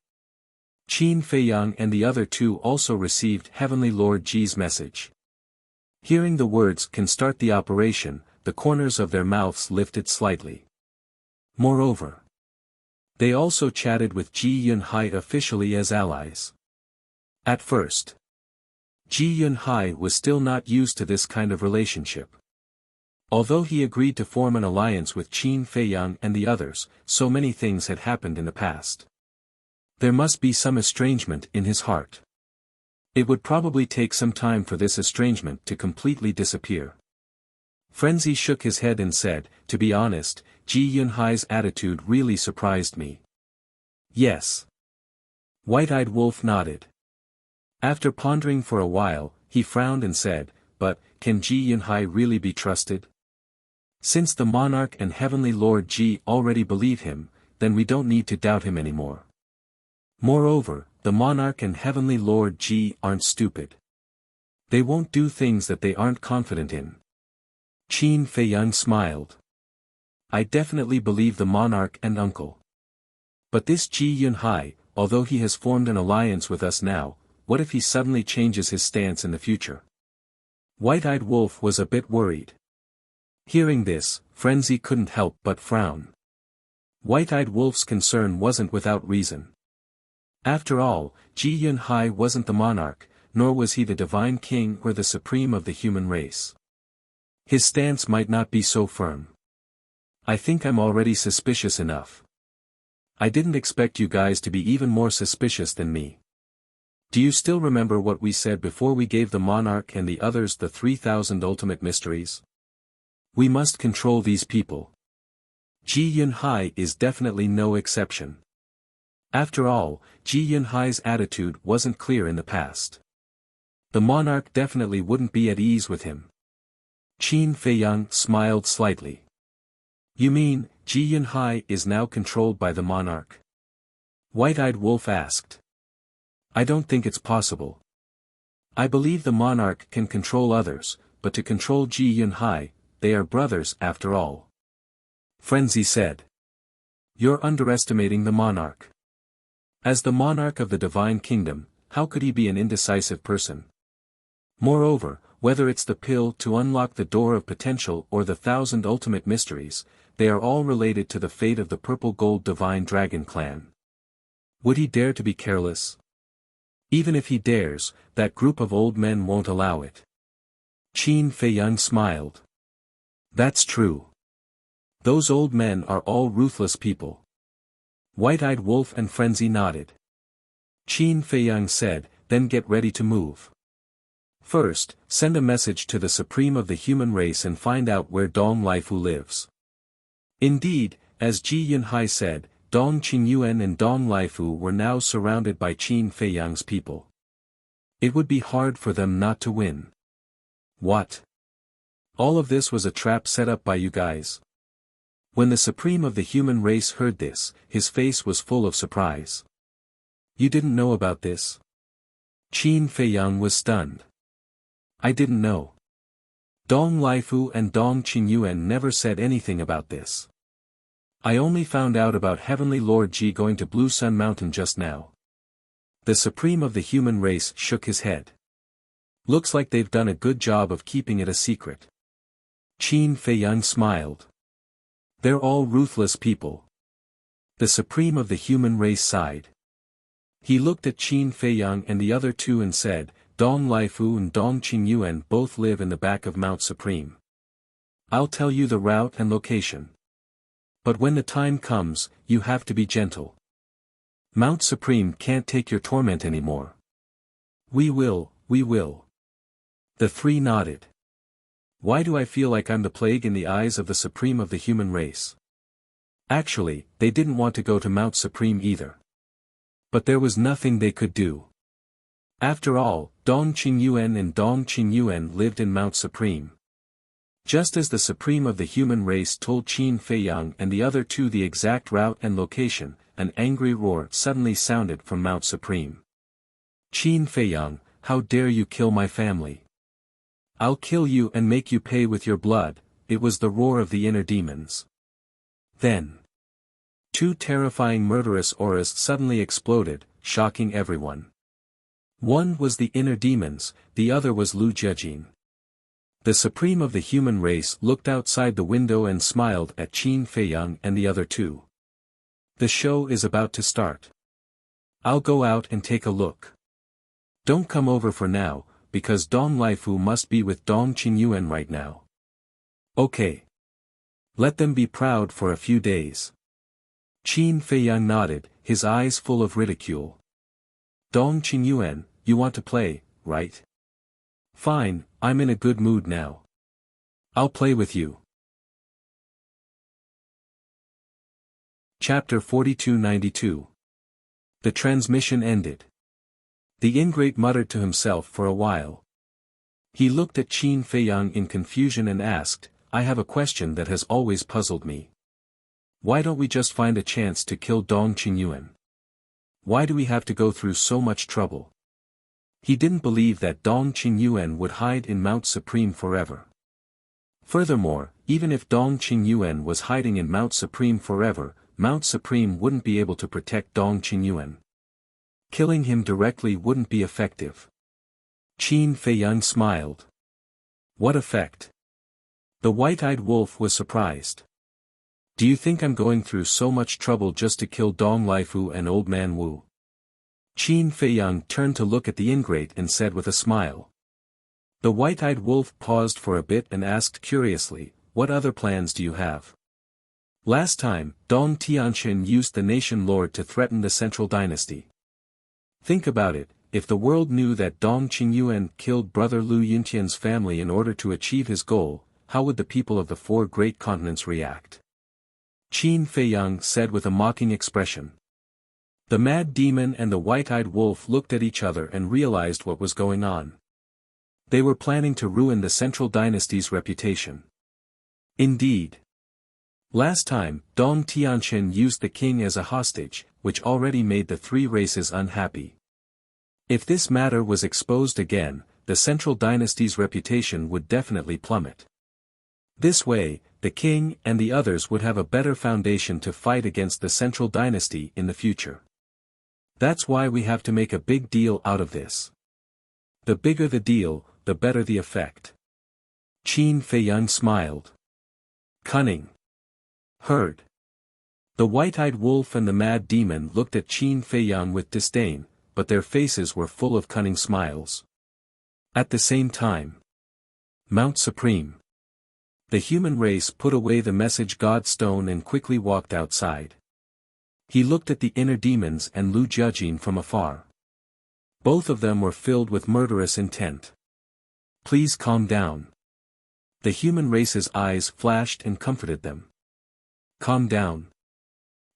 Speaker 1: Qin Feiyang and the other two also received Heavenly Lord Ji's message. Hearing the words "can start the operation," the corners of their mouths lifted slightly. Moreover, they also chatted with Ji Yunhai officially as allies. At first, Ji Yunhai was still not used to this kind of relationship. Although he agreed to form an alliance with Qin Feiyang and the others, so many things had happened in the past. There must be some estrangement in his heart. It would probably take some time for this estrangement to completely disappear. Frenzy shook his head and said, "To be honest, Ji Yunhai's attitude really surprised me." Yes. White-Eyed Wolf nodded. After pondering for a while, he frowned and said, "But, can Ji Yunhai really be trusted? Since the monarch and Heavenly Lord Ji already believe him, then we don't need to doubt him anymore. Moreover, the monarch and Heavenly Lord Ji aren't stupid. They won't do things that they aren't confident in." Qin Feiyang smiled. "I definitely believe the monarch and uncle. But this Ji Yunhai, although he has formed an alliance with us now, what if he suddenly changes his stance in the future?" White-Eyed Wolf was a bit worried. Hearing this, Frenzy couldn't help but frown. White-Eyed Wolf's concern wasn't without reason. After all, Ji Yunhai wasn't the monarch, nor was he the divine king or the supreme of the human race. His stance might not be so firm. I think I'm already suspicious enough. I didn't expect you guys to be even more suspicious than me. Do you still remember what we said before we gave the monarch and the others the 3,000 ultimate mysteries? We must control these people. Ji Yunhai is definitely no exception. After all, Ji Yunhai's attitude wasn't clear in the past. The monarch definitely wouldn't be at ease with him. Qin Feiyang smiled slightly. You mean, Ji Yunhai is now controlled by the monarch? White-Eyed Wolf asked. I don't think it's possible. I believe the monarch can control others, but to control Ji Yunhai, they are brothers after all. Frenzy said. You're underestimating the monarch. As the monarch of the divine kingdom, how could he be an indecisive person? Moreover, whether it's the pill to unlock the door of potential or the 1,000 ultimate mysteries, they are all related to the fate of the purple gold divine dragon clan. Would he dare to be careless? Even if he dares, that group of old men won't allow it. Qin Feiyang smiled. That's true. Those old men are all ruthless people. White-Eyed Wolf and Frenzy nodded. Qin Feiyang said, then get ready to move. First, send a message to the supreme of the human race and find out where Dong Lifu lives. Indeed, as Ji Yunhai said, Dong Qingyuan and Dong Lifu were now surrounded by Qin Feiyang's people. It would be hard for them not to win. What? All of this was a trap set up by you guys. When the supreme of the human race heard this, his face was full of surprise. You didn't know about this? Qin Feiyang was stunned. I didn't know. Dong Lifu and Dong Qingyuan never said anything about this. I only found out about Heavenly Lord Ji going to Blue Sun Mountain just now. The supreme of the human race shook his head. Looks like they've done a good job of keeping it a secret. Qin Feiyang smiled. They're all ruthless people. The supreme of the human race sighed. He looked at Qin Feiyang and the other two and said, Dong Lifu and Dong Qingyuan both live in the back of Mount Supreme. I'll tell you the route and location. But when the time comes, you have to be gentle. Mount Supreme can't take your torment anymore. We will. The three nodded. Why do I feel like I'm the plague in the eyes of the supreme of the human race? Actually, they didn't want to go to Mount Supreme either. But there was nothing they could do. After all, Dong Qingyuan and Dong Qingyuan lived in Mount Supreme. Just as the supreme of the human race told Qin Feiyang and the other two the exact route and location, an angry roar suddenly sounded from Mount Supreme. Qin Feiyang, how dare you kill my family? I'll kill you and make you pay with your blood, it was the roar of the inner demons. Then, two terrifying murderous auras suddenly exploded, shocking everyone. One was the inner demons, the other was Lu Jiajin. The supreme of the human race looked outside the window and smiled at Qin Feiyang and the other two. The show is about to start. I'll go out and take a look. Don't come over for now, because Dong Lifu must be with Dong Qingyuan right now. Okay. Let them be proud for a few days. Qin Feiyang nodded, his eyes full of ridicule. Dong Qingyuan, you want to play, right? Fine, I'm in a good mood now. I'll play with you. Chapter 4292. The transmission ended. The ingrate muttered to himself for a while. He looked at Qin Feiyang in confusion and asked, I have a question that has always puzzled me. Why don't we just find a chance to kill Dong Qingyuan? Why do we have to go through so much trouble? He didn't believe that Dong Qingyuan would hide in Mount Supreme forever. Furthermore, even if Dong Qingyuan was hiding in Mount Supreme forever, Mount Supreme wouldn't be able to protect Dong Qingyuan. Killing him directly wouldn't be effective. Qin Feiyang smiled. What effect? The white-eyed wolf was surprised. Do you think I'm going through so much trouble just to kill Dong Lifu and Old Man Wu? Qin Feiyang turned to look at the ingrate and said with a smile. The white-eyed wolf paused for a bit and asked curiously, what other plans do you have? Last time, Dong Tianxin used the nation lord to threaten the central dynasty. Think about it, if the world knew that Dong Qingyuan killed brother Lu Yuntian's family in order to achieve his goal, how would the people of the four great continents react? Qin Feiyang said with a mocking expression. The mad demon and the white-eyed wolf looked at each other and realized what was going on. They were planning to ruin the Central Dynasty's reputation. Indeed. Last time, Dong Tianqian used the king as a hostage, which already made the three races unhappy. If this matter was exposed again, the Central Dynasty's reputation would definitely plummet. This way, the king and the others would have a better foundation to fight against the Central Dynasty in the future. That's why we have to make a big deal out of this. The bigger the deal, the better the effect. Qin Feiyang smiled. Cunning. Heard. The white-eyed wolf and the mad demon looked at Qin Feiyang with disdain, but their faces were full of cunning smiles. At the same time, Mount Supreme. The human race put away the message God stone and quickly walked outside. He looked at the inner demons and Lu Jiajin from afar. Both of them were filled with murderous intent. Please calm down. The human race's eyes flashed and comforted them. Calm down.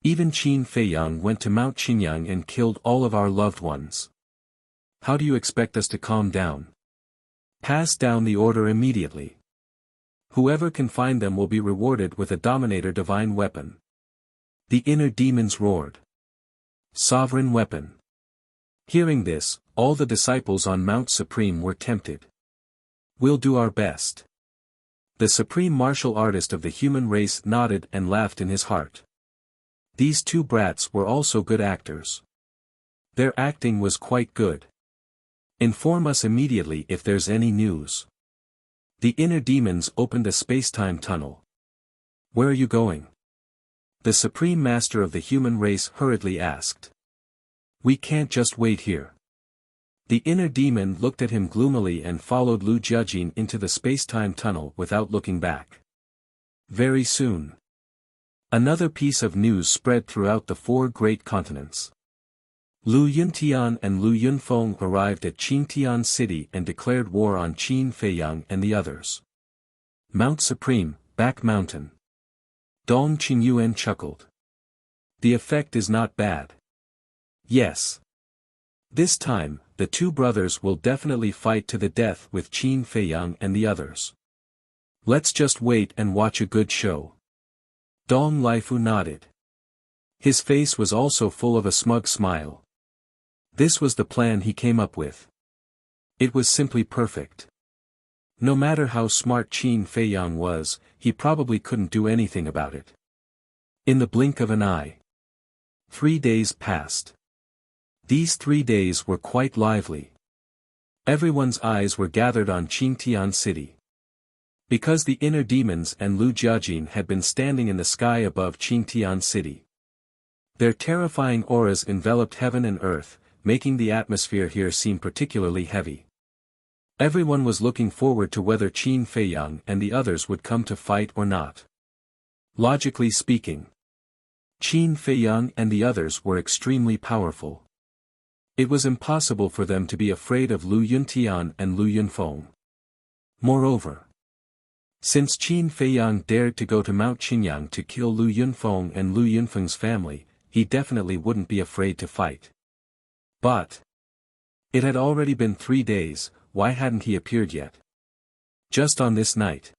Speaker 1: Even Qin Feiyang went to Mount Qinyang and killed all of our loved ones. How do you expect us to calm down? Pass down the order immediately. Whoever can find them will be rewarded with a Dominator divine weapon. The inner demons roared. Sovereign weapon. Hearing this, all the disciples on Mount Supreme were tempted. We'll do our best. The supreme martial artist of the human race nodded and laughed in his heart. These two brats were also good actors. Their acting was quite good. Inform us immediately if there's any news. The inner demons opened a space-time tunnel. Where are you going? The supreme master of the human race hurriedly asked. We can't just wait here. The inner demon looked at him gloomily and followed Lu Jiajin into the space-time tunnel without looking back. Very soon. Another piece of news spread throughout the four great continents. Lu Yuntian and Lu Yunfeng arrived at Qingtian City and declared war on Qin Feiyang and the others. Mount Supreme, Back Mountain. Dong Qingyuan chuckled. The effect is not bad. Yes. This time, the two brothers will definitely fight to the death with Qin Feiyang and the others. Let's just wait and watch a good show. Dong Lifu nodded. His face was also full of a smug smile. This was the plan he came up with. It was simply perfect. No matter how smart Qin Feiyang was, he probably couldn't do anything about it. In the blink of an eye. 3 days passed. These 3 days were quite lively. Everyone's eyes were gathered on Qingtian City. Because the inner demons and Lu Jiajin had been standing in the sky above Qingtian City. Their terrifying auras enveloped heaven and earth, making the atmosphere here seem particularly heavy. Everyone was looking forward to whether Qin Feiyang and the others would come to fight or not. Logically speaking, Qin Feiyang and the others were extremely powerful. It was impossible for them to be afraid of Lu Yuntian and Lu Yunfeng. Moreover, since Qin Feiyang dared to go to Mount Qinyang to kill Lu Yunfeng and Lu Yunfeng's family, he definitely wouldn't be afraid to fight. But it had already been 3 days, why hadn't he appeared yet? Just on this night,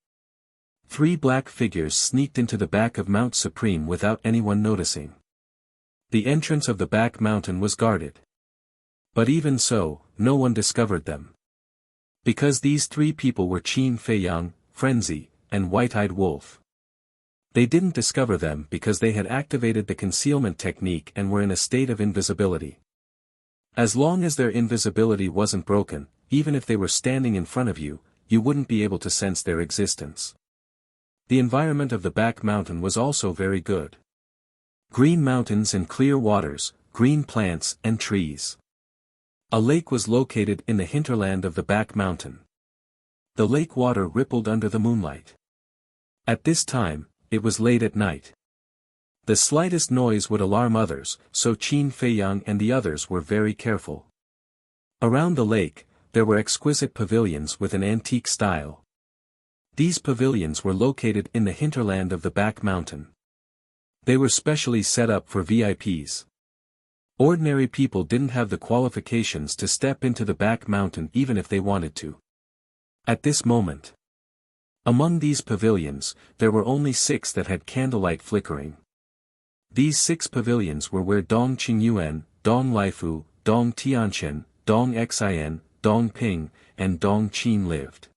Speaker 1: 3 black figures sneaked into the back of Mount Supreme without anyone noticing. The entrance of the back mountain was guarded. But even so, no one discovered them. Because these 3 people were Qin Feiyang, Frenzy, and White-Eyed Wolf. They didn't discover them because they had activated the concealment technique and were in a state of invisibility. As long as their invisibility wasn't broken, even if they were standing in front of you, you wouldn't be able to sense their existence. The environment of the back mountain was also very good. Green mountains and clear waters, green plants and trees. A lake was located in the hinterland of the back mountain. The lake water rippled under the moonlight. At this time, it was late at night. The slightest noise would alarm others, so Qin Feiyang and the others were very careful. Around the lake, there were exquisite pavilions with an antique style. These pavilions were located in the hinterland of the back mountain. They were specially set up for VIPs. Ordinary people didn't have the qualifications to step into the back mountain even if they wanted to. At this moment, among these pavilions, there were only 6 that had candlelight flickering. These 6 pavilions were where Dong Qingyuan, Dong Laifu, Dong Tianqian, Dong Xin, Dong Ping, and Dong Qin lived.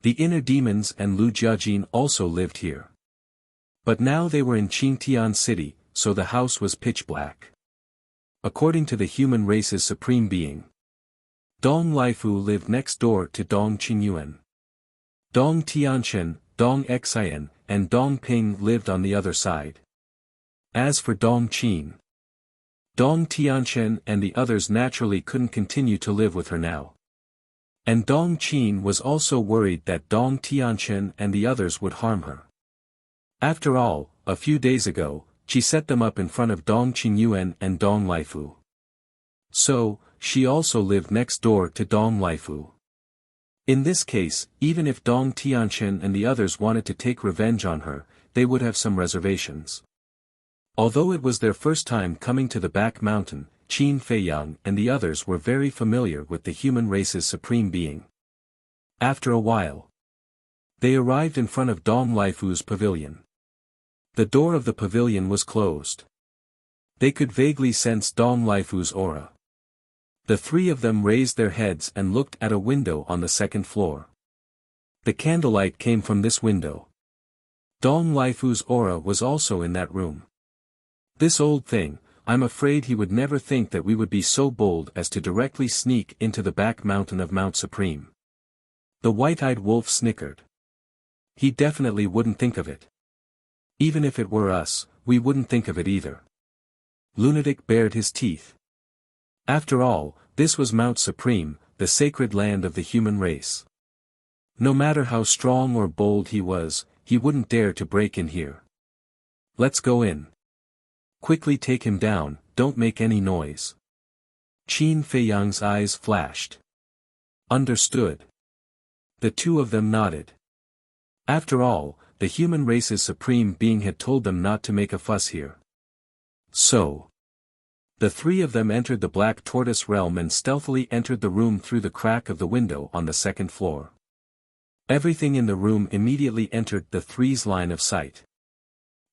Speaker 1: The inner demons and Lu Jiajin also lived here. But now they were in Qingtian City, so the house was pitch black. According to the human race's supreme being, Dong Laifu lived next door to Dong Qingyuan. Dong Tianqian, Dong Xin, and Dong Ping lived on the other side. As for Dong Qin, Dong Tianqian and the others naturally couldn't continue to live with her now. And Dong Qin was also worried that Dong Tianqian and the others would harm her. After all, a few days ago, she set them up in front of Dong Qingyuan and Dong Laifu. So, she also lived next door to Dong Laifu. In this case, even if Dong Tianqian and the others wanted to take revenge on her, they would have some reservations. Although it was their first time coming to the back mountain, Qin Feiyang and the others were very familiar with the human race's supreme being. After a while, they arrived in front of Dong Laifu's pavilion. The door of the pavilion was closed. They could vaguely sense Dong Laifu's aura. The 3 of them raised their heads and looked at a window on the 2nd floor. The candlelight came from this window. Dong Laifu's aura was also in that room. This old thing, I'm afraid he would never think that we would be so bold as to directly sneak into the back mountain of Mount Supreme. The white-eyed wolf snickered. He definitely wouldn't think of it. Even if it were us, we wouldn't think of it either. Lunatic bared his teeth. After all, this was Mount Supreme, the sacred land of the human race. No matter how strong or bold he was, he wouldn't dare to break in here. Let's go in. Quickly take him down, don't make any noise. Qin Feiyang's eyes flashed. Understood. The 2 of them nodded. After all, the human race's supreme being had told them not to make a fuss here. So, the 3 of them entered the Black Tortoise realm and stealthily entered the room through the crack of the window on the 2nd floor. Everything in the room immediately entered the 3's line of sight.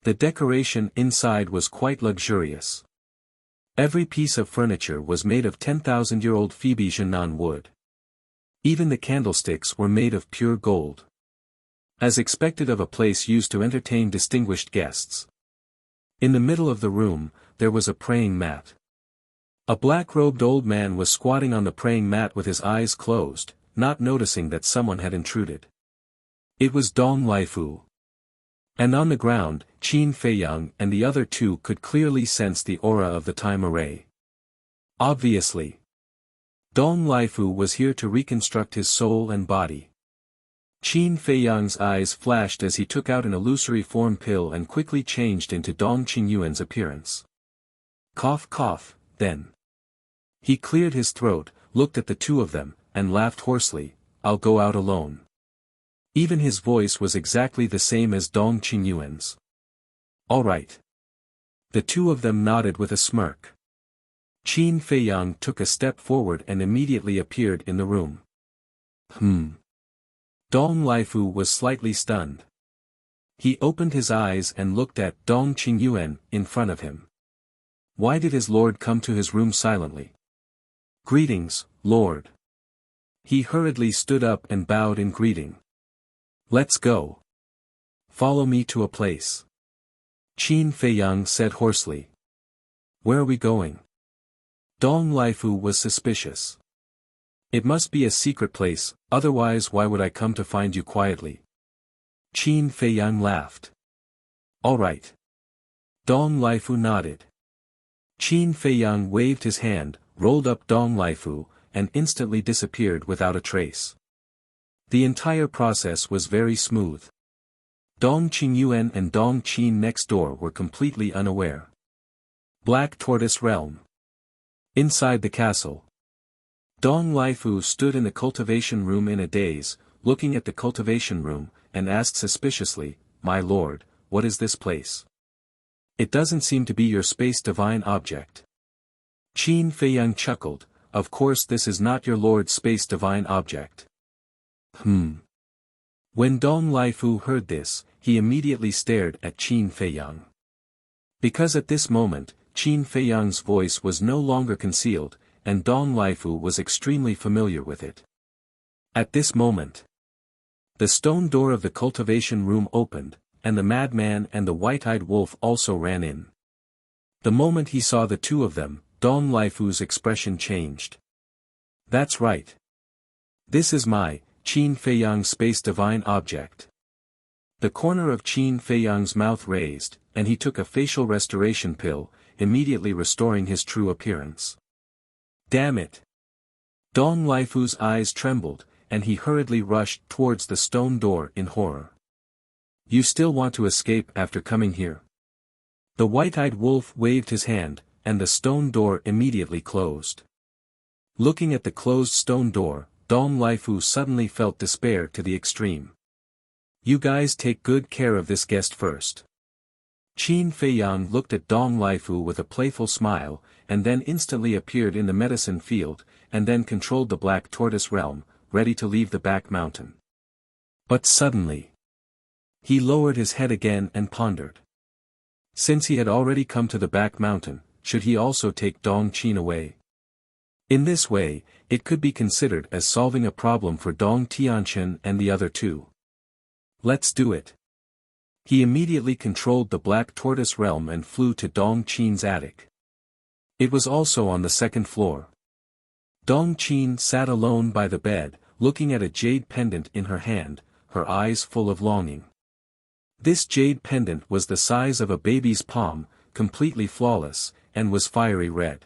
Speaker 1: The decoration inside was quite luxurious. Every piece of furniture was made of 10,000-year-old Phoebe Jinan wood. Even the candlesticks were made of pure gold. As expected of a place used to entertain distinguished guests. In the middle of the room, there was a praying mat. A black-robed old man was squatting on the praying mat with his eyes closed, not noticing that someone had intruded. It was Dong Laifu. And on the ground, Qin Feiyang and the other 2 could clearly sense the aura of the time array. Obviously, Dong Laifu was here to reconstruct his soul and body. Qin Feiyang's eyes flashed as he took out an illusory form pill and quickly changed into Dong Qingyuan's appearance. Cough cough, then. He cleared his throat, looked at the 2 of them, and laughed hoarsely, I'll go out alone. Even his voice was exactly the same as Dong Qingyuan's. All right. The 2 of them nodded with a smirk. Qin Feiyang took a step forward and immediately appeared in the room. Dong Laifu was slightly stunned. He opened his eyes and looked at Dong Qingyuan in front of him. Why did his lord come to his room silently? Greetings, lord. He hurriedly stood up and bowed in greeting. Let's go. Follow me to a place. Qin Feiyang said hoarsely. Where are we going? Dong Laifu was suspicious. It must be a secret place, otherwise why would I come to find you quietly? Qin Feiyang laughed. All right. Dong Laifu nodded. Qin Feiyang waved his hand, rolled up Dong Laifu, and instantly disappeared without a trace. The entire process was very smooth. Dong Qingyuan and Dong Qin next door were completely unaware. Black Tortoise Realm. Inside the castle, Dong Laifu stood in the cultivation room in a daze, looking at the cultivation room, and asked suspiciously, My lord, what is this place? It doesn't seem to be your space divine object. Qin Feiyang chuckled, Of course this is not your lord's space divine object. When Dong Laifu heard this, he immediately stared at Qin Feiyang. Because at this moment, Qin Feiyang's voice was no longer concealed, and Dong Laifu was extremely familiar with it. At this moment, the stone door of the cultivation room opened, and the madman and the white-eyed wolf also ran in. The moment he saw the two of them, Dong Laifu's expression changed. That's right. This is my, Qin Feiyang's space divine object. The corner of Qin Feiyang's mouth raised, and he took a facial restoration pill, immediately restoring his true appearance. Damn it! Dong Laifu's eyes trembled, and he hurriedly rushed towards the stone door in horror. You still want to escape after coming here? The white-eyed wolf waved his hand, and the stone door immediately closed. Looking at the closed stone door, Dong Laifu suddenly felt despair to the extreme. You guys take good care of this guest first. Qin Feiyang looked at Dong Laifu with a playful smile, and then instantly appeared in the medicine field, and then controlled the Black Tortoise realm, ready to leave the back mountain. But suddenly, he lowered his head again and pondered. Since he had already come to the back mountain, should he also take Dong Qin away? In this way, it could be considered as solving a problem for Dong Tianqian and the other two. Let's do it. He immediately controlled the Black Tortoise realm and flew to Dong Qin's attic. It was also on the second floor. Dong Qin sat alone by the bed, looking at a jade pendant in her hand, her eyes full of longing. This jade pendant was the size of a baby's palm, completely flawless, and was fiery red.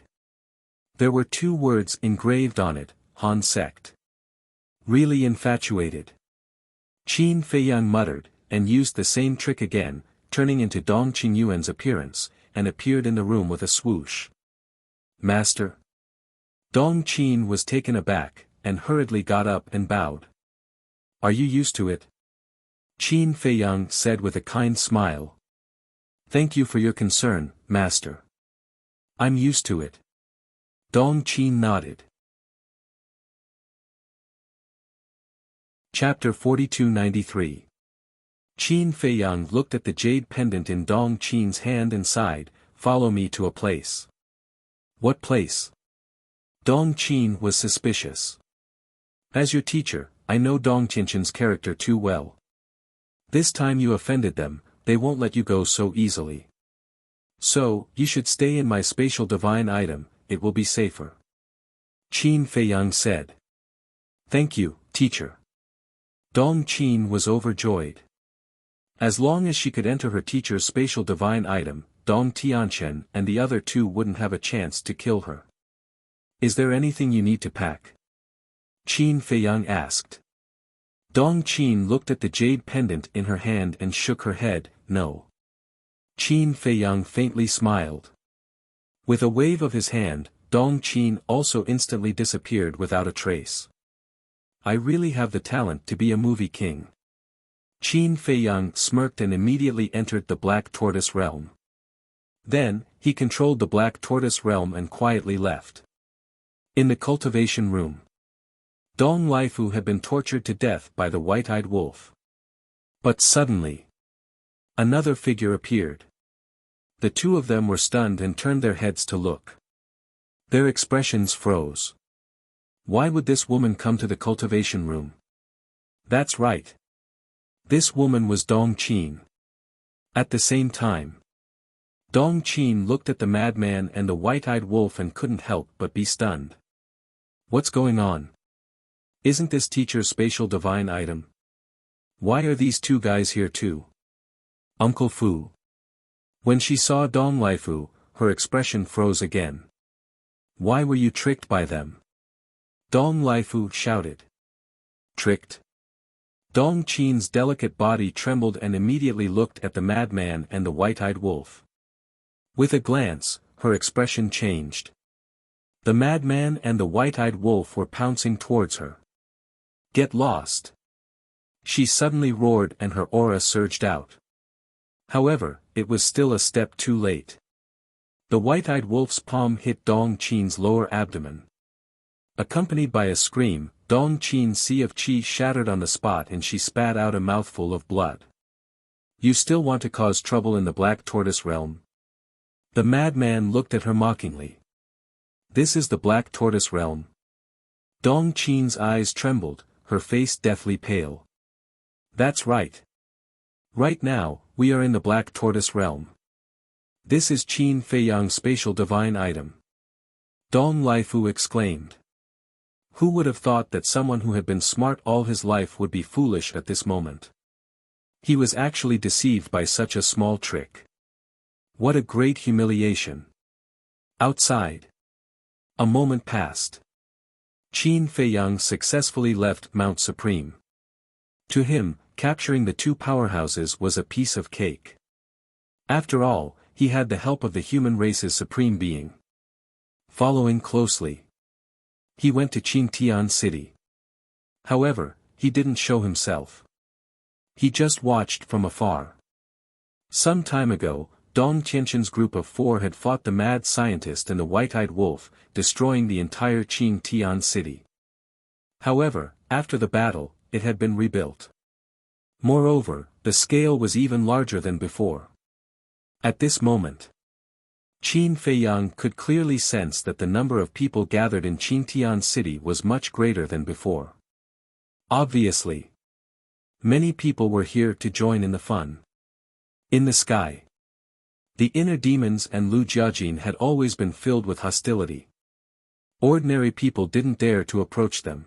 Speaker 1: There were two words engraved on it, Han Sect. Really infatuated. Qin Feiyang muttered, and used the same trick again, turning into Dong Qingyuan's appearance, and appeared in the room with a swoosh. Master. Dong Qin was taken aback, and hurriedly got up and bowed. Are you used to it? Qin Feiyang said with a kind smile. Thank you for your concern, master. I'm used to it. Dong Qin nodded. Chapter 4293. Qin Feiyang looked at the jade pendant in Dong Qin's hand and sighed, follow me to a place. What place? Dong Qin was suspicious. As your teacher, I know Dong Tianqian's character too well. This time you offended them, they won't let you go so easily. So, you should stay in my spatial divine item, it will be safer. Qin Feiyang said. Thank you, teacher. Dong Qin was overjoyed. As long as she could enter her teacher's spatial divine item, Dong Tianqian and the other two wouldn't have a chance to kill her. Is there anything you need to pack? Qin Feiyang asked. Dong Qin looked at the jade pendant in her hand and shook her head, no. Qin Feiyang faintly smiled. With a wave of his hand, Dong Qin also instantly disappeared without a trace. I really have the talent to be a movie king. Qin Feiyang smirked and immediately entered the Black Tortoise realm. Then, he controlled the Black Tortoise realm and quietly left. In the cultivation room, Dong Laifu had been tortured to death by the white-eyed wolf. But suddenly, another figure appeared. The two of them were stunned and turned their heads to look. Their expressions froze. Why would this woman come to the cultivation room? That's right. This woman was Dong Qin. At the same time, Dong Qin looked at the madman and the white-eyed wolf and couldn't help but be stunned. What's going on? Isn't this teacher's spatial divine item? Why are these two guys here too? Uncle Fu. When she saw Dong Laifu, her expression froze again. Why were you tricked by them? Dong Laifu shouted. Tricked? Dong Qin's delicate body trembled and immediately looked at the madman and the white-eyed wolf. With a glance, her expression changed. The madman and the white-eyed wolf were pouncing towards her. Get lost! She suddenly roared and her aura surged out. However, it was still a step too late. The white-eyed wolf's palm hit Dong Qin's lower abdomen. Accompanied by a scream, Dong Qin's sea of qi shattered on the spot and she spat out a mouthful of blood. You still want to cause trouble in the Black Tortoise realm? The madman looked at her mockingly. This is the Black Tortoise realm. Dong Qin's eyes trembled, her face deathly pale. That's right. Right now, we are in the Black Tortoise realm. This is Qin Feiyang's spatial divine item. Dong Lifu exclaimed. Who would have thought that someone who had been smart all his life would be foolish at this moment? He was actually deceived by such a small trick. What a great humiliation. Outside. A moment passed. Qin Feiyang successfully left Mount Supreme. To him, capturing the two powerhouses was a piece of cake. After all, he had the help of the human race's supreme being. Following closely, he went to Qingtian City. However, he didn't show himself. He just watched from afar. Some time ago, Dong Qianqian's group of 4 had fought the mad scientist and the white-eyed wolf, destroying the entire Qingtian City. However, after the battle, it had been rebuilt. Moreover, the scale was even larger than before. At this moment, Qin Feiyang could clearly sense that the number of people gathered in Qingtian City was much greater than before. Obviously, many people were here to join in the fun. In the sky, the inner demons and Lu Jiajin had always been filled with hostility. Ordinary people didn't dare to approach them.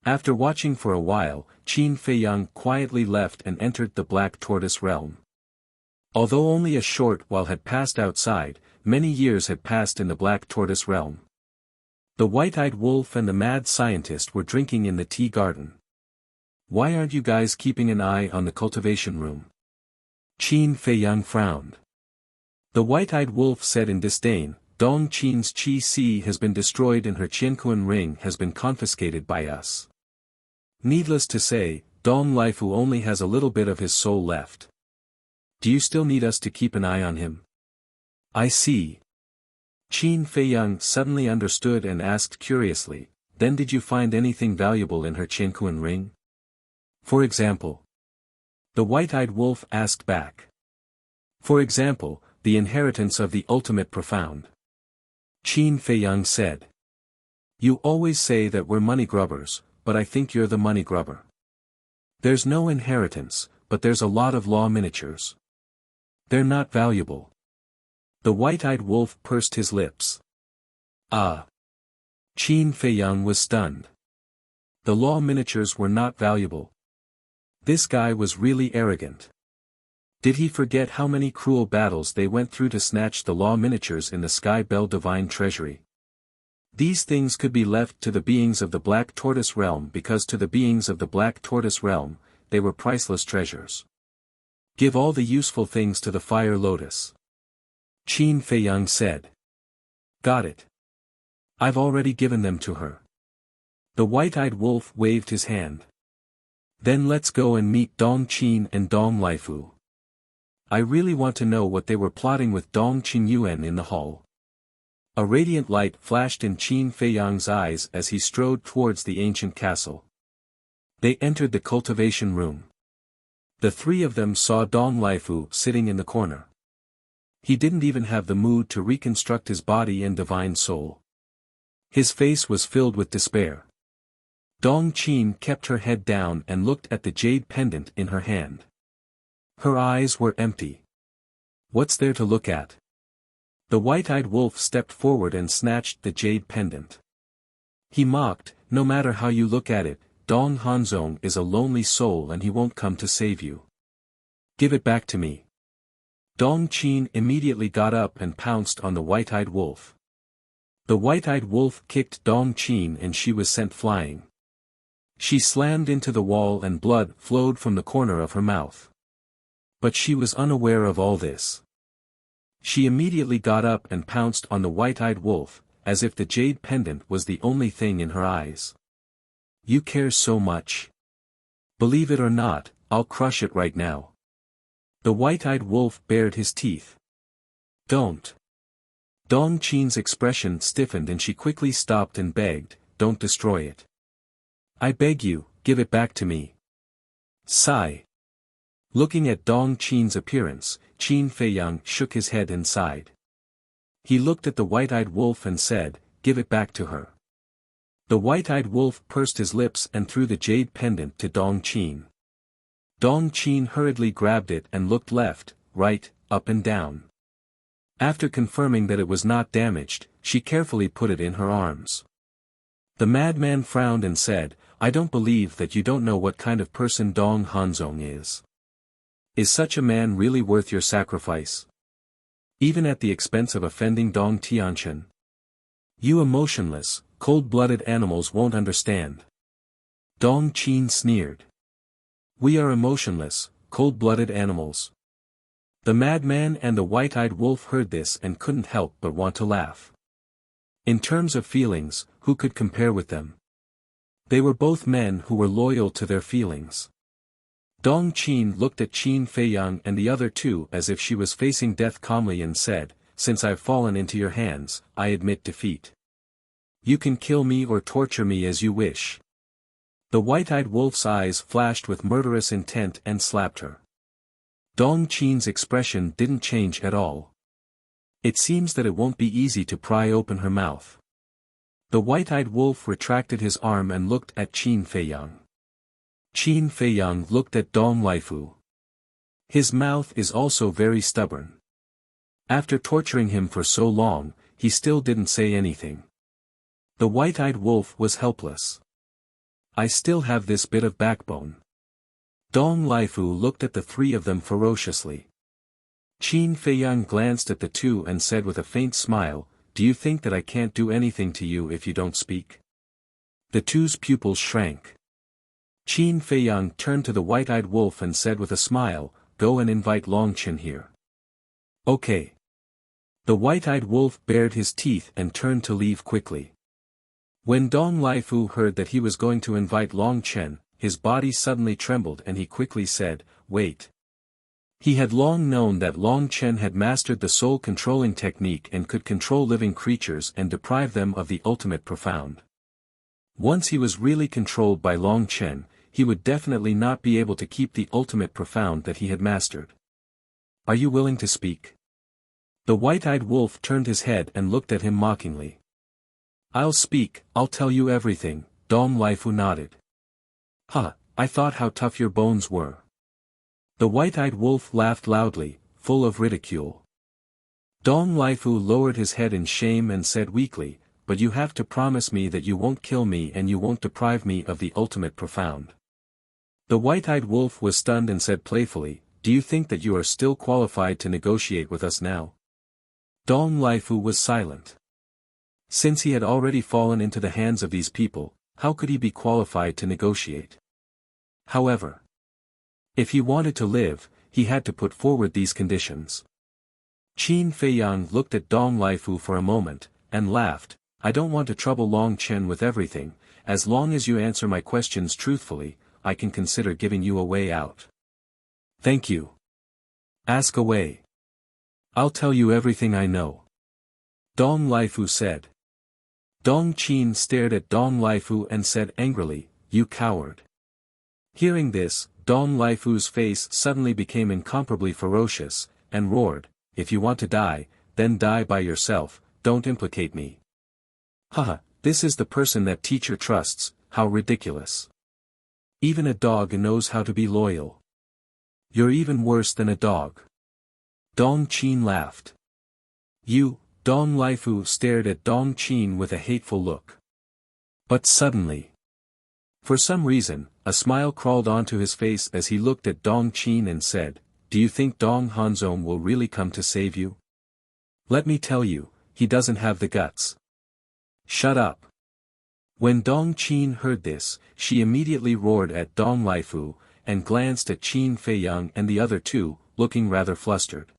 Speaker 1: After watching for a while, Qin Feiyang quietly left and entered the Black Tortoise realm. Although only a short while had passed outside, many years had passed in the Black Tortoise realm. The white-eyed wolf and the mad scientist were drinking in the tea garden. Why aren't you guys keeping an eye on the cultivation room? Qin Feiyang frowned. The white-eyed wolf said in disdain, Dong Qin's Qi Si has been destroyed and her Qiankuan ring has been confiscated by us. Needless to say, Dong Lifu only has a little bit of his soul left. Do you still need us to keep an eye on him? I see. Qin Feiyang suddenly understood and asked curiously, then did you find anything valuable in her Qiankuan ring? For example. The white-eyed wolf asked back. For example, the inheritance of the ultimate profound. Qin Feiyang said. You always say that we're money grubbers, but I think you're the money grubber. There's no inheritance, but there's a lot of law miniatures. They're not valuable. The white-eyed wolf pursed his lips. Ah. Qin Feiyang was stunned. The law miniatures were not valuable. This guy was really arrogant. Did he forget how many cruel battles they went through to snatch the law miniatures in the Sky Bell Divine Treasury? These things could be left to the beings of the Black Tortoise realm because to the beings of the Black Tortoise realm, they were priceless treasures. Give all the useful things to the Fire Lotus. Qin Feiyang said. Got it. I've already given them to her. The white-eyed wolf waved his hand. Then let's go and meet Dong Qin and Dong Lifu. I really want to know what they were plotting with Dong Qingyuan in the hall. A radiant light flashed in Qin Feiyang's eyes as he strode towards the ancient castle. They entered the cultivation room. The three of them saw Dong Lifu sitting in the corner. He didn't even have the mood to reconstruct his body and divine soul. His face was filled with despair. Dong Qin kept her head down and looked at the jade pendant in her hand. Her eyes were empty. What's there to look at? The white-eyed wolf stepped forward and snatched the jade pendant. He mocked, no matter how you look at it, Dong Hanzong is a lonely soul and he won't come to save you. Give it back to me. Dong Qin immediately got up and pounced on the white-eyed wolf. The white-eyed wolf kicked Dong Qin and she was sent flying. She slammed into the wall and blood flowed from the corner of her mouth. But she was unaware of all this. She immediately got up and pounced on the white-eyed wolf, as if the jade pendant was the only thing in her eyes. You care so much. Believe it or not, I'll crush it right now. The white-eyed wolf bared his teeth. Don't. Dong Qin's expression stiffened and she quickly stopped and begged, don't destroy it. I beg you, give it back to me. Sigh. Looking at Dong Qin's appearance, Qin Feiyang shook his head and sighed. He looked at the white-eyed wolf and said, give it back to her. The white-eyed wolf pursed his lips and threw the jade pendant to Dong Qin. Dong Qin hurriedly grabbed it and looked left, right, up and down. After confirming that it was not damaged, she carefully put it in her arms. The madman frowned and said, I don't believe that you don't know what kind of person Dong Hanzong is. Is such a man really worth your sacrifice? Even at the expense of offending Dong Tianchen? You emotionless, cold-blooded animals won't understand. Dong Qin sneered. We are emotionless, cold-blooded animals. The madman and the white-eyed wolf heard this and couldn't help but want to laugh. In terms of feelings, who could compare with them? They were both men who were loyal to their feelings. Dong Qin looked at Qin Feiyang and the other two as if she was facing death calmly and said, since I've fallen into your hands, I admit defeat. You can kill me or torture me as you wish. The white-eyed wolf's eyes flashed with murderous intent and slapped her. Dong Qin's expression didn't change at all. It seems that it won't be easy to pry open her mouth. The white-eyed wolf retracted his arm and looked at Qin Feiyang. Qin Feiyang looked at Dong Laifu. His mouth is also very stubborn. After torturing him for so long, he still didn't say anything. The white-eyed wolf was helpless. I still have this bit of backbone. Dong Laifu looked at the three of them ferociously. Qin Feiyang glanced at the two and said with a faint smile, do you think that I can't do anything to you if you don't speak? The two's pupils shrank. Qin Feiyang turned to the white-eyed wolf and said with a smile, go and invite Longchen here. Okay. The white-eyed wolf bared his teeth and turned to leave quickly. When Dong Laifu heard that he was going to invite Longchen, his body suddenly trembled and he quickly said, wait. He had long known that Longchen had mastered the soul-controlling technique and could control living creatures and deprive them of the ultimate profound. Once he was really controlled by Longchen, he would definitely not be able to keep the ultimate profound that he had mastered. Are you willing to speak? The white-eyed wolf turned his head and looked at him mockingly. I'll speak, I'll tell you everything, Dong Laifu nodded. Ha, I thought how tough your bones were. The white-eyed wolf laughed loudly, full of ridicule. Dong Laifu lowered his head in shame and said weakly, but you have to promise me that you won't kill me and you won't deprive me of the ultimate profound. The white-eyed wolf was stunned and said playfully, do you think that you are still qualified to negotiate with us now? Dong Laifu was silent. Since he had already fallen into the hands of these people, how could he be qualified to negotiate? However, if he wanted to live, he had to put forward these conditions. Qin Feiyang looked at Dong Laifu for a moment, and laughed, I don't want to trouble Longchen with everything, as long as you answer my questions truthfully, I can consider giving you a way out. Thank you. Ask away. I'll tell you everything I know. Dong Laifu said. Dong Qin stared at Dong Laifu and said angrily, you coward. Hearing this, Dong Laifu's face suddenly became incomparably ferocious, and roared, if you want to die, then die by yourself, don't implicate me. Haha, this is the person that teacher trusts, how ridiculous. Even a dog knows how to be loyal. You're even worse than a dog. Dong Qin laughed. You, Dong Laifu stared at Dong Qin with a hateful look. But suddenly, for some reason, a smile crawled onto his face as he looked at Dong Qin and said, do you think Dong Hanzong will really come to save you? Let me tell you, he doesn't have the guts. Shut up. When Dong Qin heard this, she immediately roared at Dong Laifu, and glanced at Qin Feiyang and the other two, looking rather flustered.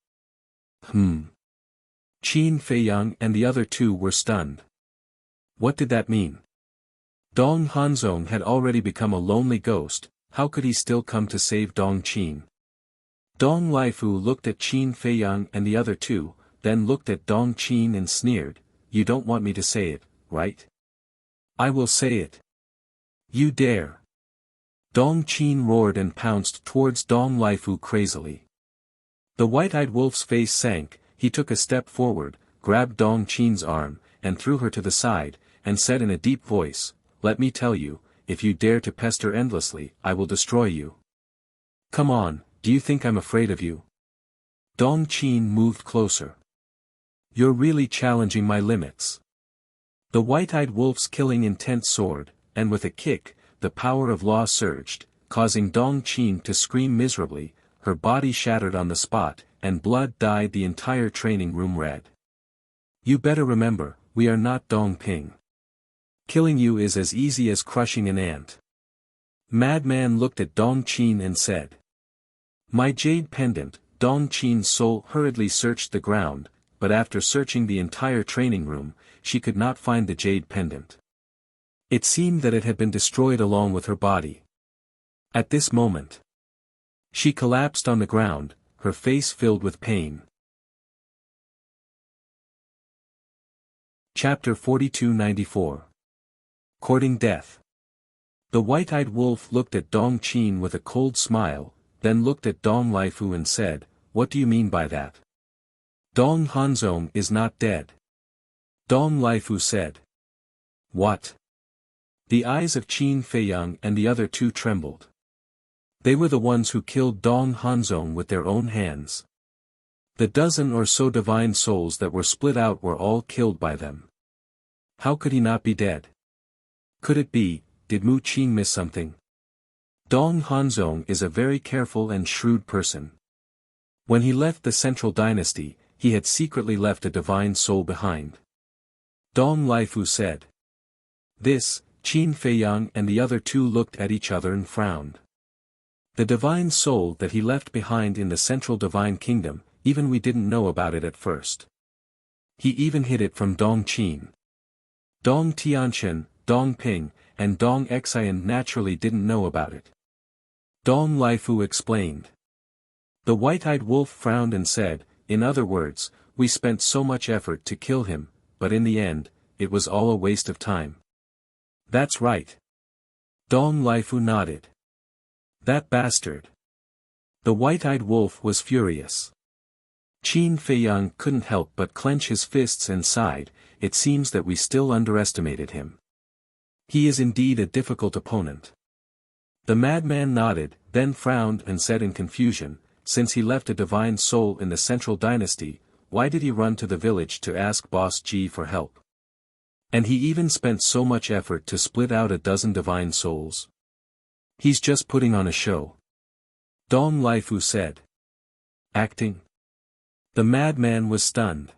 Speaker 1: Qin Feiyang and the other two were stunned. What did that mean? Dong Hanzong had already become a lonely ghost, how could he still come to save Dong Qin? Dong Laifu looked at Qin Feiyang and the other two, then looked at Dong Qin and sneered, you don't want me to say it, right? I will say it. You dare! Dong Qin roared and pounced towards Dong Lifu crazily. The white-eyed wolf's face sank. He took a step forward, grabbed Dong Qin's arm, and threw her to the side, and said in a deep voice, "Let me tell you, if you dare to pester endlessly, I will destroy you. Come on, do you think I'm afraid of you?" Dong Qin moved closer. "You're really challenging my limits." The white-eyed wolf's killing intent soared, and with a kick, the power of law surged, causing Dong Qin to scream miserably. Her body shattered on the spot, and blood dyed the entire training room red. "You better remember, we are not Dong Ping. Killing you is as easy as crushing an ant." Madman looked at Dong Qin and said. "My jade pendant." Dong Qin's soul hurriedly searched the ground, but after searching the entire training room, she could not find the jade pendant. It seemed that it had been destroyed along with her body. At this moment, she collapsed on the ground, her face filled with pain. Chapter 4294. Courting Death. The white-eyed wolf looked at Dong Qin with a cold smile, then looked at Dong Lifu and said, "What do you mean by that?" "Dong Hanzong is not dead." Dong Lifu said. "What?" The eyes of Qin Feiyang and the other two trembled. They were the ones who killed Dong Hanzong with their own hands. The dozen or so divine souls that were split out were all killed by them. How could he not be dead? Could it be, did Mu Qing miss something? Dong Hanzong is a very careful and shrewd person. When he left the Central Dynasty, he had secretly left a divine soul behind. Dong Lifu said. This, Qin Feiyang and the other two looked at each other and frowned. The divine soul that he left behind in the Central Divine Kingdom, even we didn't know about it at first. He even hid it from Dong Qin. Dong Tianqian, Dong Ping, and Dong Xian naturally didn't know about it. Dong Lifu explained. The white-eyed wolf frowned and said, "In other words, we spent so much effort to kill him, but in the end, it was all a waste of time." "That's right." Dong Lifu nodded. "That bastard." The white-eyed wolf was furious. Qin Feiyang couldn't help but clench his fists and sighed, "It seems that we still underestimated him. He is indeed a difficult opponent." The madman nodded, then frowned and said in confusion, "Since he left a divine soul in the Central Dynasty, why did he run to the village to ask Boss Ji for help? And he even spent so much effort to split out a dozen divine souls. He's just putting on a show." Dong Lifu said. "Acting?" The madman was stunned.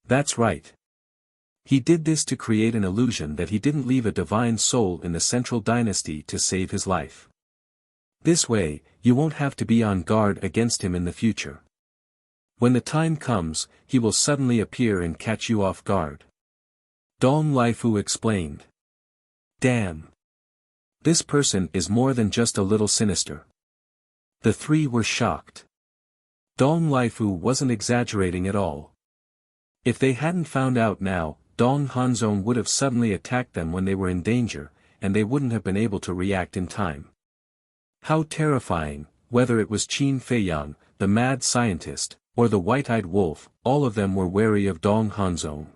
Speaker 1: "That's right. He did this to create an illusion that he didn't leave a divine soul in the Central Dynasty to save his life. This way, you won't have to be on guard against him in the future. When the time comes, he will suddenly appear and catch you off guard." Dong Lifu explained. "Damn. This person is more than just a little sinister." The three were shocked. Dong Lifu wasn't exaggerating at all. If they hadn't found out now, Dong Hanzong would have suddenly attacked them when they were in danger, and they wouldn't have been able to react in time. How terrifying, whether it was Qin Feiyang, the mad scientist, or the white-eyed wolf, all of them were wary of Dong Hanzong.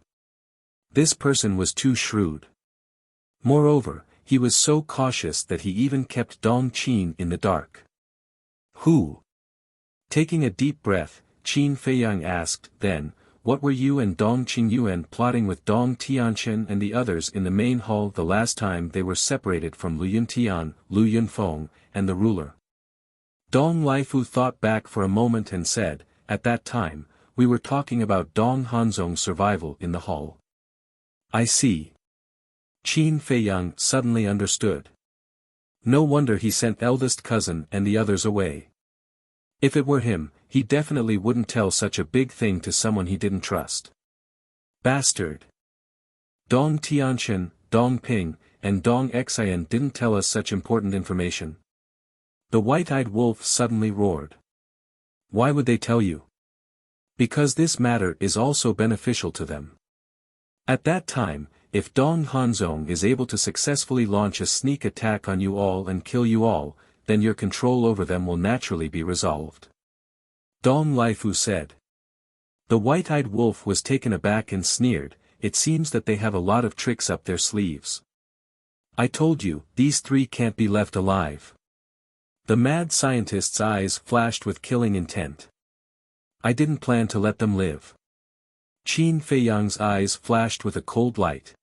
Speaker 1: This person was too shrewd. Moreover, he was so cautious that he even kept Dong Qin in the dark. "Who?" Taking a deep breath, Qin Feiyang asked, then, "What were you and Dong Qingyuan plotting with Dong Tianqian and the others in the main hall the last time they were separated from Lu Yuntian, Lu Yunfeng, and the ruler?" Dong Lifu thought back for a moment and said, "At that time, we were talking about Dong Hanzong's survival in the hall." "I see." Qin Feiyang suddenly understood. No wonder he sent eldest cousin and the others away. If it were him, he definitely wouldn't tell such a big thing to someone he didn't trust. Bastard. Dong Tianqian, Dong Ping, and Dong Xian didn't tell us such important information. The white-eyed wolf suddenly roared. "Why would they tell you?" "Because this matter is also beneficial to them. At that time, if Dong Hanzong is able to successfully launch a sneak attack on you all and kill you all, then your control over them will naturally be resolved. Dong Lifu said. The white-eyed wolf was taken aback and sneered, it seems that they have a lot of tricks up their sleeves. I told you, these three can't be left alive. The mad scientist's eyes flashed with killing intent. I didn't plan to let them live. Qin Feiyang's eyes flashed with a cold light.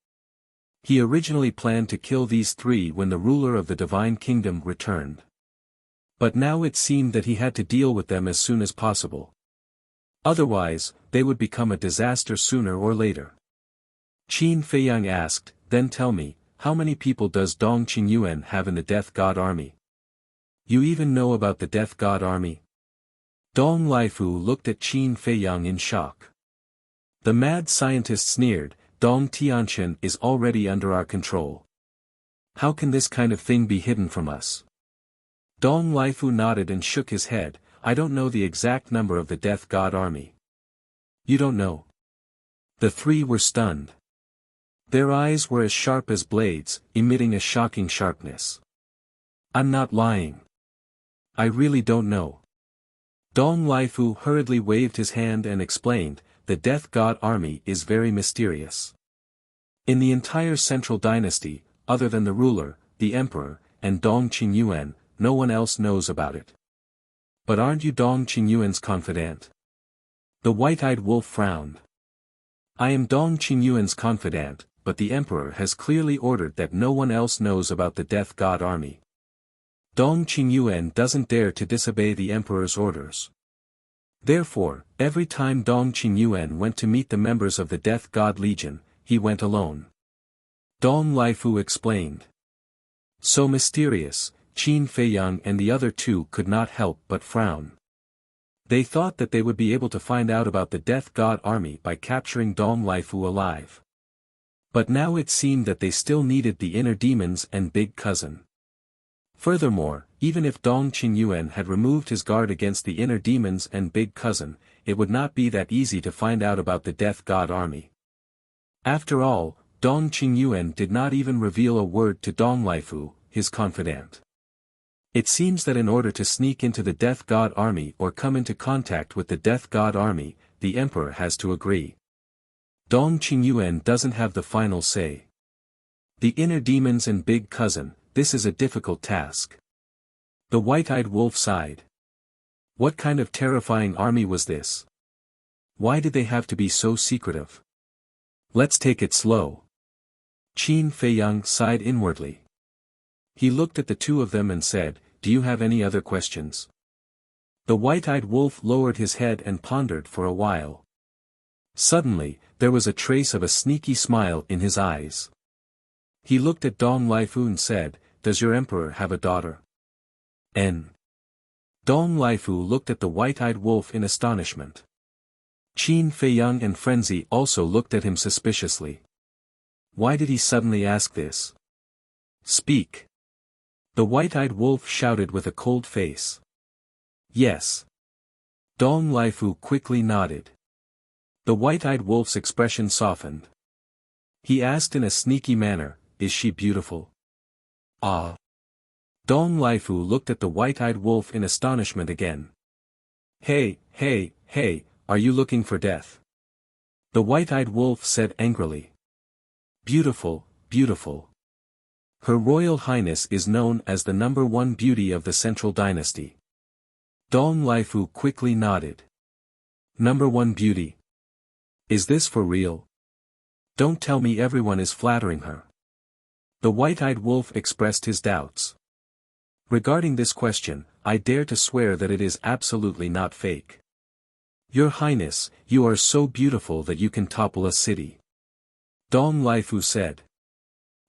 Speaker 1: He originally planned to kill these three when the ruler of the Divine Kingdom returned. But now it seemed that he had to deal with them as soon as possible. Otherwise, they would become a disaster sooner or later. Qin Feiyang asked, then tell me, how many people does Dong Qingyuan have in the Death God Army? You even know about the Death God Army? Dong Lifu looked at Qin Feiyang in shock. The mad scientist sneered, Dong Tianqian is already under our control. How can this kind of thing be hidden from us? Dong Lifu nodded and shook his head, I don't know the exact number of the Death God Army. You don't know? The three were stunned. Their eyes were as sharp as blades, emitting a shocking sharpness. I'm not lying. I really don't know. Dong Lifu hurriedly waved his hand and explained, the Death God Army is very mysterious. In the entire Central Dynasty, other than the ruler, the emperor, and Dong Qingyuan, no one else knows about it. But aren't you Dong Qingyuan's confidant? The white-eyed wolf frowned. I am Dong Qingyuan's confidant, but the emperor has clearly ordered that no one else knows about the Death God Army. Dong Qingyuan doesn't dare to disobey the emperor's orders. Therefore, every time Dong Qingyuan went to meet the members of the Death God Legion, he went alone. Dong Lifu explained. So mysterious, Qin Feiyang and the other two could not help but frown. They thought that they would be able to find out about the Death God Army by capturing Dong Lifu alive. But now it seemed that they still needed the inner demons and big cousin. Furthermore, even if Dong Qingyuan had removed his guard against the inner demons and big cousin, it would not be that easy to find out about the Death God Army. After all, Dong Qingyuan did not even reveal a word to Dong Lifu, his confidant. It seems that in order to sneak into the Death God Army or come into contact with the Death God Army, the emperor has to agree. Dong Qingyuan doesn't have the final say. The inner demons and big cousin, this is a difficult task. The white-eyed wolf sighed. What kind of terrifying army was this? Why did they have to be so secretive? Let's take it slow. Qin Feiyang sighed inwardly. He looked at the two of them and said, do you have any other questions? The white-eyed wolf lowered his head and pondered for a while. Suddenly, there was a trace of a sneaky smile in his eyes. He looked at Dong Lifu and said, does your emperor have a daughter? N. Dong Lifu looked at the white-eyed wolf in astonishment. Qin Feiyang and Frenzy also looked at him suspiciously. Why did he suddenly ask this? Speak. The white-eyed wolf shouted with a cold face. Yes. Dong Lifu quickly nodded. The white-eyed wolf's expression softened. He asked in a sneaky manner, is she beautiful? Ah. Dong Lifu looked at the white-eyed wolf in astonishment again. Hey, are you looking for death? The white-eyed wolf said angrily. Beautiful, beautiful. Her Royal Highness is known as the #1 beauty of the Central Dynasty. Dong Lifu quickly nodded. #1 beauty? Is this for real? Don't tell me everyone is flattering her. The white-eyed wolf expressed his doubts. Regarding this question, I dare to swear that it is absolutely not fake. Your Highness, you are so beautiful that you can topple a city. Dong Lifu said.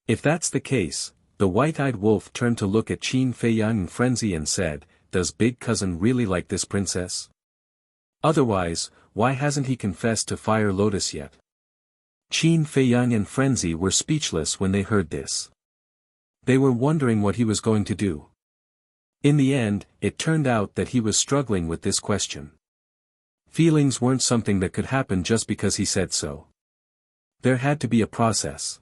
Speaker 1: If that's the case, the white-eyed wolf turned to look at Qin Feiyang in frenzy and said, does big cousin really like this princess? Otherwise, why hasn't he confessed to Fire Lotus yet? Qin Feiyang and frenzy were speechless when they heard this. They were wondering what he was going to do. In the end, it turned out that he was struggling with this question. Feelings weren't something that could happen just because he said so. There had to be a process.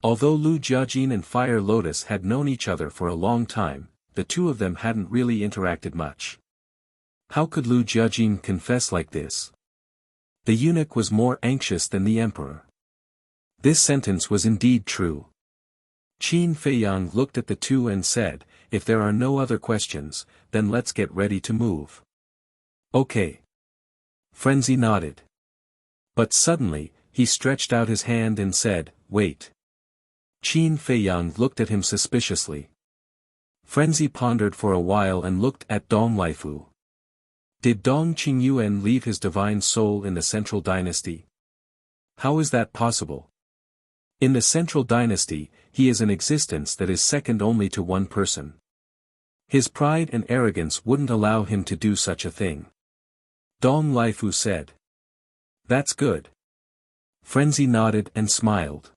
Speaker 1: Although Lu Jiajin and Fire Lotus had known each other for a long time, the two of them hadn't really interacted much. How could Lu Jiajin confess like this? The eunuch was more anxious than the emperor. This sentence was indeed true. Qin Feiyang looked at the two and said, "If there are no other questions, then let's get ready to move." "Okay." Frenzy nodded. But suddenly, he stretched out his hand and said, "Wait." Qin Feiyang looked at him suspiciously. Frenzy pondered for a while and looked at Dong Laifu. Did Dong Qingyuan leave his divine soul in the Central Dynasty? How is that possible? In the Central Dynasty, he is an existence that is second only to one person. His pride and arrogance wouldn't allow him to do such a thing. Dong Laifu said. "That's good." Frenzy nodded and smiled.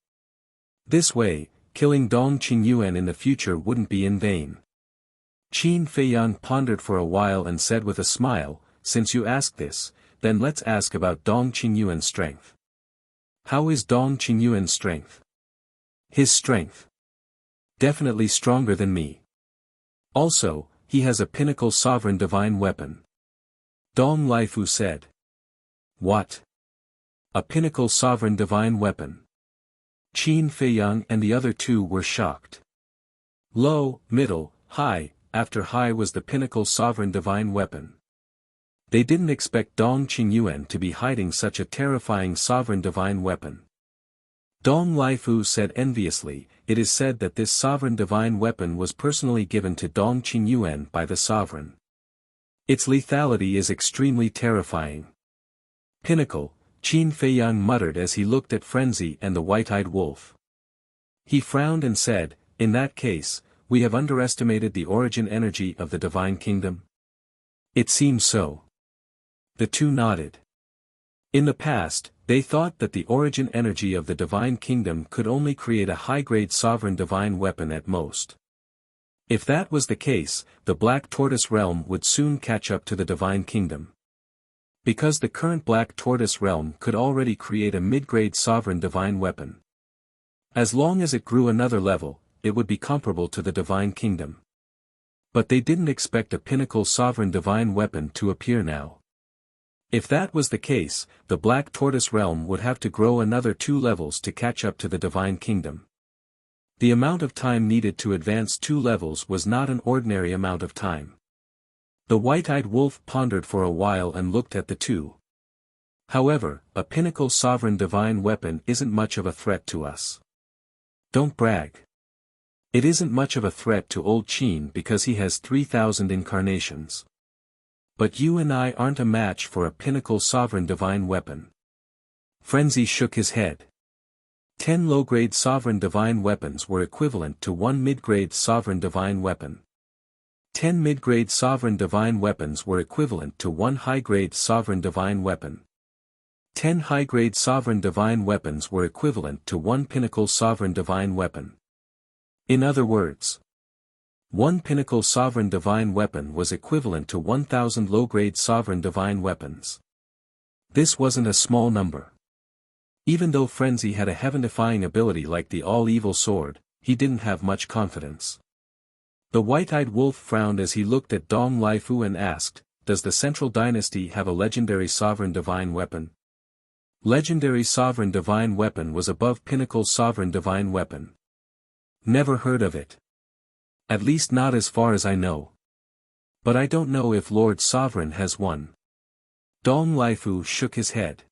Speaker 1: This way, killing Dong Qingyuan in the future wouldn't be in vain. Qin Feiyang pondered for a while and said with a smile, "Since you ask this, then let's ask about Dong Qingyuan's strength." "How is Dong Qingyuan's strength?" "His strength? Definitely stronger than me. Also, he has a pinnacle sovereign divine weapon." Dong Laifu said. "What? A pinnacle sovereign divine weapon?" Qin Feiyang and the other two were shocked. Low, middle, high, after high was the pinnacle sovereign divine weapon. They didn't expect Dong Qingyuan to be hiding such a terrifying sovereign divine weapon. Dong Laifu said enviously, "It is said that this sovereign divine weapon was personally given to Dong Qingyuan by the sovereign. Its lethality is extremely terrifying." "Pinnacle," Qin Feiyang muttered as he looked at Frenzy and the white-eyed wolf. He frowned and said, "In that case, we have underestimated the origin energy of the divine kingdom?" "It seems so." The two nodded. In the past, they thought that the origin energy of the divine kingdom could only create a high-grade sovereign divine weapon at most. If that was the case, the Black Tortoise realm would soon catch up to the divine kingdom. Because the current Black Tortoise realm could already create a mid-grade sovereign divine weapon. As long as it grew another level, it would be comparable to the divine kingdom. But they didn't expect a pinnacle sovereign divine weapon to appear now. If that was the case, the Black Tortoise realm would have to grow another 2 levels to catch up to the divine kingdom. The amount of time needed to advance 2 levels was not an ordinary amount of time. The white-eyed wolf pondered for a while and looked at the two. "However, a pinnacle sovereign divine weapon isn't much of a threat to us." "Don't brag." "It isn't much of a threat to old Qin because he has 3,000 incarnations. But you and I aren't a match for a pinnacle sovereign divine weapon." Frenzy shook his head. 10 low-grade sovereign divine weapons were equivalent to 1 mid-grade sovereign divine weapon. 10 mid-grade sovereign divine weapons were equivalent to 1 high-grade sovereign divine weapon. 10 high-grade sovereign divine weapons were equivalent to 1 pinnacle sovereign divine weapon. In other words, 1 pinnacle sovereign divine weapon was equivalent to 1,000 low-grade sovereign divine weapons. This wasn't a small number. Even though Frenzy had a heaven-defying ability like the all-evil sword, he didn't have much confidence. The white-eyed wolf frowned as he looked at Dong Laifu and asked, "Does the Central Dynasty have a legendary sovereign divine weapon?" Legendary sovereign divine weapon was above pinnacle sovereign divine weapon. "Never heard of it. At least not as far as I know. But I don't know if Lord Sovereign has one." Dong Laifu shook his head.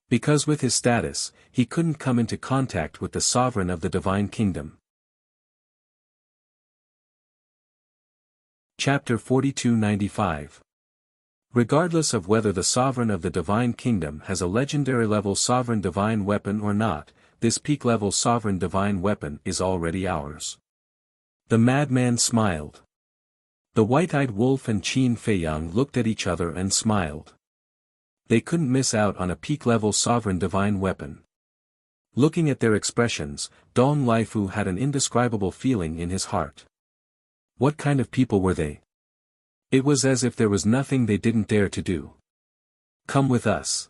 Speaker 1: Because with his status, he couldn't come into contact with the sovereign of the divine kingdom. Chapter 4295. Regardless of whether the sovereign of the divine kingdom has a legendary level sovereign divine weapon or not, this peak level sovereign divine weapon is already ours. The madman smiled. The white-eyed wolf and Qin Feiyang looked at each other and smiled. They couldn't miss out on a peak-level sovereign divine weapon. Looking at their expressions, Dong Laifu had an indescribable feeling in his heart. What kind of people were they? It was as if there was nothing they didn't dare to do. "Come with us."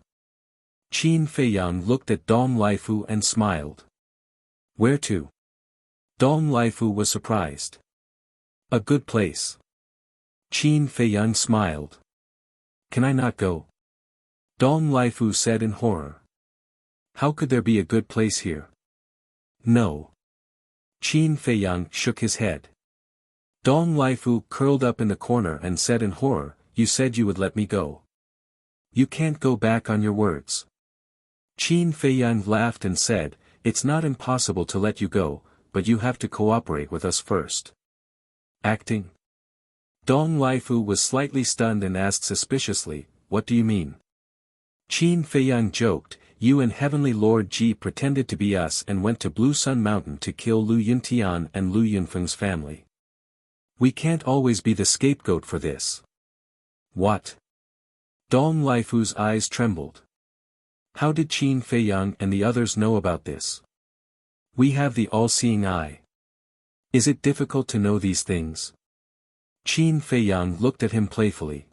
Speaker 1: Qin Feiyang looked at Dong Laifu and smiled. Where to? Dong Lifu was surprised. A good place. Qin Feiyang smiled. Can I not go? Dong Lifu said in horror. How could there be a good place here? No. Qin Feiyang shook his head. Dong Lifu curled up in the corner and said in horror, You said you would let me go. You can't go back on your words. Qin Feiyang laughed and said, It's not impossible to let you go, but you have to cooperate with us first. Acting? Dong Lifu was slightly stunned and asked suspiciously, What do you mean? Qin Feiyang joked, You and Heavenly Lord Ji pretended to be us and went to Blue Sun Mountain to kill Lu Yuntian and Lu Yunfeng's family. We can't always be the scapegoat for this. What? Dong Lifu's eyes trembled. How did Qin Feiyang and the others know about this? We have the all-seeing eye. Is it difficult to know these things? Qin Feiyang looked at him playfully.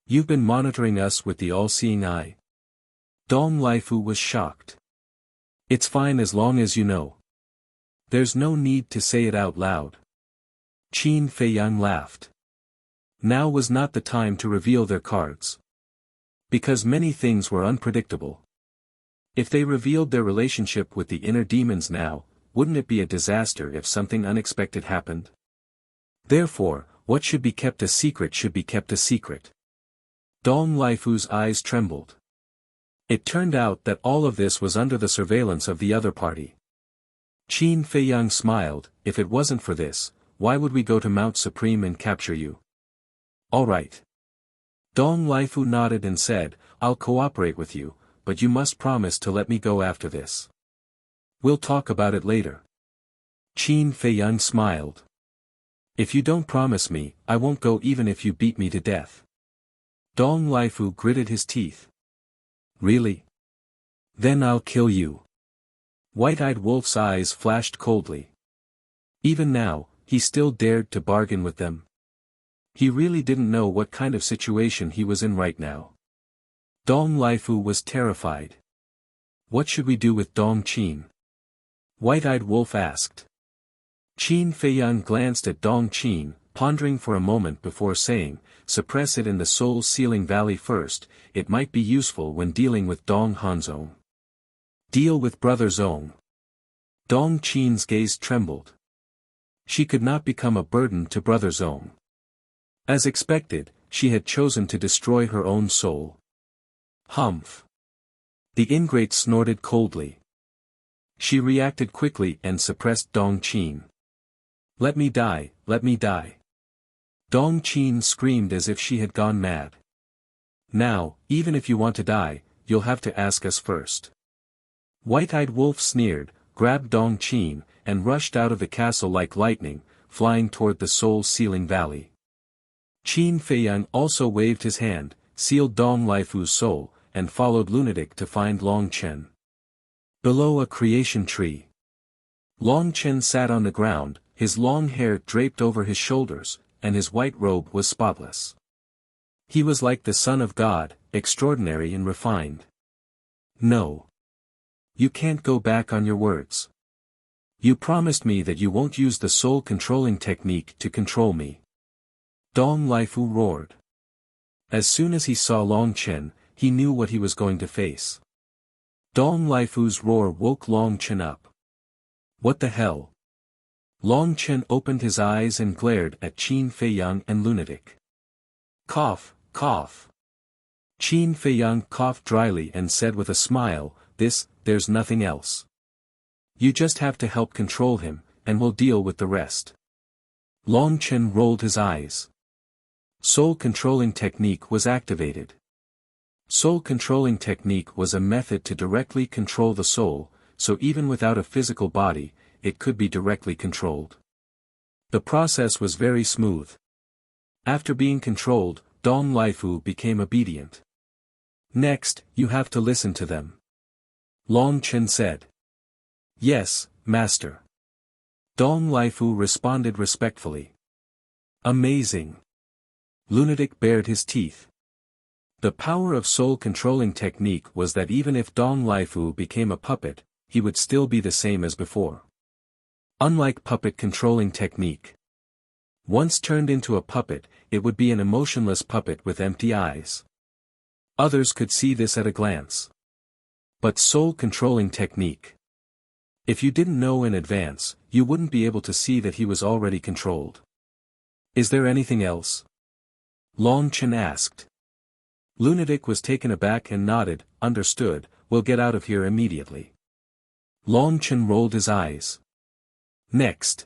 Speaker 1: You've been monitoring us with the all-seeing eye? Dong Lifu was shocked. It's fine as long as you know. There's no need to say it out loud. Qin Feiyang laughed. Now was not the time to reveal their cards. Because many things were unpredictable. If they revealed their relationship with the inner demons now, wouldn't it be a disaster if something unexpected happened? Therefore, what should be kept a secret should be kept a secret. Dong Lifu's eyes trembled. It turned out that all of this was under the surveillance of the other party. Qin Feiyang smiled, If it wasn't for this, why would we go to Mount Supreme and capture you? All right. Dong Lifu nodded and said, I'll cooperate with you, but you must promise to let me go after this. We'll talk about it later. Qin Feiyang smiled. If you don't promise me, I won't go even if you beat me to death. Dong Lifu gritted his teeth. Really? Then I'll kill you. White-eyed Wolf's eyes flashed coldly. Even now, he still dared to bargain with them. He really didn't know what kind of situation he was in right now. Dong Lifu was terrified. What should we do with Dong Qin? White-eyed Wolf asked. Qin Feiyang glanced at Dong Qin, pondering for a moment before saying, Suppress it in the soul-sealing valley first, it might be useful when dealing with Dong Hanzong. Deal with Brother Zong. Dong Qin's gaze trembled. She could not become a burden to Brother Zong. As expected, she had chosen to destroy her own soul. Humph. The ingrate snorted coldly. She reacted quickly and suppressed Dong Qin. Let me die, let me die. Dong Qin screamed as if she had gone mad. Now, even if you want to die, you'll have to ask us first. White-eyed Wolf sneered, grabbed Dong Qin, and rushed out of the castle like lightning, flying toward the soul-sealing valley. Qin Feiyang also waved his hand, sealed Dong Lifu's soul, and followed Lunatic to find Long Chen. Below a creation tree. Long Chen sat on the ground, his long hair draped over his shoulders, and his white robe was spotless. He was like the Son of God, extraordinary and refined. No. You can't go back on your words. You promised me that you won't use the soul-controlling technique to control me. Dong Lifu roared. As soon as he saw Long Chen, he knew what he was going to face. Dong Lifu's roar woke Long Chen up. What the hell? Long Chen opened his eyes and glared at Qin Feiyang and Lunatic. Cough, cough. Qin Feiyang coughed dryly and said with a smile, there's nothing else. You just have to help control him, and we'll deal with the rest. Long Chen rolled his eyes. Soul-controlling technique was activated. Soul-controlling technique was a method to directly control the soul, so even without a physical body, it could be directly controlled. The process was very smooth. After being controlled, Dong Lifu became obedient. Next, you have to listen to them. Long Chen said. Yes, Master. Dong Lifu responded respectfully. Amazing. Lunatic bared his teeth. The power of soul-controlling technique was that even if Dong Lifu became a puppet, he would still be the same as before. Unlike puppet controlling technique. Once turned into a puppet, it would be an emotionless puppet with empty eyes. Others could see this at a glance. But soul controlling technique. If you didn't know in advance, you wouldn't be able to see that he was already controlled. Is there anything else? Long Chen asked. Lunatic was taken aback and nodded, understood, we'll get out of here immediately. Long Chen rolled his eyes. Next.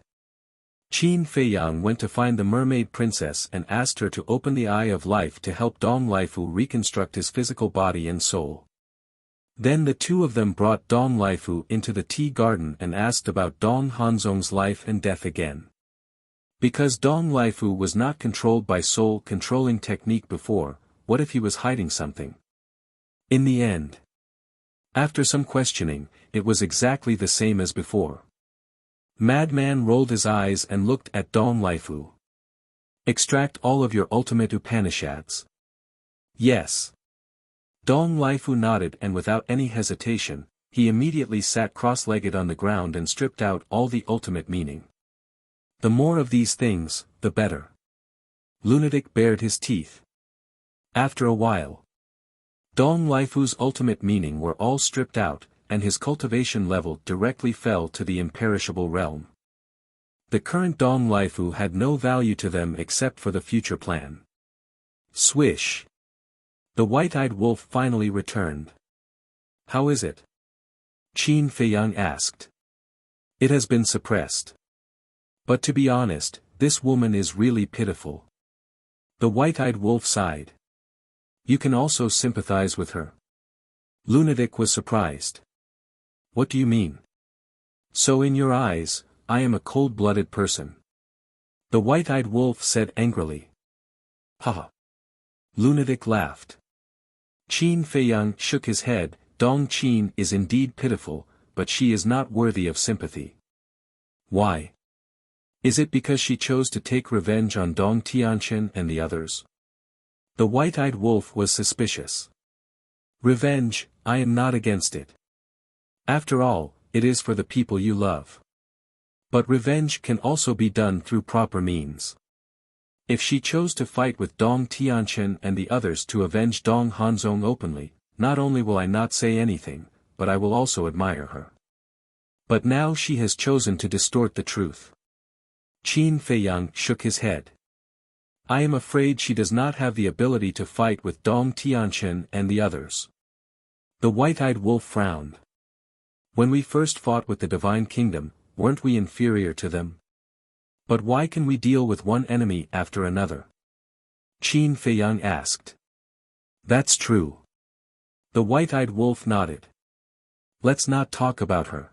Speaker 1: Qin Feiyang went to find the mermaid princess and asked her to open the Eye of Life to help Dong Lifu reconstruct his physical body and soul. Then the two of them brought Dong Lifu into the tea garden and asked about Dong Hanzong's life and death again. Because Dong Lifu was not controlled by soul controlling technique before, what if he was hiding something? In the end, after some questioning, it was exactly the same as before. Madman rolled his eyes and looked at Dong Lifu. Extract all of your ultimate Upanishads. Yes. Dong Lifu nodded and without any hesitation, he immediately sat cross-legged on the ground and stripped out all the ultimate meaning. The more of these things, the better. Lunatic bared his teeth. After a while, Dong Lifu's ultimate meaning were all stripped out, and his cultivation level directly fell to the imperishable realm. The current Dong Lifu had no value to them except for the future plan. Swish. The white-eyed wolf finally returned. How is it? Qin Feiyang asked. It has been suppressed. But to be honest, this woman is really pitiful. The white-eyed wolf sighed. You can also sympathize with her. Lunatic was surprised. What do you mean? So in your eyes, I am a cold-blooded person. The white-eyed wolf said angrily. Haha. Lunatic laughed. Qin Feiyang shook his head. Dong Qin is indeed pitiful, but she is not worthy of sympathy. Why? Is it because she chose to take revenge on Dong Tianqian and the others? The white-eyed wolf was suspicious. Revenge, I am not against it. After all, it is for the people you love. But revenge can also be done through proper means. If she chose to fight with Dong Tianqian and the others to avenge Dong Hanzong openly, not only will I not say anything, but I will also admire her. But now she has chosen to distort the truth. Qin Feiyang shook his head. I am afraid she does not have the ability to fight with Dong Tianqian and the others. The white-eyed wolf frowned. When we first fought with the Divine Kingdom, weren't we inferior to them? But why can we deal with one enemy after another? Qin Feiyang asked. That's true. The white-eyed wolf nodded. Let's not talk about her.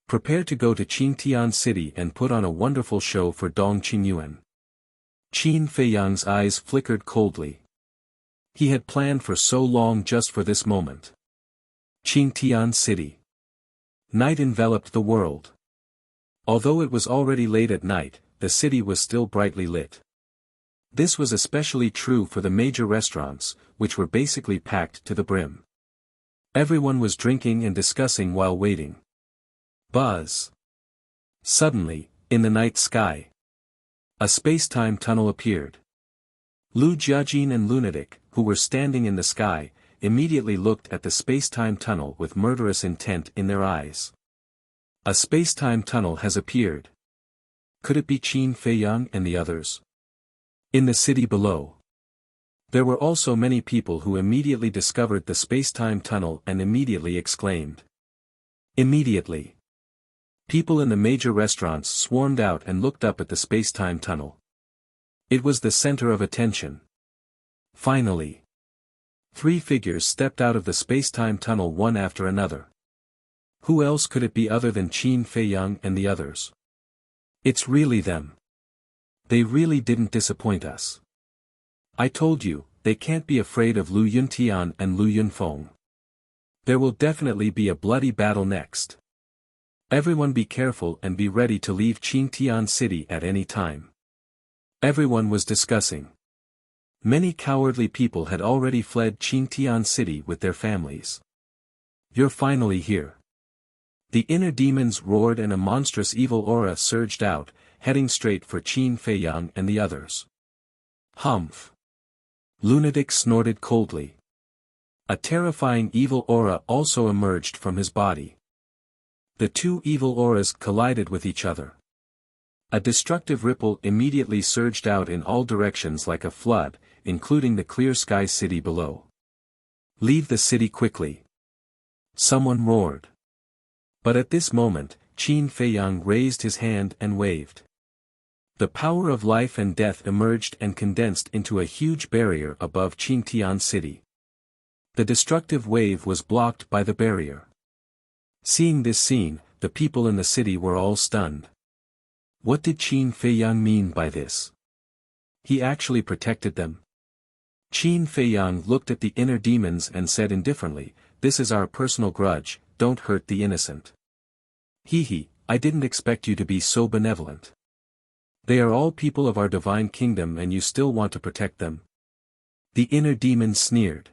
Speaker 1: Prepare to go to Qingtian City and put on a wonderful show for Dong Qingyuan. Qin Feiyang's eyes flickered coldly. He had planned for so long just for this moment. Qingtian City. Night enveloped the world. Although it was already late at night, the city was still brightly lit. This was especially true for the major restaurants, which were basically packed to the brim. Everyone was drinking and discussing while waiting. Buzz. Suddenly, in the night sky, a space-time tunnel appeared. Lu Jiajin and Lunatic, who were standing in the sky, immediately looked at the space-time tunnel with murderous intent in their eyes. A space-time tunnel has appeared. Could it be Qin Feiyang and the others? In the city below, there were also many people who immediately discovered the space-time tunnel and immediately exclaimed. Immediately, people in the major restaurants swarmed out and looked up at the space-time tunnel. It was the center of attention. Finally, 3 figures stepped out of the space-time tunnel one after another. Who else could it be other than Qin Feiyang and the others? It's really them. They really didn't disappoint us. I told you, they can't be afraid of Lu Yuntian and Lu Yunfeng. There will definitely be a bloody battle next. Everyone be careful and be ready to leave Qingtian City at any time. Everyone was discussing. Many cowardly people had already fled Qingtian City with their families. You're finally here. The inner demons roared and a monstrous evil aura surged out, heading straight for Qin Feiyang and the others. Humph! Lunatic snorted coldly. A terrifying evil aura also emerged from his body. The two evil auras collided with each other. A destructive ripple immediately surged out in all directions like a flood, including the clear sky city below. "Leave the city quickly!" someone roared. But at this moment, Qin Feiyang raised his hand and waved. The power of life and death emerged and condensed into a huge barrier above Qingtian city. The destructive wave was blocked by the barrier. Seeing this scene, the people in the city were all stunned. What did Qin Feiyang mean by this? He actually protected them? Qin Feiyang looked at the inner demons and said indifferently, "This is our personal grudge, don't hurt the innocent." "Hee, I didn't expect you to be so benevolent. They are all people of our divine kingdom and you still want to protect them?" The inner demons sneered.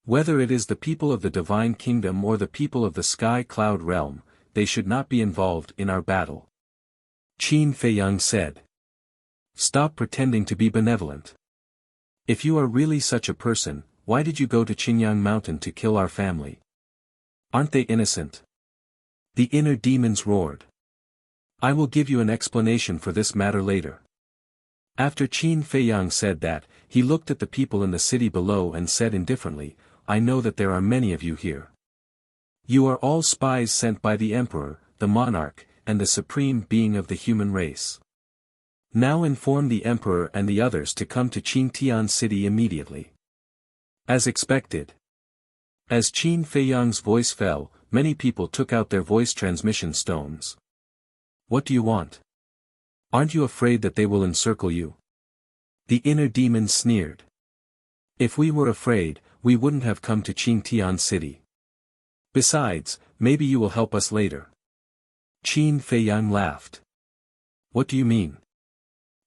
Speaker 1: "Whether it is the people of the divine kingdom or the people of the sky cloud realm, they should not be involved in our battle," Qin Feiyang said. "Stop pretending to be benevolent. If you are really such a person, why did you go to Qingyang Mountain to kill our family? Aren't they innocent?" The inner demons roared. "I will give you an explanation for this matter later." After Qin Feiyang said that, he looked at the people in the city below and said indifferently, "I know that there are many of you here. You are all spies sent by the Emperor, the Monarch, and the Supreme Being of the human race. Now inform the Emperor and the others to come to Qingtian city immediately." As expected. As Qin Feiyang's voice fell, many people took out their voice transmission stones. "What do you want? Aren't you afraid that they will encircle you?" The inner demons sneered. "If we were afraid, we wouldn't have come to Qingtian city. Besides, maybe you will help us later." Qin Feiyang laughed. "What do you mean?"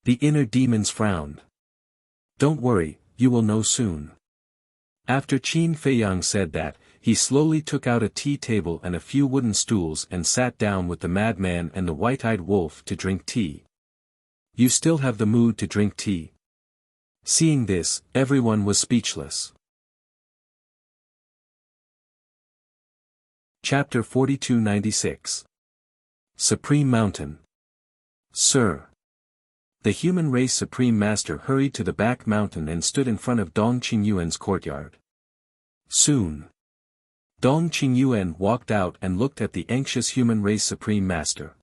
Speaker 1: The inner demons frowned. "Don't worry, you will know soon." After Qin Feiyang said that, he slowly took out a tea table and a few wooden stools and sat down with the madman and the white-eyed wolf to drink tea. "You still have the mood to drink tea?" Seeing this, everyone was speechless. Chapter 4296. Supreme Mountain. "Sir." The human race Supreme Master hurried to the back mountain and stood in front of Dong Qingyuan's courtyard. Soon, Dong Qingyuan walked out and looked at the anxious human race Supreme Master.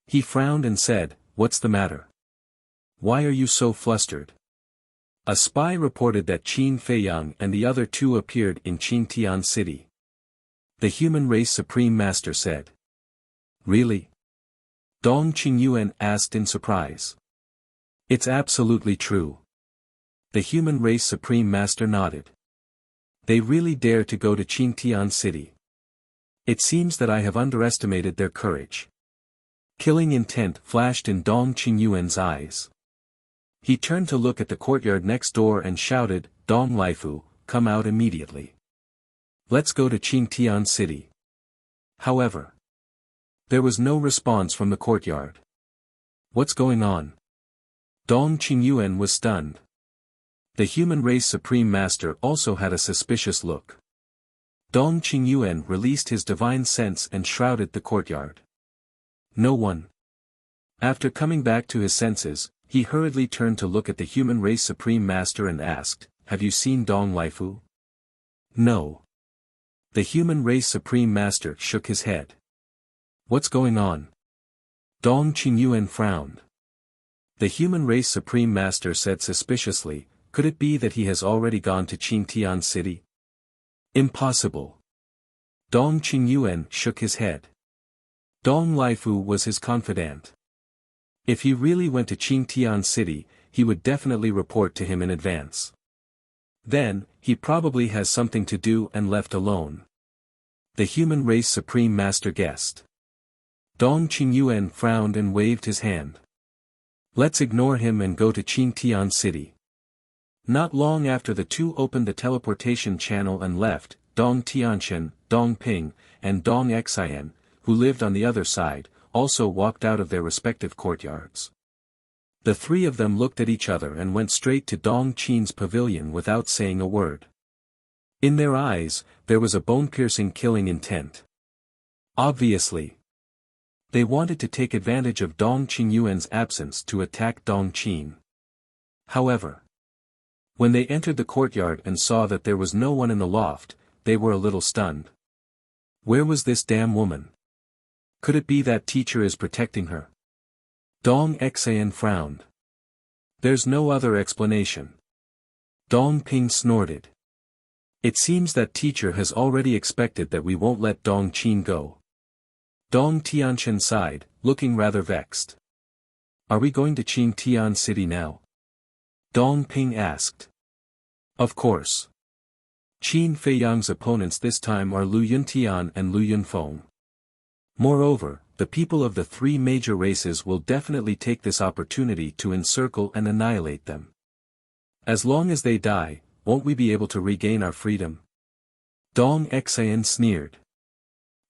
Speaker 1: He frowned and said, "What's the matter? Why are you so flustered?" A spy reported that Qin Feiyang and the other two appeared in Qingtian city. The human race Supreme Master said. "Really?" Dong Qingyuan asked in surprise. "It's absolutely true." The human race Supreme Master nodded. "They really dare to go to Qingtian city. It seems that I have underestimated their courage." Killing intent flashed in Dong Qingyuan's eyes. He turned to look at the courtyard next door and shouted, "Dong Laifu, come out immediately. Let's go to Qingtian city." However, there was no response from the courtyard. "What's going on?" Dong Qingyuan was stunned. The human race Supreme Master also had a suspicious look. Dong Qingyuan released his divine sense and shrouded the courtyard. No one. After coming back to his senses, he hurriedly turned to look at the human race Supreme Master and asked, "Have you seen Dong Laifu?" "No." The human race Supreme Master shook his head. "What's going on?" Dong Qingyuan frowned. The human race Supreme Master said suspiciously, "Could it be that he has already gone to Qingtian city?" "Impossible." Dong Qingyuan shook his head. Dong Laifu was his confidant. If he really went to Qingtian city, he would definitely report to him in advance. Then, he probably has something to do and left alone. The human race Supreme Master guessed. Dong Qingyuan frowned and waved his hand. "Let's ignore him and go to Qingtian city." Not long after the two opened the teleportation channel and left, Dong Tianqian, Dong Ping, and Dong Xian, who lived on the other side, also walked out of their respective courtyards. The three of them looked at each other and went straight to Dong Qin's pavilion without saying a word. In their eyes, there was a bone-piercing killing intent. Obviously, they wanted to take advantage of Dong Qingyuan's absence to attack Dong Qin. However, when they entered the courtyard and saw that there was no one in the loft, they were a little stunned. Where was this damn woman? Could it be that teacher is protecting her? Dong Xian frowned. There's no other explanation. Dong Ping snorted. It seems that teacher has already expected that we won't let Dong Qin go. Dong Tianqian sighed, looking rather vexed. Are we going to Qing Tian City now? Dong Ping asked. Of course. Qin Feiyang's opponents this time are Lu Yuntian and Lu Yunfeng. Moreover, the people of the three major races will definitely take this opportunity to encircle and annihilate them. As long as they die, won't we be able to regain our freedom? Dong Xian sneered.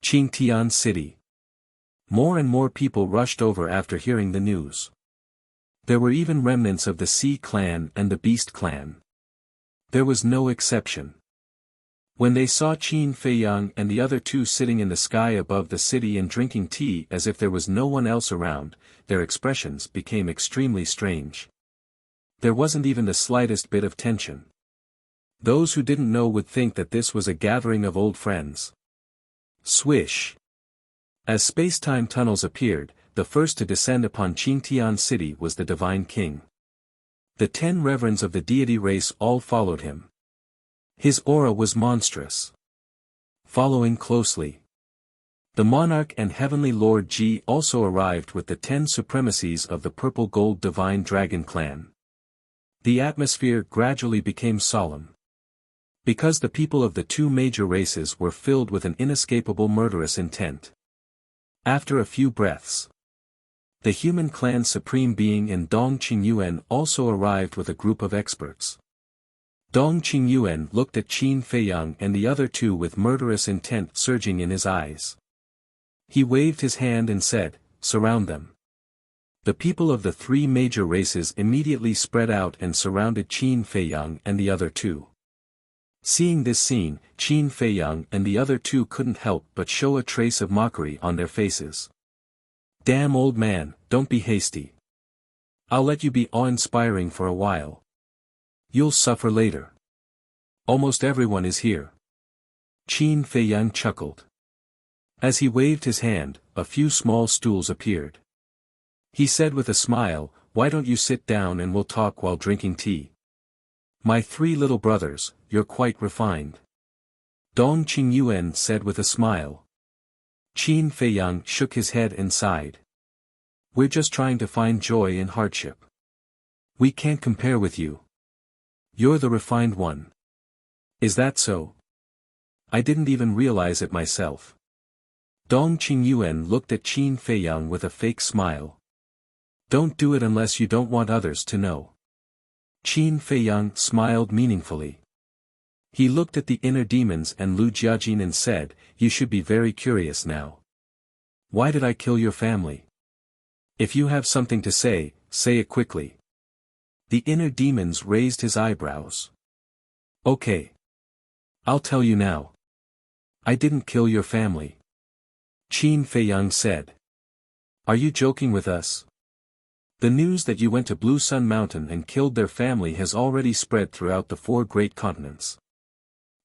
Speaker 1: Qing Tian City. More and more people rushed over after hearing the news. There were even remnants of the Sea clan and the Beast clan. There was no exception. When they saw Qin Feiyang and the other two sitting in the sky above the city and drinking tea as if there was no one else around, their expressions became extremely strange. There wasn't even the slightest bit of tension. Those who didn't know would think that this was a gathering of old friends. Swish! As space-time tunnels appeared, the first to descend upon Qingtian City was the Divine King. The 10 reverends of the deity race all followed him. His aura was monstrous. Following closely, the monarch and heavenly lord Ji also arrived with the 10 supremacies of the purple gold divine dragon clan. The atmosphere gradually became solemn. Because the people of the two major races were filled with an inescapable murderous intent. After a few breaths, the human clan's supreme being in Dong Qingyuan also arrived with a group of experts. Dong Qingyuan looked at Qin Feiyang and the other two with murderous intent surging in his eyes. He waved his hand and said, "Surround them." The people of the three major races immediately spread out and surrounded Qin Feiyang and the other two. Seeing this scene, Qin Feiyang and the other two couldn't help but show a trace of mockery on their faces. Damn old man, don't be hasty. I'll let you be awe-inspiring for a while. You'll suffer later. Almost everyone is here. Qin Feiyang chuckled. As he waved his hand, a few small stools appeared. He said with a smile, "Why don't you sit down and we'll talk while drinking tea? My 3 little brothers, you're quite refined." Dong Qingyuan said with a smile. Qin Feiyang shook his head and sighed. "We're just trying to find joy in hardship. We can't compare with you. You're the refined one." "Is that so? I didn't even realize it myself." Dong Qingyuan looked at Qin Feiyang with a fake smile. "Don't do it unless you don't want others to know." Qin Feiyang smiled meaningfully. He looked at the inner demons and Lu Jiajin and said, "You should be very curious now. Why did I kill your family? If you have something to say, say it quickly." The inner demons raised his eyebrows. "Okay. I'll tell you now. I didn't kill your family." Qin Feiyang said. "Are you joking with us? The news that you went to Blue Sun Mountain and killed their family has already spread throughout the 4 great continents.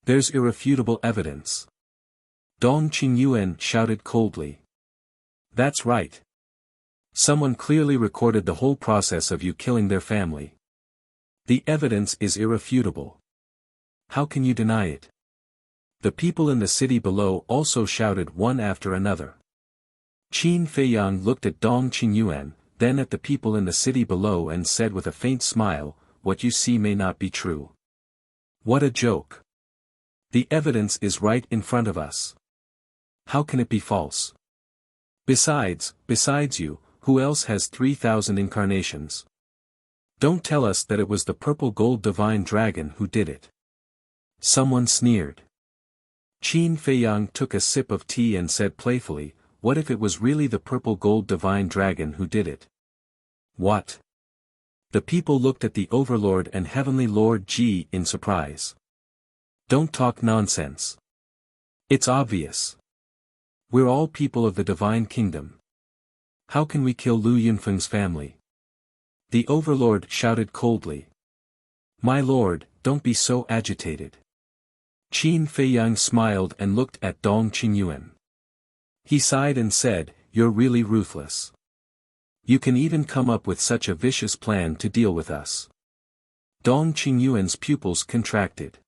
Speaker 1: There's irrefutable evidence." Dong Qingyuan shouted coldly. "That's right. Someone clearly recorded the whole process of you killing their family. The evidence is irrefutable. How can you deny it?" The people in the city below also shouted one after another. Qin Feiyang looked at Dong Qingyuan, then at the people in the city below and said with a faint smile, "What you see may not be true." What a joke. The evidence is right in front of us. How can it be false? Besides you, who else has 3,000 incarnations? Don't tell us that it was the purple gold divine dragon who did it. Someone sneered. Qin Feiyang took a sip of tea and said playfully, what if it was really the purple gold divine dragon who did it? What? The people looked at the Overlord and Heavenly Lord Ji in surprise. Don't talk nonsense. It's obvious. We're all people of the Divine Kingdom. How can we kill Lu Yunfeng's family? The Overlord shouted coldly. My lord, don't be so agitated. Qin Feiyang smiled and looked at Dong Qingyuan. He sighed and said, you're really ruthless. You can even come up with such a vicious plan to deal with us. Dong Qingyuan's pupils contracted.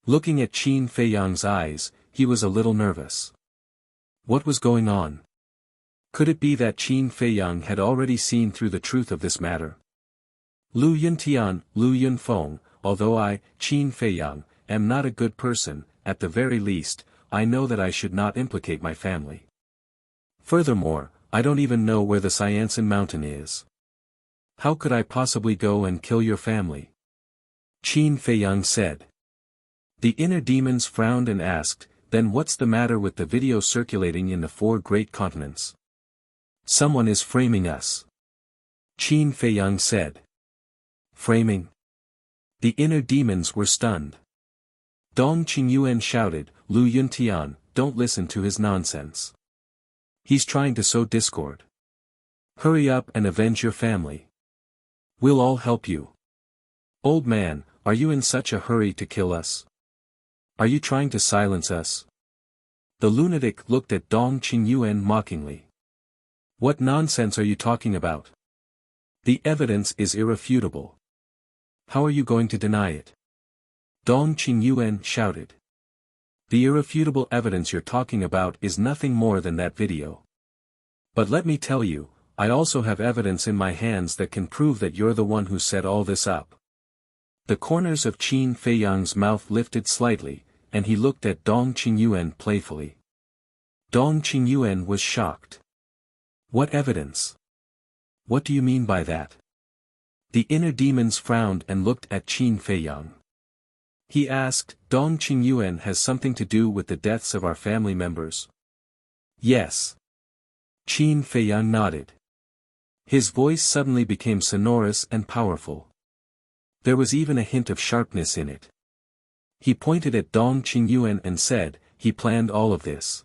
Speaker 1: Looking at Qin Feiyang's eyes, he was a little nervous. What was going on? Could it be that Qin Feiyang had already seen through the truth of this matter? Lu Yuntian, Lu Yunfeng, although I, Qin Feiyang, am not a good person, at the very least, I know that I should not implicate my family. Furthermore, I don't even know where the Cyansan Mountain is. How could I possibly go and kill your family? Qin Feiyang said. The inner demons frowned and asked, then what's the matter with the video circulating in the 4 great continents? Someone is framing us. Qin Feiyang said. Framing? The inner demons were stunned. Dong Qingyuan shouted, Lu Yuntian, don't listen to his nonsense. He's trying to sow discord. Hurry up and avenge your family. We'll all help you. Old man, are you in such a hurry to kill us? Are you trying to silence us? The lunatic looked at Dong Qingyuan mockingly. What nonsense are you talking about? The evidence is irrefutable. How are you going to deny it? Dong Qingyuan shouted. The irrefutable evidence you're talking about is nothing more than that video. But let me tell you, I also have evidence in my hands that can prove that you're the one who set all this up. The corners of Qin Feiyang's mouth lifted slightly, and he looked at Dong Qingyuan playfully. Dong Qingyuan was shocked. What evidence? What do you mean by that? The inner demons frowned and looked at Qin Feiyang. He asked, Dong Qingyuan has something to do with the deaths of our family members? Yes. Qin Feiyang nodded. His voice suddenly became sonorous and powerful. There was even a hint of sharpness in it. He pointed at Dong Qingyuan and said, he planned all of this.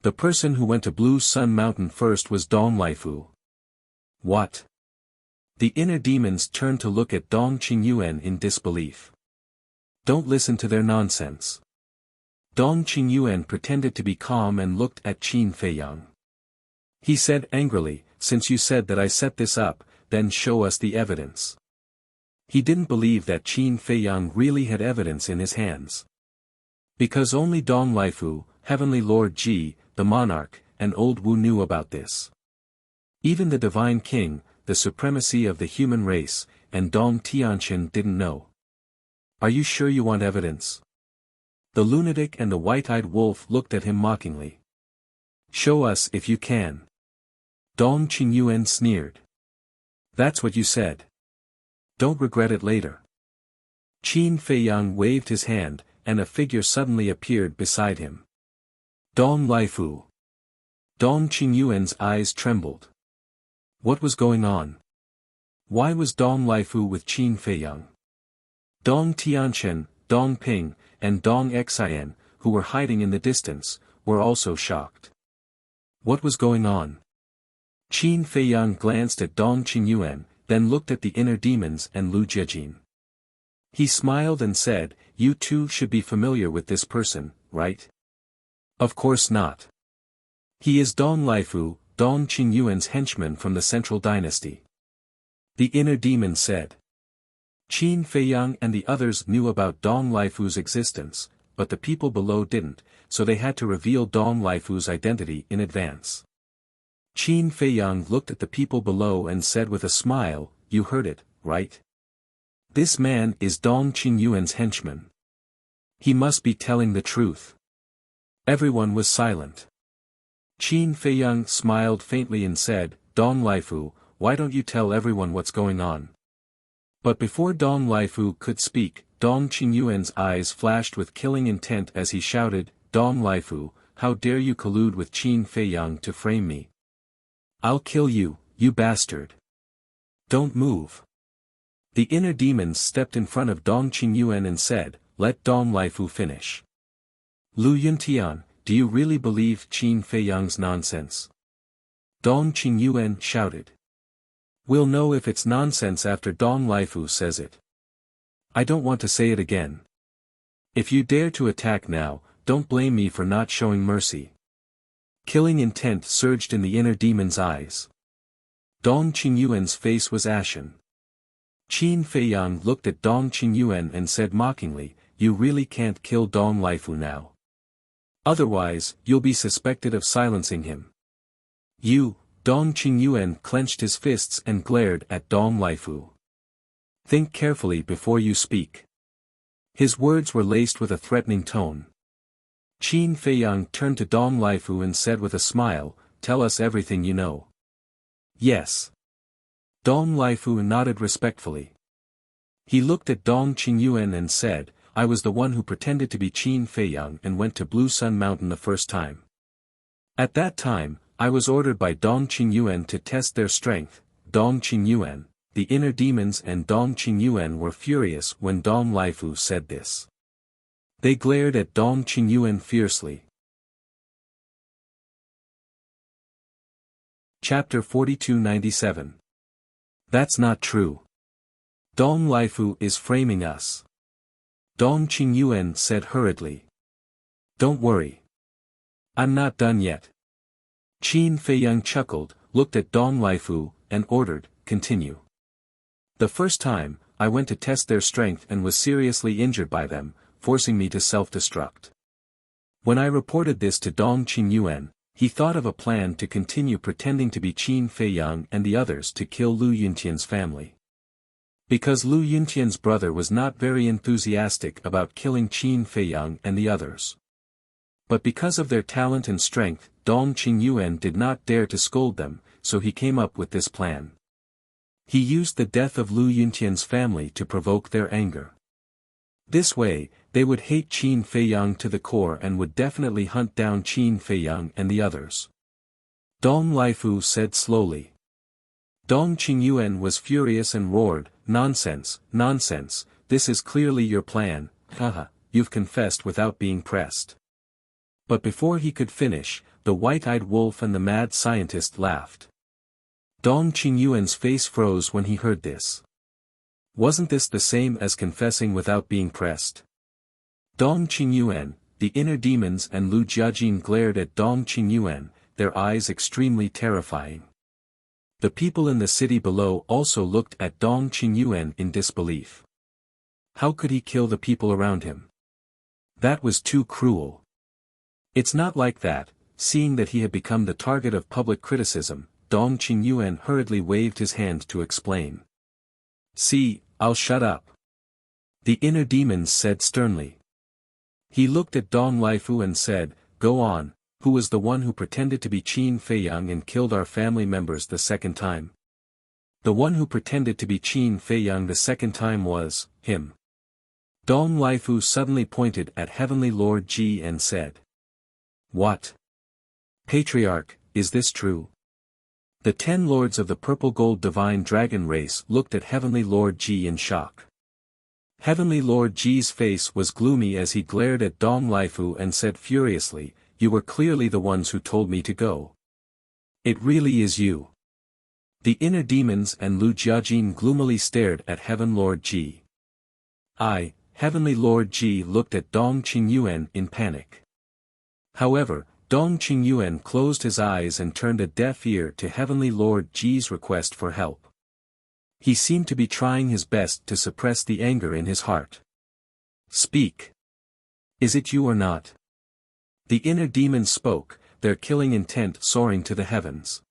Speaker 1: The person who went to Blue Sun Mountain first was Dong Laifu. What? The inner demons turned to look at Dong Qingyuan in disbelief. Don't listen to their nonsense. Dong Qingyuan pretended to be calm and looked at Qin Feiyang. He said angrily, since you said that I set this up, then show us the evidence. He didn't believe that Qin Feiyang really had evidence in his hands. Because only Dong Laifu, Heavenly Lord Ji, the monarch, and Old Wu knew about this. Even the Divine King, the supremacy of the human race, and Dong Tianqian didn't know. Are you sure you want evidence? The lunatic and the white-eyed wolf looked at him mockingly. Show us if you can. Dong Qingyuan sneered. That's what you said. Don't regret it later. Qin Feiyang waved his hand, and a figure suddenly appeared beside him. Dong Laifu. Dong Qingyuan's eyes trembled. What was going on? Why was Dong Laifu with Qin Feiyang? Dong Tianqian, Dong Ping, and Dong Xian, who were hiding in the distance, were also shocked. What was going on? Qin Feiyang glanced at Dong Qingyuan, then looked at the inner demons and Lu Jiejin. He smiled and said, you two should be familiar with this person, right? Of course not. He is Dong Laifu, Dong Qingyuan's henchman from the Central Dynasty. The inner demon said. Qin Feiyang and the others knew about Dong Laifu's existence, but the people below didn't, so they had to reveal Dong Laifu's identity in advance. Qin Feiyang looked at the people below and said with a smile, you heard it, right? This man is Dong Qingyuan's henchman. He must be telling the truth. Everyone was silent. Qin Feiyang smiled faintly and said, Dong Laifu, why don't you tell everyone what's going on? But before Dong Laifu could speak, Dong Qingyuan's eyes flashed with killing intent as he shouted, "Dong Laifu, how dare you collude with Qin Feiyang to frame me? I'll kill you, you bastard. Don't move." The inner demons stepped in front of Dong Qingyuan and said, "Let Dong Laifu finish." "Lu Yuntian, do you really believe Qin Feiyang's nonsense?" Dong Qingyuan shouted. "We'll know if it's nonsense after Dong Laifu says it. I don't want to say it again. If you dare to attack now, don't blame me for not showing mercy." Killing intent surged in the inner demon's eyes. Dong Qingyuan's face was ashen. Qin Feiyang looked at Dong Qingyuan and said mockingly, "You really can't kill Dong Laifu now. Otherwise, you'll be suspected of silencing him." Dong Qingyuan clenched his fists and glared at Dong Laifu. "Think carefully before you speak." His words were laced with a threatening tone. Qin Feiyang turned to Dong Laifu and said with a smile, "Tell us everything you know." "Yes." Dong Laifu nodded respectfully. He looked at Dong Qingyuan and said, "I was the one who pretended to be Qin Feiyang and went to Blue Sun Mountain the first time. At that time, I was ordered by Dong Qingyuan to test their strength." Dong Qingyuan, the inner demons and Dong Qingyuan were furious when Dong Laifu said this. They glared at Dong Qingyuan fiercely. Chapter 4297. That's not true. Dong Laifu is framing us. Dong Qingyuan said hurriedly. "Don't worry. I'm not done yet." Qin Feiyang chuckled, looked at Dong Laifu, and ordered, "Continue. The first time, I went to test their strength and was seriously injured by them, forcing me to self-destruct. When I reported this to Dong Qingyuan, he thought of a plan to continue pretending to be Qin Feiyang and the others to kill Lu Yuntian's family. Because Lu Yuntian's brother was not very enthusiastic about killing Qin Feiyang and the others. But because of their talent and strength, Dong Qingyuan did not dare to scold them, so he came up with this plan. He used the death of Lu Yuntian's family to provoke their anger. This way, they would hate Qin Feiyang to the core and would definitely hunt down Qin Feiyang and the others. Dong Laifu said slowly. Dong Qingyuan was furious and roared, "Nonsense, nonsense, this is clearly your plan, haha, you've confessed without being pressed." But before he could finish, the white-eyed wolf and the mad scientist laughed. Dong Qingyuan's face froze when he heard this. Wasn't this the same as confessing without being pressed? Dong Qingyuan, the inner demons and Lu Jiajin glared at Dong Qingyuan, their eyes extremely terrifying. The people in the city below also looked at Dong Qingyuan in disbelief. How could he kill the people around him? That was too cruel. It's not like that. Seeing that he had become the target of public criticism, Dong Qingyuan hurriedly waved his hand to explain. "See, I'll shut up," the inner demons said sternly. He looked at Dong Laifu and said, "Go on, who was the one who pretended to be Qin Feiyang and killed our family members the second time?" "The one who pretended to be Qin Feiyang the second time was, him." Dong Laifu suddenly pointed at Heavenly Lord Ji and said. "What? Patriarch, is this true?" The 10 lords of the purple gold divine dragon race looked at Heavenly Lord Ji in shock. Heavenly Lord Ji's face was gloomy as he glared at Dong Laifu and said furiously, "You were clearly the ones who told me to go. It really is you." The inner demons and Lu Jiajin gloomily stared at Heaven Lord Ji. Heavenly Lord Ji looked at Dong Qingyuan in panic. However, Dong Qingyuan closed his eyes and turned a deaf ear to Heavenly Lord Ji's request for help. He seemed to be trying his best to suppress the anger in his heart. "Speak. Is it you or not?" The inner demons spoke, their killing intent soaring to the heavens.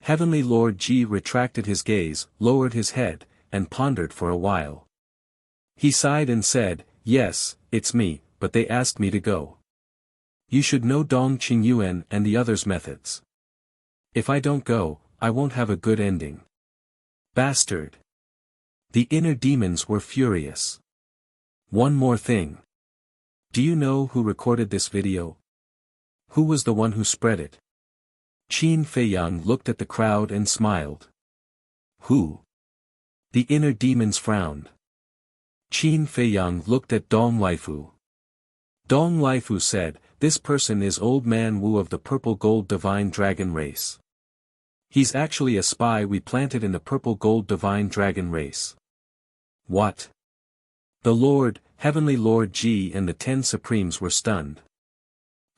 Speaker 1: Heavenly Lord Ji retracted his gaze, lowered his head, and pondered for a while. He sighed and said, "Yes, it's me, but they asked me to go. You should know Dong Qingyuan and the others' methods. If I don't go, I won't have a good ending." "Bastard!" The inner demons were furious. One more thing. Do you know who recorded this video? Who was the one who spread it? Qin Feiyang looked at the crowd and smiled. Who? The inner demons frowned. Qin Feiyang looked at Dong Laifu. Dong Laifu said, "This person is Old Man Wu of the Purple Gold Divine Dragon race. He's actually a spy we planted in the Purple Gold Divine Dragon race." What? The Lord, Heavenly Lord Ji and the 10 Supremes were stunned.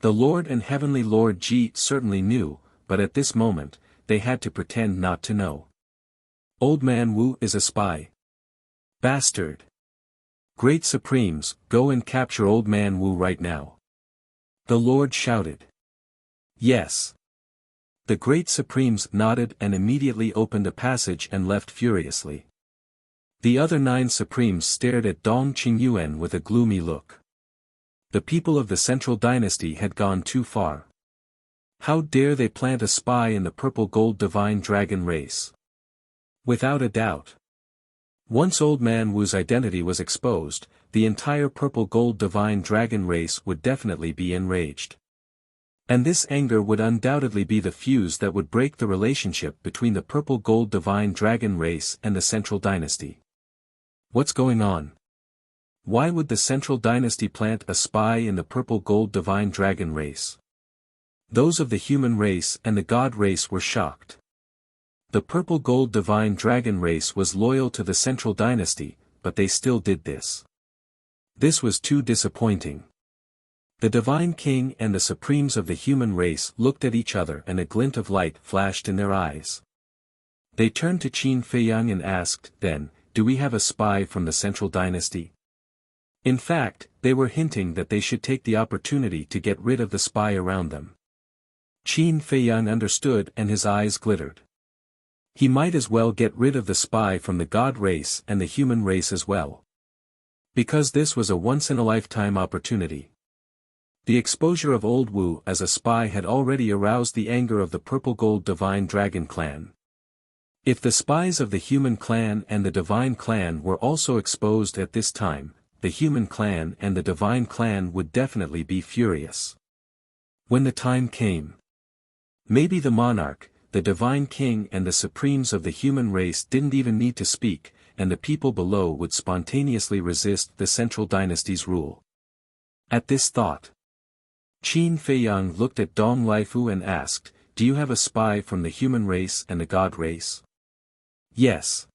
Speaker 1: The Lord and Heavenly Lord Ji certainly knew, but at this moment, they had to pretend not to know. Old Man Wu is a spy. Bastard. Great Supremes, go and capture Old Man Wu right now. The Lord shouted. Yes. The Great Supremes nodded and immediately opened a passage and left furiously. The other 9 Supremes stared at Dong Qingyuan with a gloomy look. The people of the Central Dynasty had gone too far. How dare they plant a spy in the Purple Gold Divine Dragon race? Without a doubt. Once Old Man Wu's identity was exposed, the entire Purple Gold Divine Dragon race would definitely be enraged. And this anger would undoubtedly be the fuse that would break the relationship between the Purple Gold Divine Dragon race and the Central Dynasty. What's going on? Why would the Central Dynasty plant a spy in the Purple Gold Divine Dragon race? Those of the human race and the god race were shocked. The Purple Gold Divine Dragon race was loyal to the Central Dynasty, but they still did this. This was too disappointing. The Divine King and the Supremes of the human race looked at each other and a glint of light flashed in their eyes. They turned to Qin Feiyang and asked, "Then, do we have a spy from the Central Dynasty?" In fact, they were hinting that they should take the opportunity to get rid of the spy around them. Qin Feiyang understood and his eyes glittered. He might as well get rid of the spy from the god race and the human race as well. Because this was a once-in-a-lifetime opportunity. The exposure of Old Wu as a spy had already aroused the anger of the Purple Gold Divine Dragon clan. If the spies of the human clan and the divine clan were also exposed at this time, the human clan and the divine clan would definitely be furious. When the time came, maybe the monarch, the divine king and the supremes of the human race didn't even need to speak, and the people below would spontaneously resist the Central Dynasty's rule. At this thought, Qin Feiyang looked at Dong Laifu and asked, "Do you have a spy from the human race and the god race?" "Yes."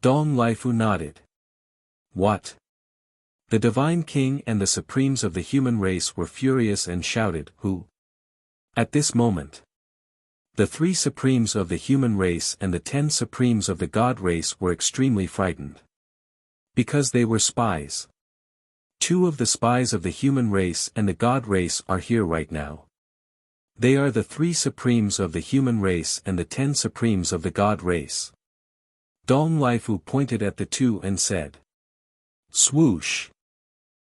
Speaker 1: Dong Laifu nodded. "What?" The divine king and the supremes of the human race were furious and shouted, "Who?" At this moment, the 3 supremes of the human race and the 10 supremes of the god race were extremely frightened. Because they were spies. 2 of the spies of the human race and the god race are here right now. They are the 3 supremes of the human race and the 10 supremes of the god race. Dong Laifu pointed at the 2 and said. Swoosh!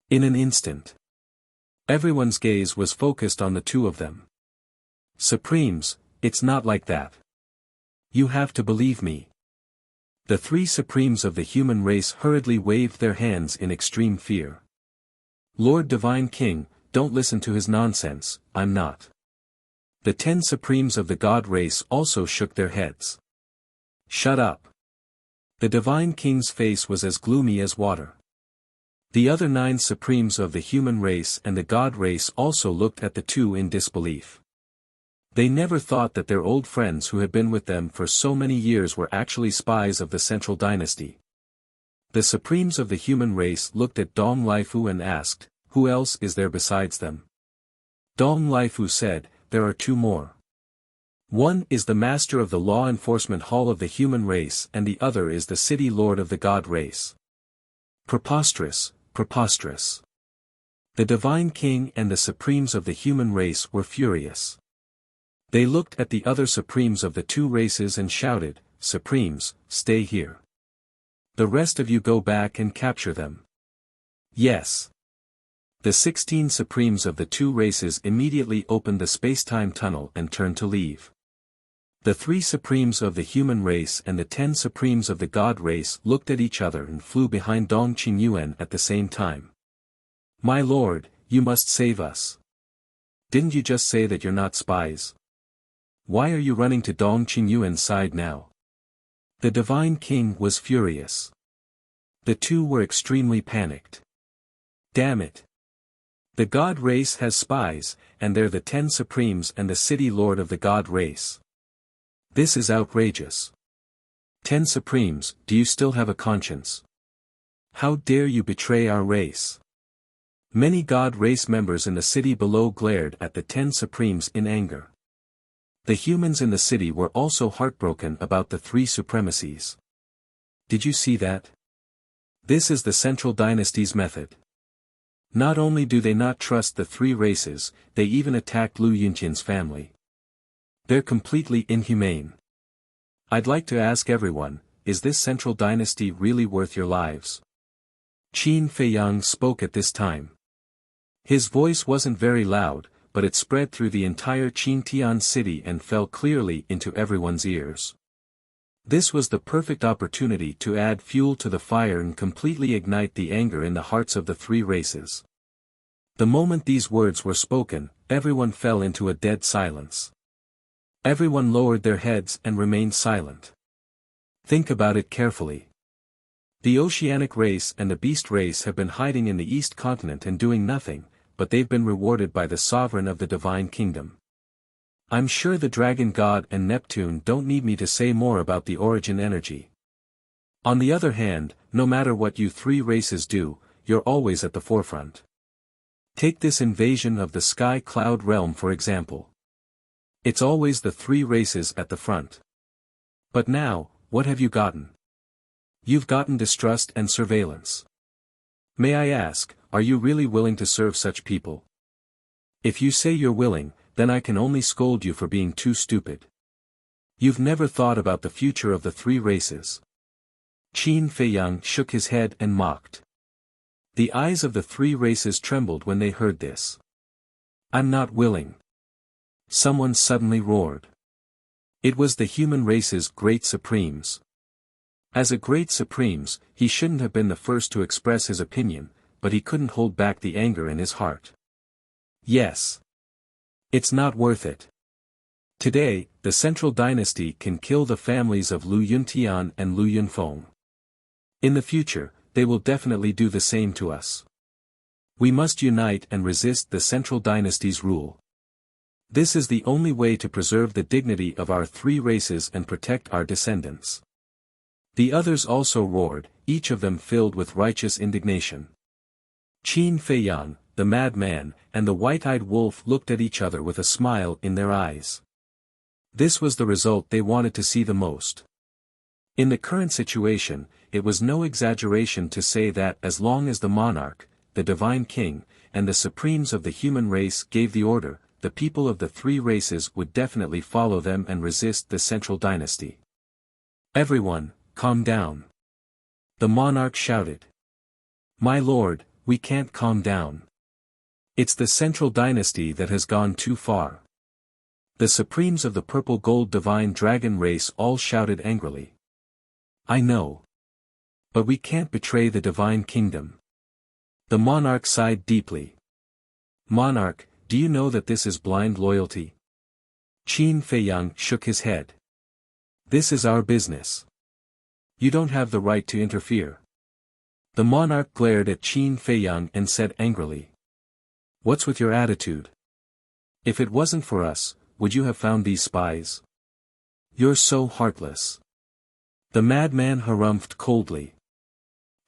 Speaker 1: In an instant, everyone's gaze was focused on the 2 of them. Supremes, it's not like that. You have to believe me. The 3 supremes of the human race hurriedly waved their hands in extreme fear. Lord Divine King, don't listen to his nonsense, I'm not. The 10 supremes of the god race also shook their heads. Shut up. The Divine King's face was as gloomy as water. The other 9 supremes of the human race and the god race also looked at the 2 in disbelief. They never thought that their old friends who had been with them for so many years were actually spies of the Central Dynasty. The supremes of the human race looked at Dong Laifu and asked, "Who else is there besides them?" Dong Laifu said, "There are 2 more. One is the master of the law enforcement hall of the human race and the other is the city lord of the god race." Preposterous, preposterous. The Divine King and the supremes of the human race were furious. They looked at the other supremes of the 2 races and shouted, "Supremes, stay here. The rest of you go back and capture them." Yes. The 16 supremes of the 2 races immediately opened the space-time tunnel and turned to leave. The 3 supremes of the human race and the 10 supremes of the god race looked at each other and flew behind Dong Qingyuan at the same time. My lord, you must save us. Didn't you just say that you're not spies? Why are you running to Dong Qingyuan's side now? The divine king was furious. The two were extremely panicked. Damn it. The god race has spies, and they're the 10 supremes and the city lord of the god race. This is outrageous. 10 supremes, do you still have a conscience? How dare you betray our race? Many god race members in the city below glared at the 10 supremes in anger. The humans in the city were also heartbroken about the 3 supremacies. Did you see that? This is the Central Dynasty's method. Not only do they not trust the 3 races, they even attacked Lu Yunqian's family. They're completely inhumane. I'd like to ask everyone, is this Central Dynasty really worth your lives? Qin Feiyang spoke at this time. His voice wasn't very loud, but it spread through the entire Qintian city and fell clearly into everyone's ears. This was the perfect opportunity to add fuel to the fire and completely ignite the anger in the hearts of the 3 races. The moment these words were spoken, everyone fell into a dead silence. Everyone lowered their heads and remained silent. Think about it carefully. The Oceanic race and the Beast race have been hiding in the East continent and doing nothing, but they've been rewarded by the sovereign of the Divine Kingdom. I'm sure the Dragon God and Neptune don't need me to say more about the origin energy. On the other hand, no matter what you 3 races do, you're always at the forefront. Take this invasion of the Sky Cloud realm for example. It's always the 3 races at the front. But now, what have you gotten? You've gotten distrust and surveillance. May I ask, are you really willing to serve such people? If you say you're willing, then I can only scold you for being too stupid. You've never thought about the future of the 3 races. Qin Feiyang shook his head and mocked. The eyes of the 3 races trembled when they heard this. I'm not willing. Someone suddenly roared. It was the human race's great supremes. As a great supremes, he shouldn't have been the first to express his opinion, but he couldn't hold back the anger in his heart. Yes. It's not worth it. Today, the Central Dynasty can kill the families of Lu Yuntian and Lu Yunfeng. In the future, they will definitely do the same to us. We must unite and resist the Central Dynasty's rule. This is the only way to preserve the dignity of our 3 races and protect our descendants. The others also roared, each of them filled with righteous indignation. Qin Feiyang, the madman, and the white-eyed wolf looked at each other with a smile in their eyes. This was the result they wanted to see the most. In the current situation, it was no exaggeration to say that as long as the monarch, the divine king, and the supremes of the human race gave the order, the people of the 3 races would definitely follow them and resist the Central Dynasty. Everyone, calm down. The monarch shouted. My lord, we can't calm down. It's the Central Dynasty that has gone too far. The supremes of the purple gold divine dragon race all shouted angrily. I know. But we can't betray the divine kingdom. The monarch sighed deeply. Monarch, do you know that this is blind loyalty? Qin Feiyang shook his head. This is our business. You don't have the right to interfere. The monarch glared at Qin Feiyang and said angrily. What's with your attitude? If it wasn't for us, would you have found these spies? You're so heartless. The madman harumphed coldly.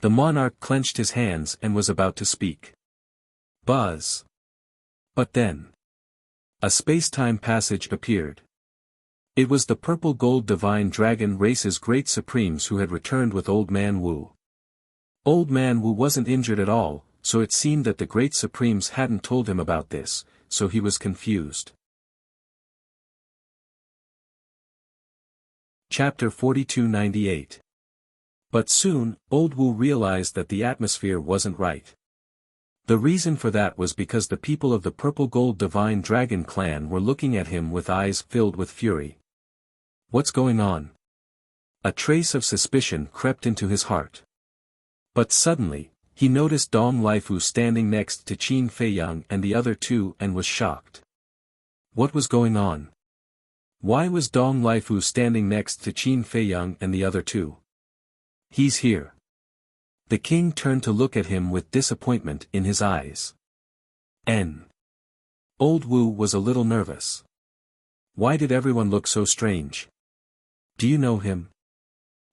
Speaker 1: The monarch clenched his hands and was about to speak. Buzz. But then. A space-time passage appeared. It was the purple gold divine dragon race's great supremes who had returned with Old Man Wu. Old Man Wu wasn't injured at all, so it seemed that the great supremes hadn't told him about this, so he was confused. Chapter 4298. But soon, Old Wu realized that the atmosphere wasn't right. The reason for that was because the people of the Purple Gold Divine Dragon clan were looking at him with eyes filled with fury. What's going on? A trace of suspicion crept into his heart. But suddenly, he noticed Dong Lifu standing next to Qin Feiyang and the other two and was shocked. What was going on? Why was Dong Lifu standing next to Qin Feiyang and the other two? He's here. The king turned to look at him with disappointment in his eyes. Old Wu was a little nervous. Why did everyone look so strange? Do you know him?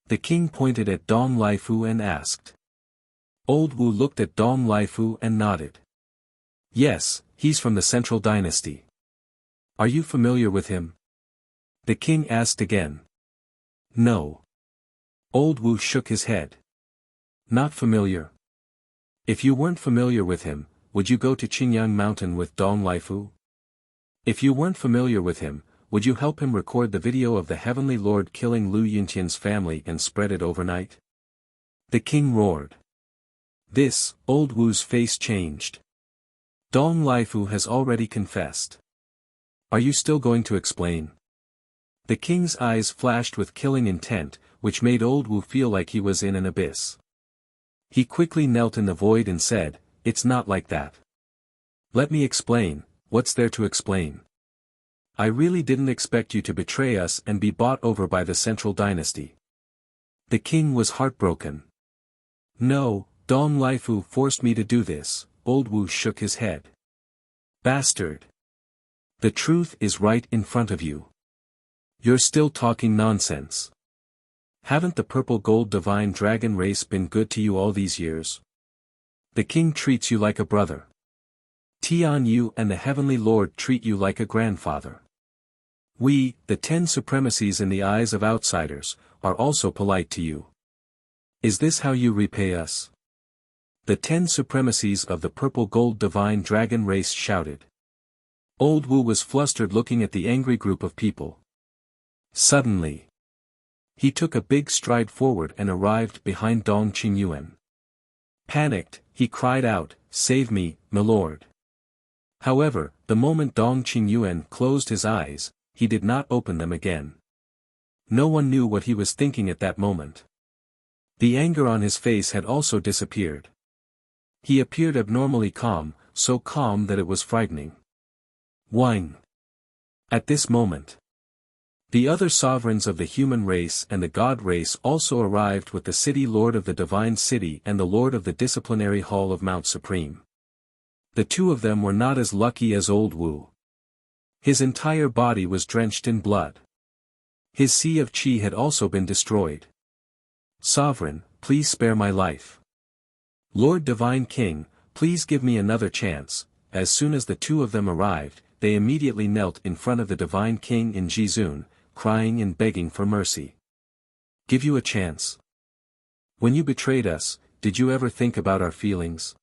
Speaker 1: The king pointed at Dong Lifu and asked. Old Wu looked at Dong Lifu and nodded. Yes, he's from the Central Dynasty. Are you familiar with him? The king asked again. No. Old Wu shook his head. Not familiar. If you weren't familiar with him, would you go to Qingyang Mountain with Dong Lifu? If you weren't familiar with him, would you help him record the video of the Heavenly Lord killing Lu Yuntian's family and spread it overnight? The king roared. This, Old Wu's face changed. Dong Lifu has already confessed. Are you still going to explain? The king's eyes flashed with killing intent, which made Old Wu feel like he was in an abyss. He quickly knelt in the void and said, It's not like that. Let me explain, what's there to explain? I really didn't expect you to betray us and be bought over by the Central Dynasty. The king was heartbroken. No, Dong Lifu forced me to do this. Old Wu shook his head. Bastard. The truth is right in front of you. You're still talking nonsense. Haven't the purple gold divine dragon race been good to you all these years? The king treats you like a brother. Tian Yu and the Heavenly Lord treat you like a grandfather. We, the 10 supremacies in the eyes of outsiders, are also polite to you. Is this how you repay us? The 10 supremacies of the purple gold divine dragon race shouted. Old Wu was flustered looking at the angry group of people. Suddenly, he took a big stride forward and arrived behind Dong Qingyuan. Panicked, he cried out, Save me, my lord. However, the moment Dong Qingyuan closed his eyes, he did not open them again. No one knew what he was thinking at that moment. The anger on his face had also disappeared. He appeared abnormally calm, so calm that it was frightening. Whine. At this moment, the other sovereigns of the human race and the god race also arrived with the city lord of the divine city and the lord of the disciplinary hall of Mount Supreme. The two of them were not as lucky as Old Wu. His entire body was drenched in blood. His sea of qi had also been destroyed. Sovereign, please spare my life. Lord Divine King, please give me another chance. As soon as the two of them arrived, they immediately knelt in front of the Divine King in Jizun, crying and begging for mercy. Give you a chance. When you betrayed us, did you ever think about our feelings?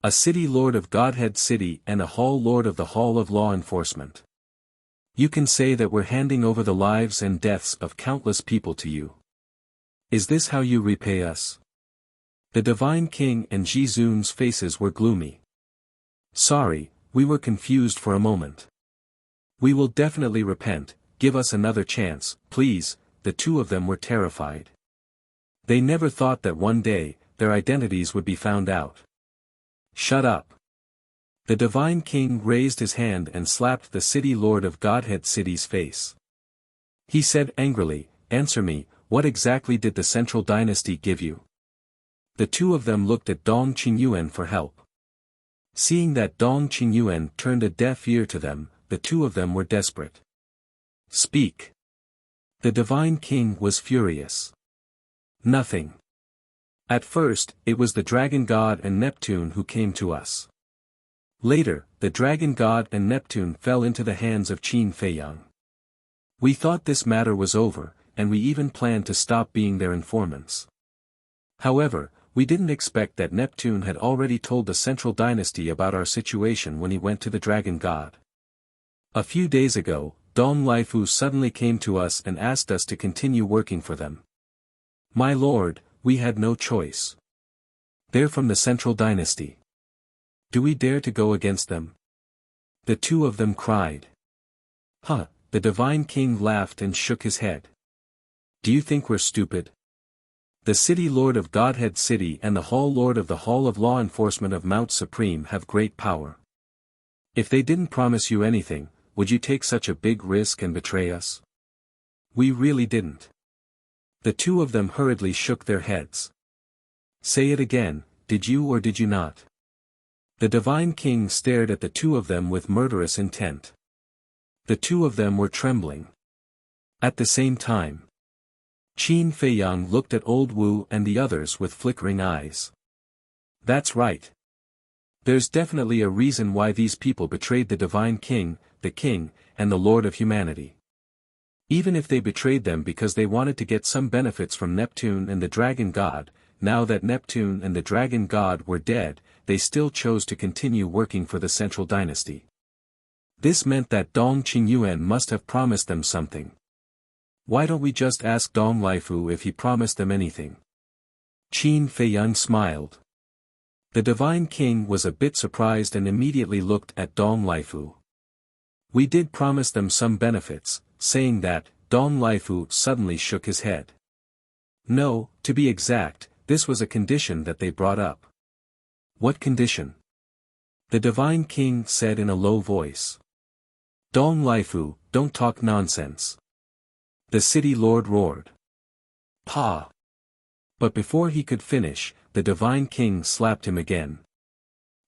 Speaker 1: A city lord of Godhead City and a hall lord of the Hall of Law Enforcement. You can say that we're handing over the lives and deaths of countless people to you. Is this how you repay us? The Divine King and Jizun's faces were gloomy. Sorry, we were confused for a moment. We will definitely repent, give us another chance, please. The two of them were terrified. They never thought that one day, their identities would be found out. Shut up. The Divine King raised his hand and slapped the city lord of Godhead City's face. He said angrily, Answer me, what exactly did the Central Dynasty give you? The two of them looked at Dong Qingyuan for help. Seeing that Dong Qingyuan turned a deaf ear to them, the two of them were desperate. Speak. The Divine King was furious. Nothing. At first, it was the Dragon God and Neptune who came to us. Later, the Dragon God and Neptune fell into the hands of Qin Feiyang. We thought this matter was over, and we even planned to stop being their informants. However, we didn't expect that Neptune had already told the Central Dynasty about our situation when he went to the Dragon God. A few days ago, Dong Lifu suddenly came to us and asked us to continue working for them. My lord, we had no choice. They're from the Central Dynasty. Do we dare to go against them? The two of them cried. Huh, The divine king laughed and shook his head. Do you think we're stupid? The City Lord of Godhead City and the Hall Lord of the Hall of Law Enforcement of Mount Supreme have great power. If they didn't promise you anything, would you take such a big risk and betray us? We really didn't. The two of them hurriedly shook their heads. Say it again, did you or did you not? The divine king stared at the two of them with murderous intent. The two of them were trembling. At the same time, Qin Feiyang looked at old Wu and the others with flickering eyes. That's right. There's definitely a reason why these people betrayed the divine king, and the Lord of humanity. Even if they betrayed them because they wanted to get some benefits from Neptune and the dragon god, now that Neptune and the dragon god were dead, they still chose to continue working for the central dynasty. This meant that Dong Qingyuan must have promised them something. Why don't we just ask Dong Lifu if he promised them anything? Qin Feiyang smiled. The divine king was a bit surprised and immediately looked at Dong Lifu. We did promise them some benefits. Saying that, Dong Lifu suddenly shook his head. No, to be exact, this was a condition that they brought up. What condition? The divine king said in a low voice. Dong Lifu, don't talk nonsense. The city lord roared. Pa! But before he could finish, the divine king slapped him again.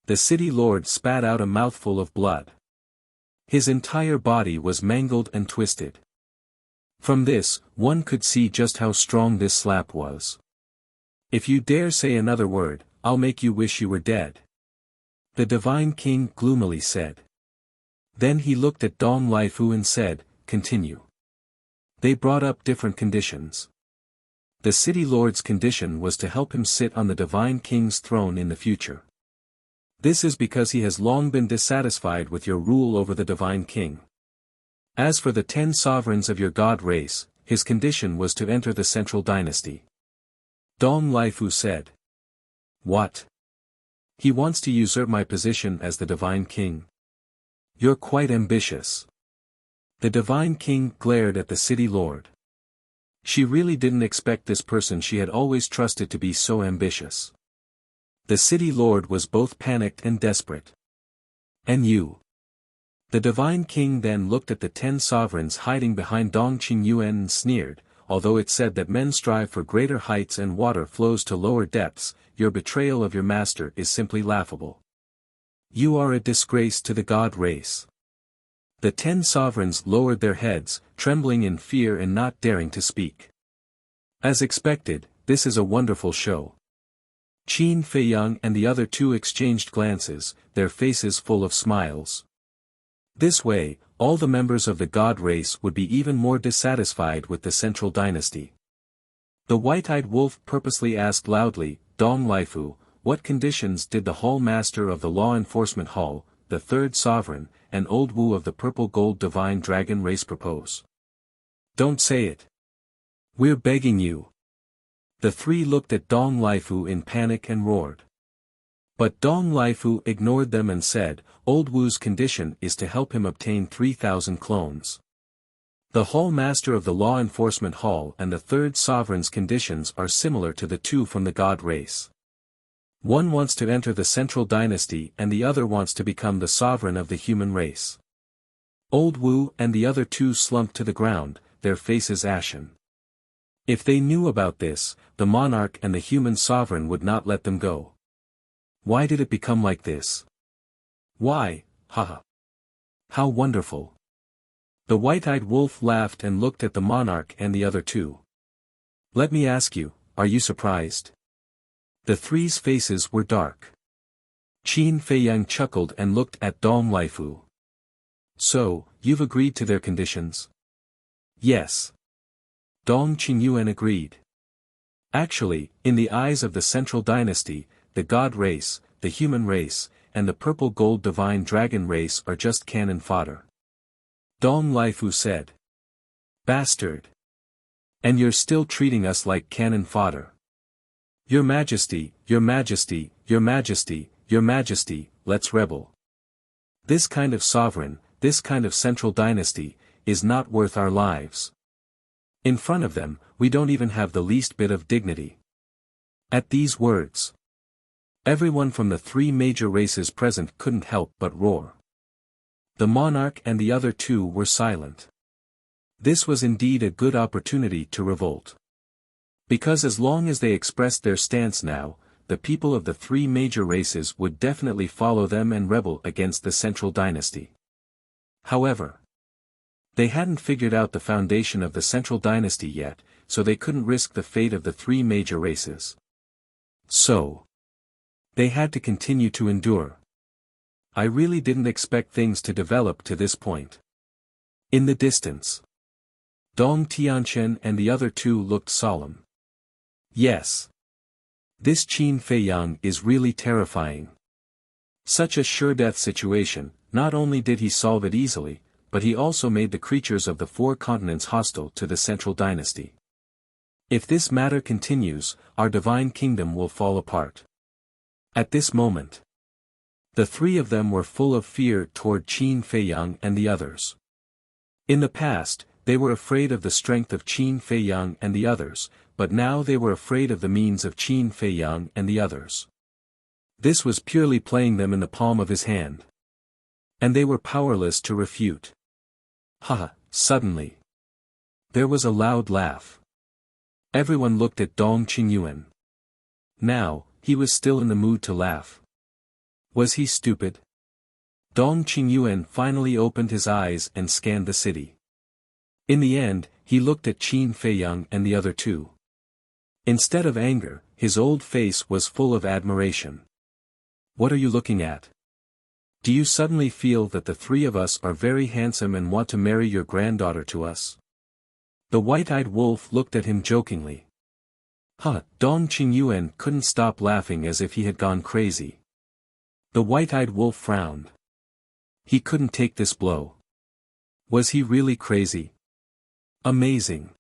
Speaker 1: The city lord spat out a mouthful of blood. His entire body was mangled and twisted. From this, one could see just how strong this slap was. If you dare say another word, I'll make you wish you were dead. The divine king gloomily said. Then he looked at Dong Lifu and said, continue. They brought up different conditions. The city lord's condition was to help him sit on the divine king's throne in the future. This is because he has long been dissatisfied with your rule over the divine king. As for the 10 sovereigns of your god race, his condition was to enter the central dynasty. Dong Lifu said. What? He wants to usurp my position as the divine king? You're quite ambitious. The divine king glared at the city lord. She really didn't expect this person she had always trusted to be so ambitious. The city lord was both panicked and desperate. And you? The divine king then looked at the 10 sovereigns hiding behind Dong Qingyuan and sneered, although it said that men strive for greater heights and water flows to lower depths, your betrayal of your master is simply laughable. You are a disgrace to the god race. The 10 sovereigns lowered their heads, trembling in fear and not daring to speak. As expected, this is a wonderful show. Qin Feiyang and the other two exchanged glances, their faces full of smiles. This way, all the members of the god race would be even more dissatisfied with the central dynasty. The white-eyed wolf purposely asked loudly, Dong Lifu, what conditions did the Hall Master of the Law Enforcement Hall, the third sovereign, and Old Wu of the Purple Gold Divine Dragon race propose? Don't say it. We're begging you. The three looked at Dong Lifu in panic and roared. But Dong Lifu ignored them and said, Old Wu's condition is to help him obtain 3,000 clones. The Hall Master of the Law Enforcement Hall and the third sovereign's conditions are similar to the two from the god race. One wants to enter the central dynasty and the other wants to become the sovereign of the human race. Old Wu and the other two slumped to the ground, their faces ashen. If they knew about this, the monarch and the human sovereign would not let them go. Why did it become like this? Why, haha. How wonderful. The white-eyed wolf laughed and looked at the monarch and the other two. Let me ask you, are you surprised? The three's faces were dark. Qin Feiyang chuckled and looked at Dong Lifu. So, you've agreed to their conditions? Yes. Dong Qingyuan agreed. Actually, in the eyes of the central dynasty, the god race, the human race, and the purple gold divine dragon race are just cannon fodder. Dong Lifu said. Bastard. And you're still treating us like cannon fodder. Your Majesty, Your Majesty, Your Majesty, Your Majesty, let's rebel. This kind of sovereign, this kind of central dynasty, is not worth our lives. In front of them, we don't even have the least bit of dignity." At these words, everyone from the three major races present couldn't help but roar. The monarch and the other two were silent. This was indeed a good opportunity to revolt. Because as long as they expressed their stance now, the people of the three major races would definitely follow them and rebel against the central dynasty. However, they hadn't figured out the foundation of the central dynasty yet, so they couldn't risk the fate of the three major races. So, they had to continue to endure. I really didn't expect things to develop to this point. In the distance, Dong Tianchen and the other two looked solemn. Yes. This Qin Feiyang is really terrifying. Such a sure-death situation, not only did he solve it easily, but he also made the creatures of the four continents hostile to the central dynasty. If this matter continues, our divine kingdom will fall apart. At this moment, the three of them were full of fear toward Qin Feiyang and the others. In the past, they were afraid of the strength of Qin Feiyang and the others, but now they were afraid of the means of Qin Feiyang and the others. This was purely playing them in the palm of his hand. And they were powerless to refute. Ha! Suddenly, there was a loud laugh. Everyone looked at Dong Qingyuan. Now, he was still in the mood to laugh. Was he stupid? Dong Qingyuan finally opened his eyes and scanned the city. In the end, he looked at Qin Feiyang and the other two. Instead of anger, his old face was full of admiration. What are you looking at? Do you suddenly feel that the three of us are very handsome and want to marry your granddaughter to us? The white-eyed wolf looked at him jokingly. Dong Qingyuan couldn't stop laughing as if he had gone crazy. The white-eyed wolf frowned. He couldn't take this blow. Was he really crazy? Amazing.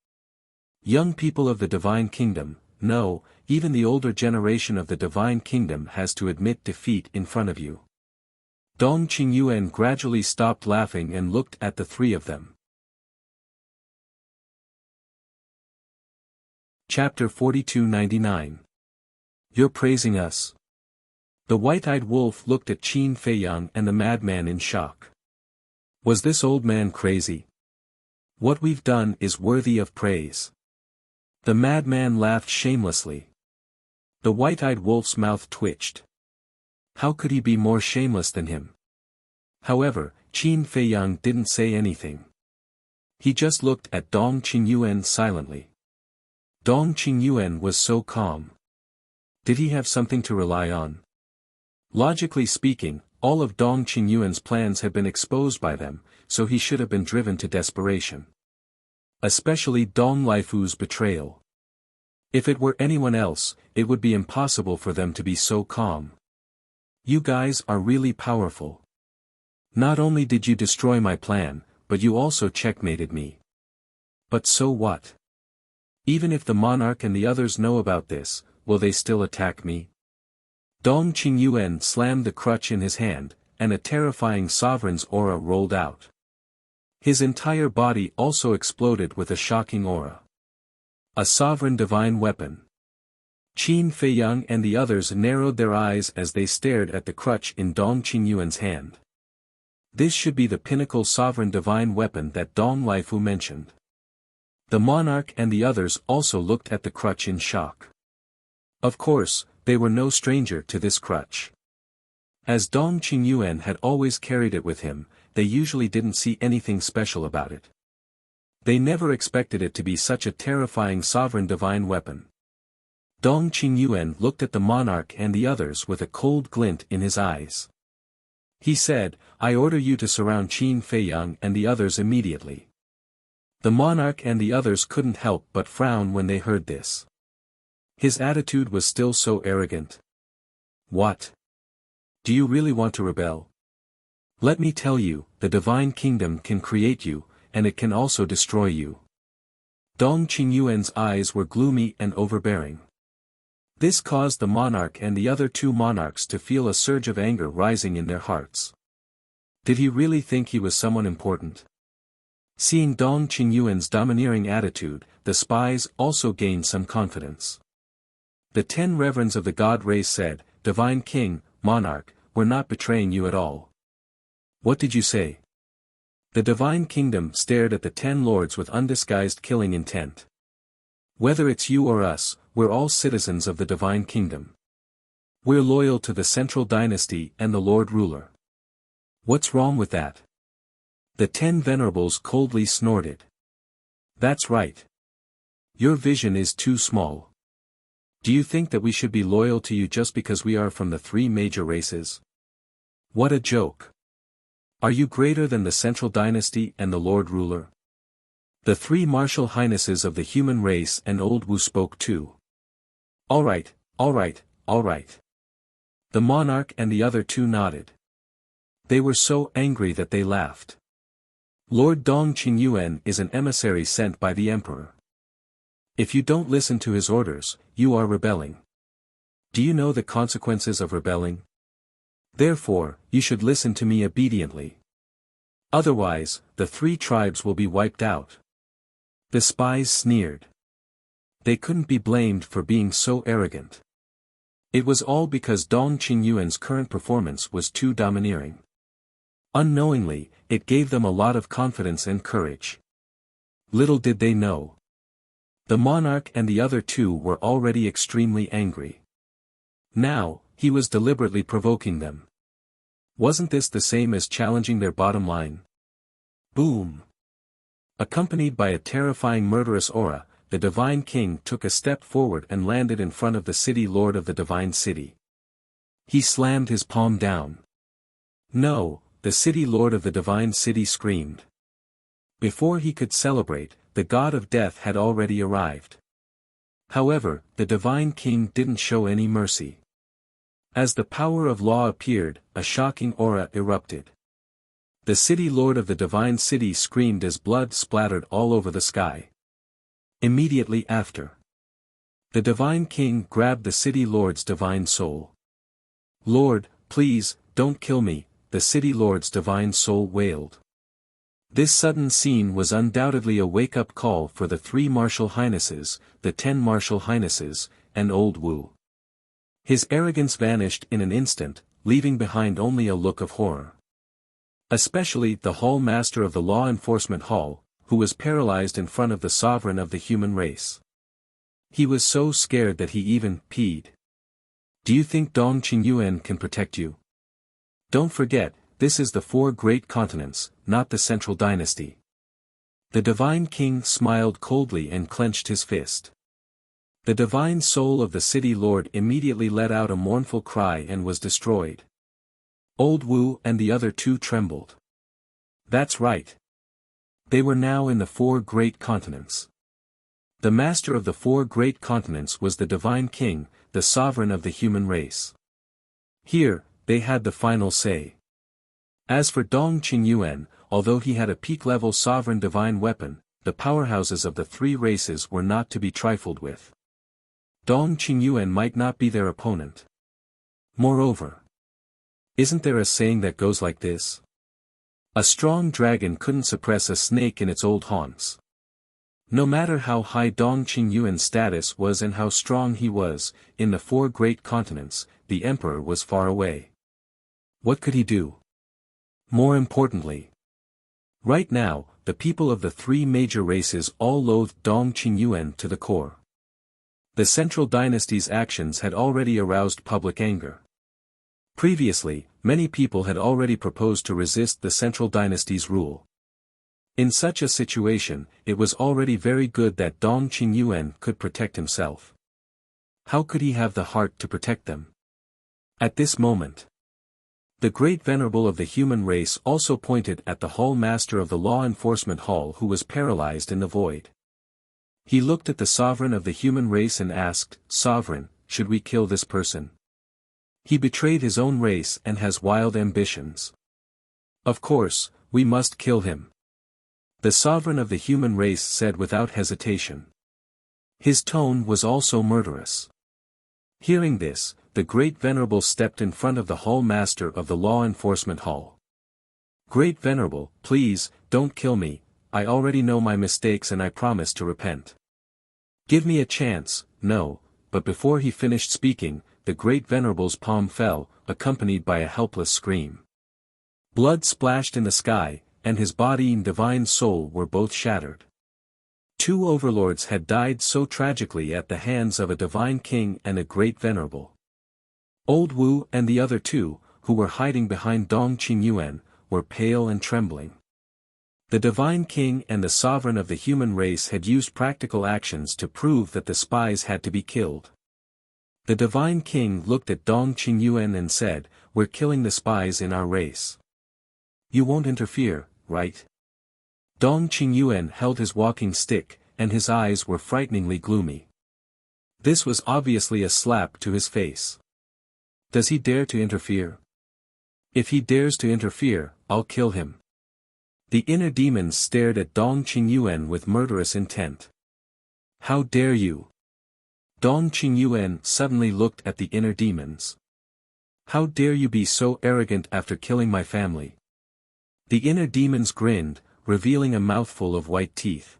Speaker 1: Young people of the Divine Kingdom, no, even the older generation of the Divine Kingdom has to admit defeat in front of you. Dong Qingyuan gradually stopped laughing and looked at the three of them. Chapter 4299. You're praising us. The white-eyed wolf looked at Qin Feiyang and the madman in shock. Was this old man crazy? What we've done is worthy of praise. The madman laughed shamelessly. The white-eyed wolf's mouth twitched. How could he be more shameless than him? However, Qin Feiyang didn't say anything. He just looked at Dong Qingyuan silently. Dong Qingyuan was so calm. Did he have something to rely on? Logically speaking, all of Dong Qingyuan's plans had been exposed by them, so he should have been driven to desperation. Especially Dong Laifu's betrayal. If it were anyone else, it would be impossible for them to be so calm. You guys are really powerful. Not only did you destroy my plan, but you also checkmated me. But so what? Even if the monarch and the others know about this, will they still attack me? Dong Qingyuan slammed the crutch in his hand, and a terrifying sovereign's aura rolled out. His entire body also exploded with a shocking aura. A sovereign divine weapon. Qin Feiyang and the others narrowed their eyes as they stared at the crutch in Dong Qingyuan's hand. This should be the pinnacle sovereign divine weapon that Dong Laifu mentioned. The monarch and the others also looked at the crutch in shock. Of course, they were no stranger to this crutch. As Dong Qingyuan had always carried it with him, they usually didn't see anything special about it. They never expected it to be such a terrifying sovereign divine weapon. Dong Qingyuan looked at the monarch and the others with a cold glint in his eyes. He said, I order you to surround Qin Feiyang and the others immediately. The monarch and the others couldn't help but frown when they heard this. His attitude was still so arrogant. What? Do you really want to rebel? Let me tell you, the divine kingdom can create you, and it can also destroy you. Dong Qingyuan's eyes were gloomy and overbearing. This caused the monarch and the other two monarchs to feel a surge of anger rising in their hearts. Did he really think he was someone important? Seeing Dong Qingyuan's domineering attitude, the spies also gained some confidence. The 10 reverends of the god race said, "Divine King, Monarch, we're not betraying you at all." "What did you say?" The divine kingdom stared at the 10 lords with undisguised killing intent. "Whether it's you or us, we're all citizens of the divine kingdom. We're loyal to the central dynasty and the Lord ruler. What's wrong with that?" The 10 venerables coldly snorted. "That's right. Your vision is too small. Do you think that we should be loyal to you just because we are from the 3 major races? What a joke. Are you greater than the central dynasty and the Lord ruler?" The 3 martial highnesses of the human race and Old Wu spoke too. All right, all right, all right." The monarch and the other 2 nodded. They were so angry that they laughed. Lord Dong Qingyuan is an emissary sent by the emperor. If you don't listen to his orders, you are rebelling. Do you know the consequences of rebelling? Therefore, you should listen to me obediently. Otherwise, the 3 tribes will be wiped out. The spies sneered. They couldn't be blamed for being so arrogant. It was all because Dong Qingyuan's current performance was too domineering. Unknowingly, it gave them a lot of confidence and courage. Little did they know. The monarch and the other 2 were already extremely angry. Now, he was deliberately provoking them. Wasn't this the same as challenging their bottom line? Boom! Accompanied by a terrifying murderous aura, the Divine King took a step forward and landed in front of the city lord of the Divine City. He slammed his palm down. "No!" the city lord of the Divine City screamed. Before he could celebrate, the god of death had already arrived. However, the Divine King didn't show any mercy. As the power of law appeared, a shocking aura erupted. The city lord of the Divine City screamed as blood splattered all over the sky. Immediately after, the Divine King grabbed the city lord's divine soul. "Lord, please, don't kill me," the city lord's divine soul wailed. This sudden scene was undoubtedly a wake-up call for the 3 martial highnesses, the 10 martial highnesses, and Old Wu. His arrogance vanished in an instant, leaving behind only a look of horror. Especially the Hall Master of the Law Enforcement Hall, who was paralyzed in front of the sovereign of the human race. He was so scared that he even peed. "Do you think Dong Qingyuan can protect you? Don't forget, this is the 4 great continents, not the central dynasty." The Divine King smiled coldly and clenched his fist. The divine soul of the city lord immediately let out a mournful cry and was destroyed. Old Wu and the other 2 trembled. That's right. They were now in the 4 great continents. The master of the 4 great continents was the Divine King, the sovereign of the human race. Here, they had the final say. As for Dong Qingyuan, although he had a peak-level sovereign divine weapon, the powerhouses of the 3 races were not to be trifled with. Dong Qingyuan might not be their opponent. Moreover, isn't there a saying that goes like this? A strong dragon couldn't suppress a snake in its old haunts. No matter how high Dong Qingyuan's status was and how strong he was, in the 4 great continents, the emperor was far away. What could he do? More importantly, right now, the people of the 3 major races all loathed Dong Qingyuan to the core. The central dynasty's actions had already aroused public anger. Previously, many people had already proposed to resist the central dynasty's rule. In such a situation, it was already very good that Dong Qingyuan could protect himself. How could he have the heart to protect them? At this moment, the great venerable of the human race also pointed at the Hall Master of the Law Enforcement Hall who was paralyzed in the void. He looked at the sovereign of the human race and asked, "Sovereign, should we kill this person? He betrayed his own race and has wild ambitions. Of course, we must kill him." The sovereign of the human race said without hesitation. His tone was also murderous. Hearing this, the great venerable stepped in front of the Hall Master of the Law Enforcement Hall. "Great venerable, please, don't kill me," I already know my mistakes and I promise to repent. Give me a chance, no, but before he finished speaking, the great venerable's palm fell, accompanied by a helpless scream. Blood splashed in the sky, and his body and divine soul were both shattered. Two overlords had died so tragically at the hands of a divine king and a great venerable. Old Wu and the other two, who were hiding behind Dong Qingyuan, were pale and trembling. The divine king and the sovereign of the human race had used practical actions to prove that the spies had to be killed. The divine king looked at Dong Qingyuan and said, "We're killing the spies in our race. You won't interfere, right?" Dong Qingyuan held his walking stick, and his eyes were frighteningly gloomy. This was obviously a slap to his face. Does he dare to interfere? If he dares to interfere, I'll kill him. The inner demons stared at Dong Qingyuan with murderous intent. How dare you? Dong Qingyuan suddenly looked at the inner demons. How dare you be so arrogant after killing my family? The inner demons grinned, revealing a mouthful of white teeth.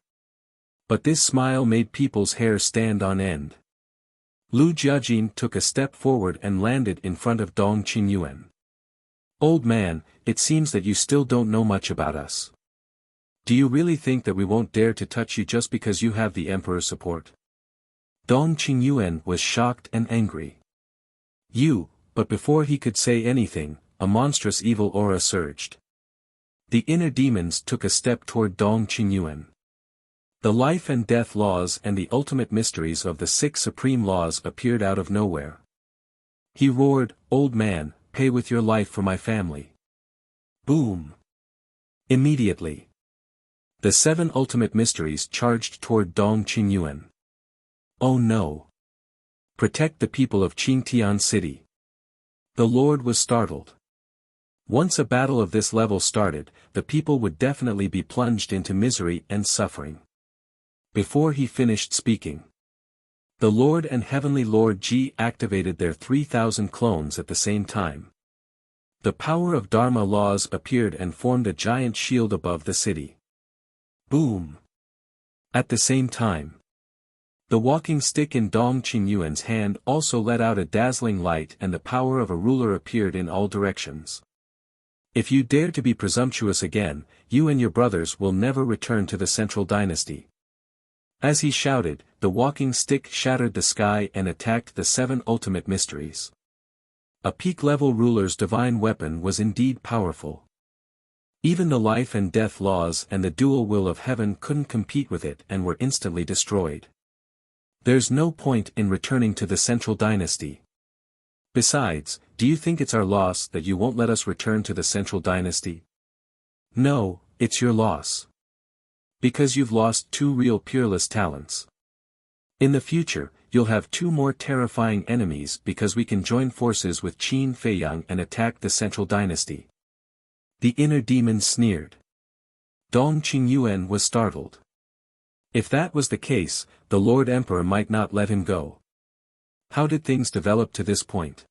Speaker 1: But this smile made people's hair stand on end. Lu Jiajin took a step forward and landed in front of Dong Qingyuan. Old man, it seems that you still don't know much about us. Do you really think that we won't dare to touch you just because you have the emperor's support? Dong Qingyuan was shocked and angry. But before he could say anything, a monstrous evil aura surged. The inner demons took a step toward Dong Qingyuan. The life and death laws and the ultimate mysteries of the six supreme laws appeared out of nowhere. He roared, "Old man, pay with your life for my family." Boom! Immediately, the seven ultimate mysteries charged toward Dong Qingyuan. Oh no! Protect the people of Qingtian City. The Lord was startled. Once a battle of this level started, the people would definitely be plunged into misery and suffering. Before he finished speaking, the Lord and Heavenly Lord Ji activated their 3,000 clones at the same time. The power of Dharma laws appeared and formed a giant shield above the city. Boom! At the same time, the walking stick in Dong Qingyuan's hand also let out a dazzling light and the power of a ruler appeared in all directions. If you dare to be presumptuous again, you and your brothers will never return to the central dynasty. As he shouted, the walking stick shattered the sky and attacked the seven ultimate mysteries. A peak-level ruler's divine weapon was indeed powerful. Even the life and death laws and the dual will of heaven couldn't compete with it and were instantly destroyed. There's no point in returning to the central dynasty. Besides, do you think it's our loss that you won't let us return to the central dynasty? No, it's your loss. Because you've lost two real peerless talents. In the future, you'll have two more terrifying enemies because we can join forces with Qin Feiyang and attack the central dynasty. The inner demon sneered. Dong Qingyuan was startled. If that was the case, the Lord Emperor might not let him go. How did things develop to this point?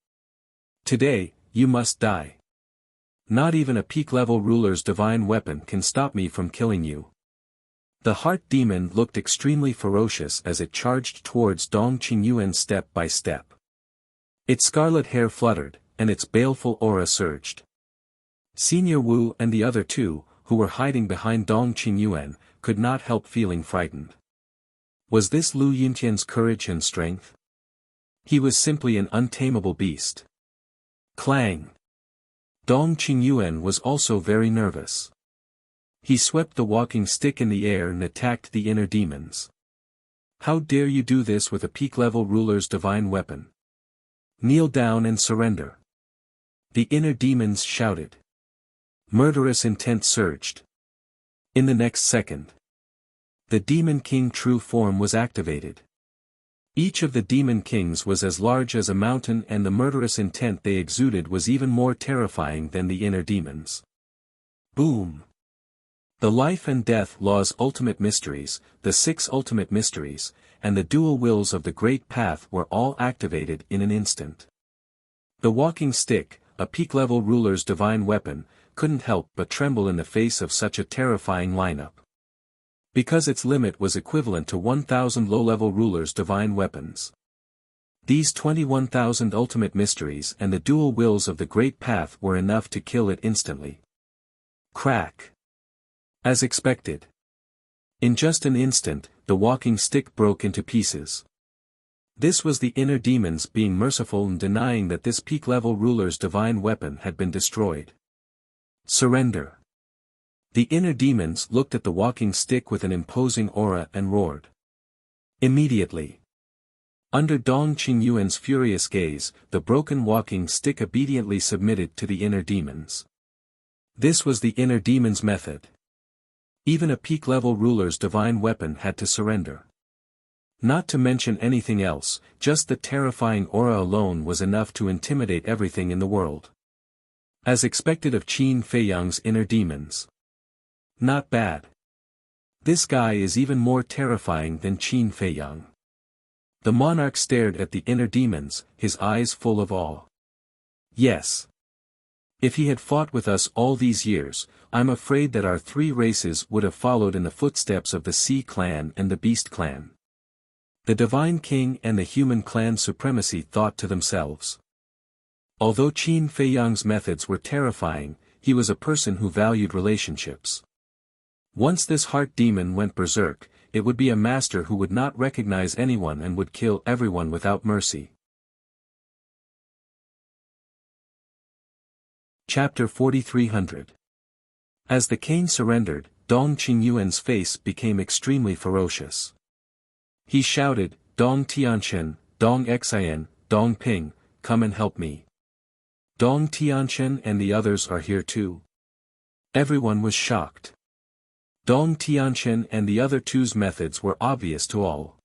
Speaker 1: Today, you must die. Not even a peak-level ruler's divine weapon can stop me from killing you. The heart demon looked extremely ferocious as it charged towards Dong Qingyuan step by step. Its scarlet hair fluttered, and its baleful aura surged. Senior Wu and the other two, who were hiding behind Dong Qingyuan, could not help feeling frightened. Was this Lu Yintian's courage and strength? He was simply an untamable beast. Clang! Dong Qingyuan was also very nervous. He swept the walking stick in the air and attacked the inner demons. How dare you do this with a peak-level ruler's divine weapon? Kneel down and surrender. The inner demons shouted. Murderous intent surged. In the next second, the Demon King true form was activated. Each of the Demon Kings was as large as a mountain and the murderous intent they exuded was even more terrifying than the inner demons. Boom! The life and death laws ultimate mysteries, the six ultimate mysteries, and the dual wills of the great path were all activated in an instant. The walking stick, a peak-level ruler's divine weapon, couldn't help but tremble in the face of such a terrifying lineup. because its limit was equivalent to 1,000 low-level rulers' divine weapons. These 21,000 ultimate mysteries and the dual wills of the Great Path were enough to kill it instantly. Crack! As expected. In just an instant, the walking stick broke into pieces. This was the inner demons being merciful and denying that this peak-level ruler's divine weapon had been destroyed. Surrender. The inner demons looked at the walking stick with an imposing aura and roared. Immediately. Under Dong Qingyuan's furious gaze, the broken walking stick obediently submitted to the inner demons. This was the inner demon's method. Even a peak-level ruler's divine weapon had to surrender. Not to mention anything else, just the terrifying aura alone was enough to intimidate everything in the world. As expected of Qin Feiyang's inner demons. Not bad. This guy is even more terrifying than Qin Feiyang. The monarch stared at the inner demons, his eyes full of awe. Yes. If he had fought with us all these years, I'm afraid that our three races would have followed in the footsteps of the Sea clan and the Beast clan. The Divine King and the Human clan supremacy thought to themselves. Although Qin Feiyang's methods were terrifying, he was a person who valued relationships. Once this heart demon went berserk, it would be a master who would not recognize anyone and would kill everyone without mercy. Chapter 4300. As the cane surrendered, Dong Qingyuan's face became extremely ferocious. He shouted, "Dong Tianchen, Dong Xian, Dong Ping, come and help me. Dong Tianchen and the others are here too." Everyone was shocked. Dong Tianchen and the other two's methods were obvious to all.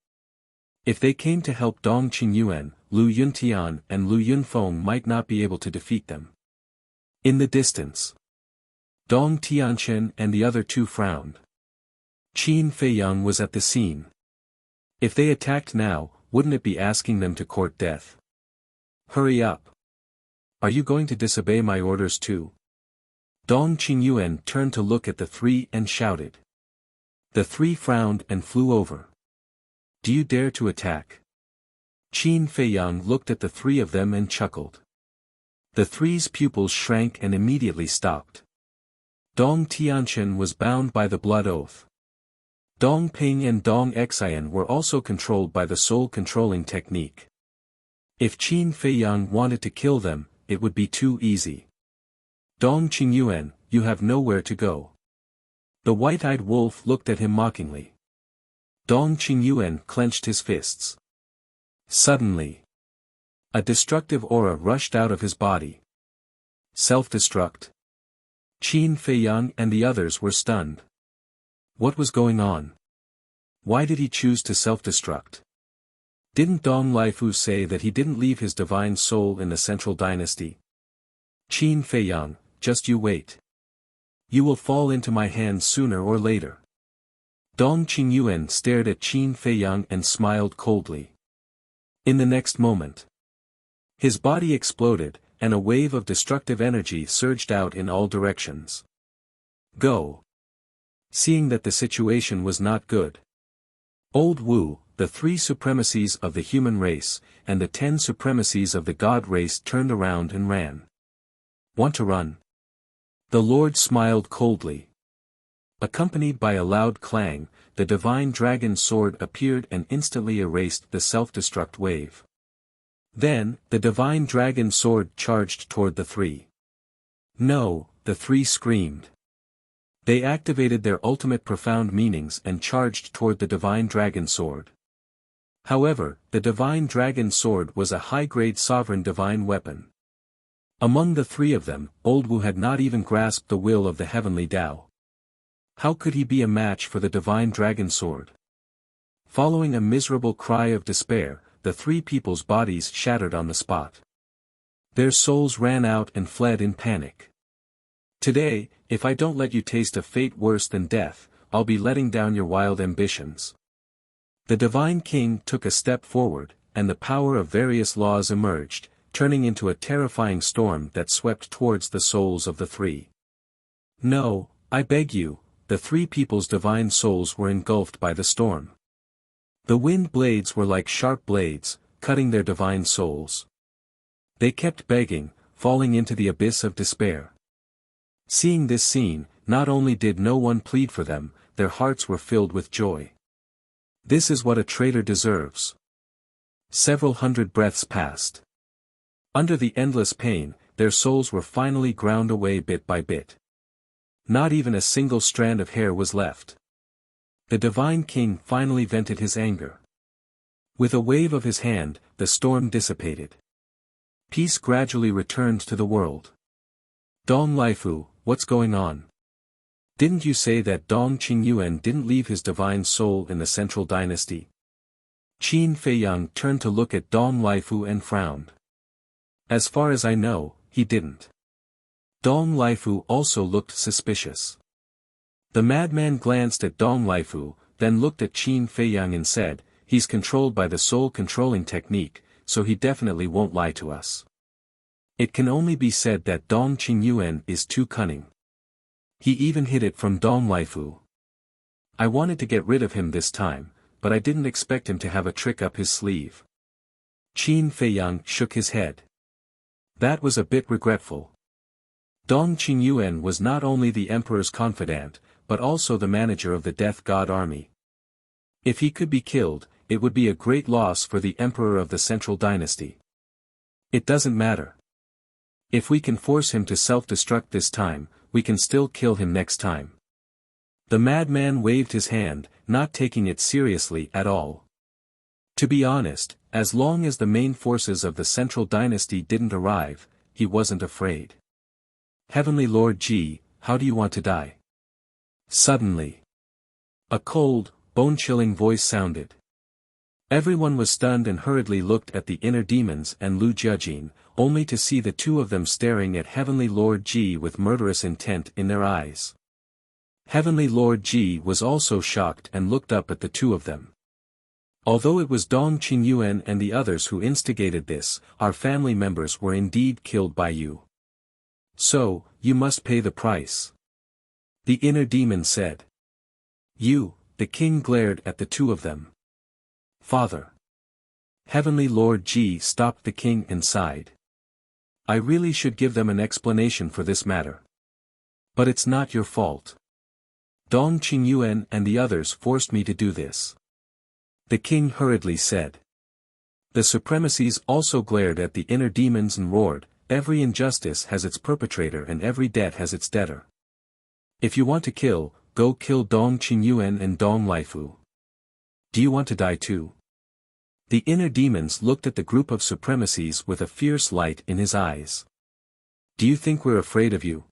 Speaker 1: If they came to help Dong Qingyuan, Lu Yuntian and Lu Yunfeng might not be able to defeat them. In the distance, Dong Tianchen and the other two frowned. Qin Feiyang was at the scene. If they attacked now, wouldn't it be asking them to court death? Hurry up. Are you going to disobey my orders too? Dong Qingyuan turned to look at the three and shouted. The three frowned and flew over. Do you dare to attack? Qin Feiyang looked at the three of them and chuckled. The three's pupils shrank and immediately stopped. Dong Tianchen was bound by the blood oath. Dong Ping and Dong Xian were also controlled by the soul-controlling technique. If Qin Feiyang wanted to kill them, it would be too easy. Dong Qingyuan, you have nowhere to go. The white-eyed wolf looked at him mockingly. Dong Qingyuan clenched his fists. Suddenly, a destructive aura rushed out of his body. Self-destruct. Qin Feiyang and the others were stunned. What was going on? Why did he choose to self-destruct? Didn't Dong Lifu say that he didn't leave his divine soul in the central dynasty? Qin Feiyang, just you wait. You will fall into my hands sooner or later. Dong Qingyuan stared at Qin Feiyang and smiled coldly. In the next moment, his body exploded, and a wave of destructive energy surged out in all directions. Go. Seeing that the situation was not good, Old Wu, the 3 supremacies of the human race, and the 10 supremacies of the god race turned around and ran. Want to run? The Lord smiled coldly. Accompanied by a loud clang, the divine dragon sword appeared and instantly erased the self-destruct wave. Then, the divine dragon sword charged toward the 3. No, the 3 screamed. They activated their ultimate profound meanings and charged toward the divine dragon sword. However, the divine dragon sword was a high-grade sovereign divine weapon. Among the 3 of them, Old Wu had not even grasped the will of the heavenly Tao. How could he be a match for the divine dragon sword? Following a miserable cry of despair, the 3 people's bodies shattered on the spot. Their souls ran out and fled in panic. Today, if I don't let you taste a fate worse than death, I'll be letting down your wild ambitions. The Divine King took a step forward, and the power of various laws emerged, turning into a terrifying storm that swept towards the souls of the 3. No, I beg you, the three people's divine souls were engulfed by the storm. The wind blades were like sharp blades, cutting their divine souls. They kept begging, falling into the abyss of despair. Seeing this scene, not only did no one plead for them, their hearts were filled with joy. This is what a traitor deserves. Several hundred breaths passed. Under the endless pain, their souls were finally ground away bit by bit. Not even a single strand of hair was left. The divine king finally vented his anger. With a wave of his hand, the storm dissipated. Peace gradually returned to the world. Dong Lifu, what's going on? Didn't you say that Dong Qingyuan didn't leave his divine soul in the central dynasty? Qin Feiyang turned to look at Dong Lifu and frowned. As far as I know, he didn't. Dong Lifu also looked suspicious. The madman glanced at Dong Lifu, then looked at Qin Feiyang and said, "He's controlled by the soul-controlling technique, so he definitely won't lie to us." It can only be said that Dong Qingyuan is too cunning. He even hid it from Dong Lifu. I wanted to get rid of him this time, but I didn't expect him to have a trick up his sleeve. Qin Feiyang shook his head. That was a bit regretful. Dong Qingyuan was not only the emperor's confidant, but also the manager of the Death God army. If he could be killed, it would be a great loss for the emperor of the central dynasty. It doesn't matter. If we can force him to self-destruct this time, we can still kill him next time. The madman waved his hand, not taking it seriously at all. To be honest, as long as the main forces of the central dynasty didn't arrive, he wasn't afraid. Heavenly Lord Ji, how do you want to die? Suddenly, a cold, bone-chilling voice sounded. Everyone was stunned and hurriedly looked at the inner demons and Lu Jiajin, only to see the two of them staring at Heavenly Lord Ji with murderous intent in their eyes. Heavenly Lord Ji was also shocked and looked up at the two of them. Although it was Dong Qingyuan and the others who instigated this, our family members were indeed killed by you. So, you must pay the price. The inner demon said. You, the king glared at the two of them. Father. Heavenly Lord Ji stopped the king and sighed. I really should give them an explanation for this matter. But it's not your fault. Dong Qingyuan and the others forced me to do this. The king hurriedly said. The supremacies also glared at the inner demons and roared, every injustice has its perpetrator and every debt has its debtor. If you want to kill, go kill Dong Qingyuan and Dong Lifu. Do you want to die too? The inner demons looked at the group of supremacies with a fierce light in his eyes. Do you think we're afraid of you?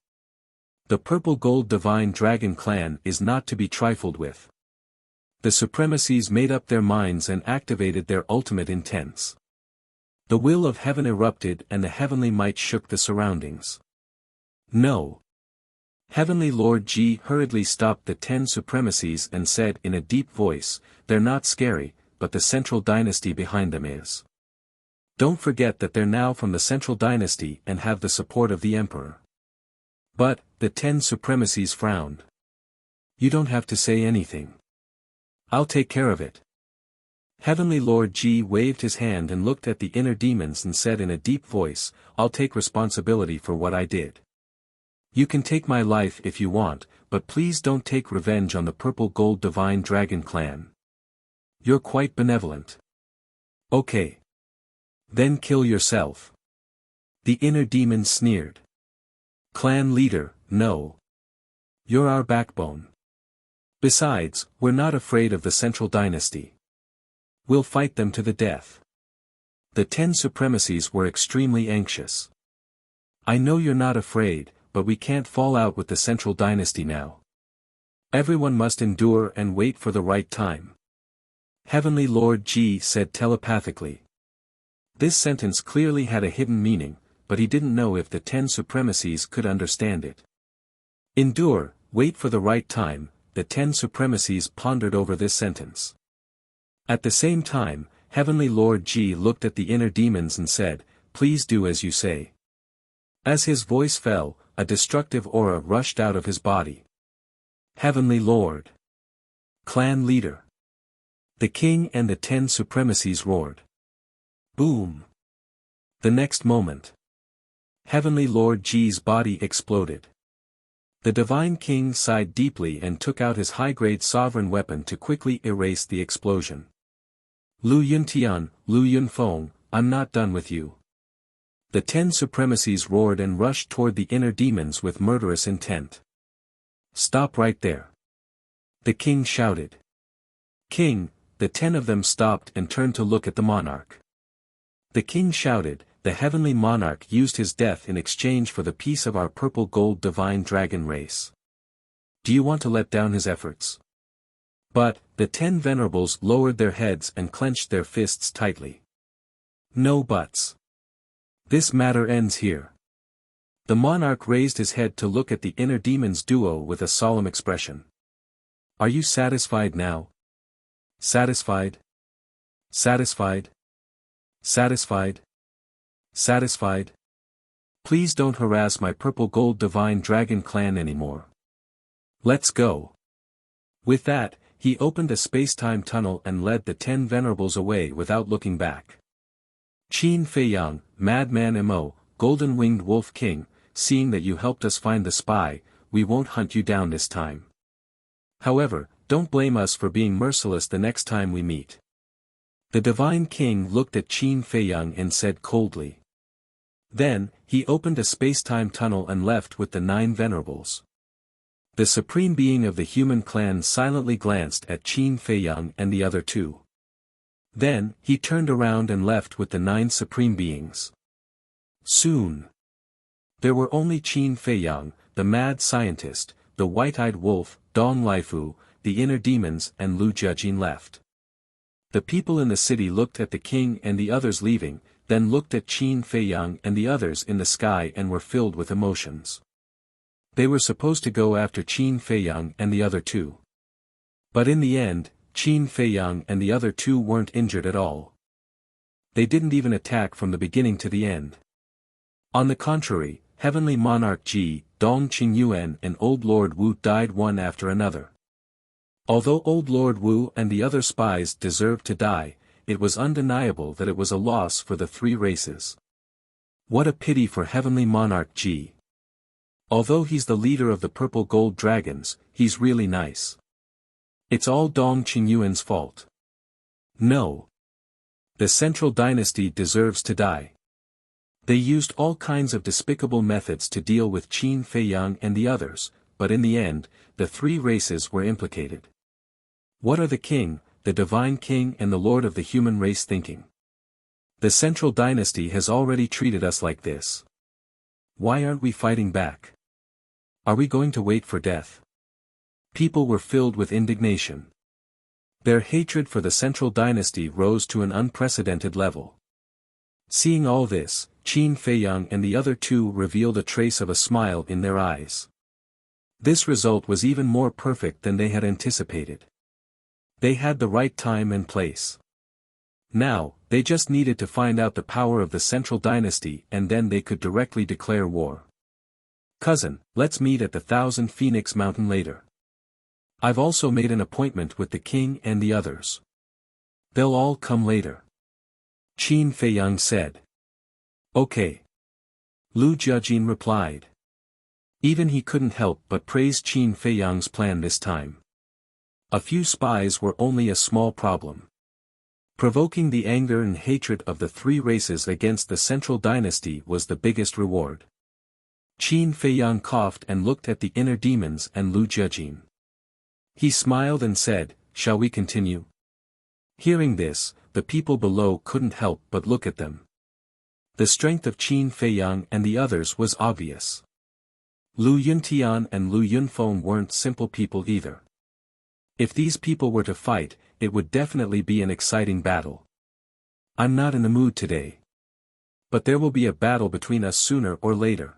Speaker 1: The purple gold divine dragon clan is not to be trifled with. The supremacies made up their minds and activated their ultimate intents. The will of heaven erupted and the heavenly might shook the surroundings. No. Heavenly Lord Ji hurriedly stopped the 10 supremacies and said in a deep voice, they're not scary, but the central dynasty behind them is. Don't forget that they're now from the central dynasty and have the support of the emperor. But, the 10 supremacies frowned. You don't have to say anything. I'll take care of it. Heavenly Lord Ji waved his hand and looked at the inner demons and said in a deep voice, I'll take responsibility for what I did. You can take my life if you want, but please don't take revenge on the purple gold divine dragon clan. You're quite benevolent. Okay. Then kill yourself. The inner demon sneered. Clan leader, no. You're our backbone. Besides, we're not afraid of the central dynasty. We'll fight them to the death. The 10 supremacies were extremely anxious. I know you're not afraid, but we can't fall out with the central dynasty now. Everyone must endure and wait for the right time. Heavenly Lord Ji said telepathically. This sentence clearly had a hidden meaning, but he didn't know if the 10 supremacies could understand it. Endure, wait for the right time, the 10 supremacies pondered over this sentence. At the same time, Heavenly Lord Ji looked at the inner demons and said, please do as you say. As his voice fell, a destructive aura rushed out of his body. Heavenly Lord. Clan leader. The king and the 10 supremacies roared. Boom. The next moment. Heavenly Lord Ji's body exploded. The divine king sighed deeply and took out his high-grade sovereign weapon to quickly erase the explosion. Lu Yuntian, Lu Yunfeng, I'm not done with you. The 10 supremacies roared and rushed toward the inner demons with murderous intent. Stop right there. The king shouted. King, the 10 of them stopped and turned to look at the monarch. The king shouted, the heavenly monarch used his death in exchange for the peace of our purple gold divine dragon race. Do you want to let down his efforts? But, the 10 venerables lowered their heads and clenched their fists tightly. No buts. This matter ends here. The monarch raised his head to look at the inner demons duo with a solemn expression. Are you satisfied now? Satisfied? Satisfied? Satisfied? Satisfied? Please don't harass my purple gold divine dragon clan anymore. Let's go. With that, he opened a space-time tunnel and led the 10 venerables away without looking back. Qin Feiyang, Madman Mo, Golden-Winged Wolf King, seeing that you helped us find the spy, we won't hunt you down this time. However, don't blame us for being merciless the next time we meet. The Divine King looked at Qin Feiyang and said coldly. Then, he opened a space-time tunnel and left with the 9 venerables. The supreme being of the human clan silently glanced at Qin Feiyang and the other 2. Then, he turned around and left with the 9 supreme beings. Soon. There were only Qin Feiyang, the mad scientist, the white-eyed wolf, Dong Laifu, the inner demons and Lu Jiajin left. The people in the city looked at the king and the others leaving, then looked at Qin Feiyang and the others in the sky and were filled with emotions. They were supposed to go after Qin Feiyang and the other 2. But in the end, Qin Feiyang and the other 2 weren't injured at all. They didn't even attack from the beginning to the end. On the contrary, Heavenly Monarch Ji, Dong Qingyuan and Old Lord Wu died one after another. Although Old Lord Wu and the other spies deserved to die, it was undeniable that it was a loss for the 3 races. What a pity for Heavenly Monarch Ji. Although he's the leader of the purple gold dragons, he's really nice. It's all Dong Qingyuan's fault. No. The Central Dynasty deserves to die. They used all kinds of despicable methods to deal with Qin Feiyang and the others, but in the end, the 3 races were implicated. What are the king, the divine king and the lord of the human race thinking? The Central Dynasty has already treated us like this. Why aren't we fighting back? Are we going to wait for death? People were filled with indignation. Their hatred for the Central Dynasty rose to an unprecedented level. Seeing all this, Qin Feiyang and the other 2 revealed a trace of a smile in their eyes. This result was even more perfect than they had anticipated. They had the right time and place. Now, they just needed to find out the power of the Central Dynasty and then they could directly declare war. Cousin, let's meet at the 1000 Phoenix Mountain later. I've also made an appointment with the king and the others. They'll all come later. Qin Feiyang said. Okay. Lu Jiajin replied. Even he couldn't help but praise Qin Feiyang's plan this time. A few spies were only a small problem. Provoking the anger and hatred of the 3 races against the Central Dynasty was the biggest reward. Qin Feiyang coughed and looked at the inner demons and Lu Jiajin. He smiled and said, shall we continue? Hearing this, the people below couldn't help but look at them. The strength of Qin Feiyang and the others was obvious. Lu Yuntian and Lu Yunfeng weren't simple people either. If these people were to fight, it would definitely be an exciting battle. I'm not in the mood today. But there will be a battle between us sooner or later.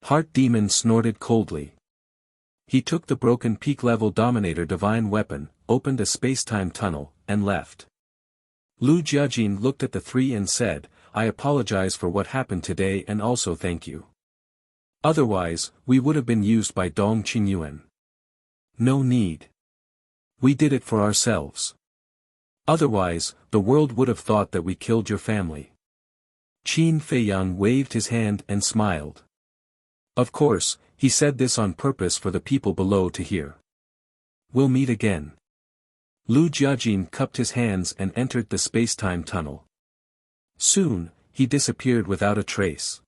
Speaker 1: Heart Demon snorted coldly. He took the broken peak-level Dominator divine weapon, opened a space-time tunnel, and left. Lu Jiajin looked at the 3 and said, I apologize for what happened today and also thank you. Otherwise, we would have been used by Dong Qingyuan. No need. We did it for ourselves. Otherwise, the world would have thought that we killed your family. Qin Feiyang waved his hand and smiled. Of course, he said this on purpose for the people below to hear. We'll meet again. Lu Jiajin cupped his hands and entered the space-time tunnel. Soon, he disappeared without a trace.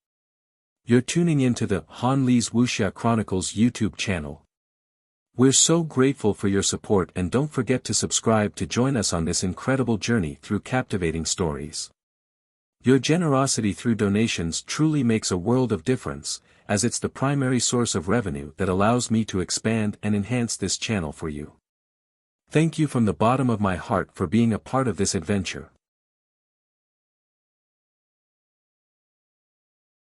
Speaker 1: You're tuning into the Han Li's Wuxia Chronicles YouTube channel. We're so grateful for your support, and don't forget to subscribe to join us on this incredible journey through captivating stories. Your generosity through donations truly makes a world of difference, as it's the primary source of revenue that allows me to expand and enhance this channel for you. Thank you from the bottom of my heart for being a part of this adventure.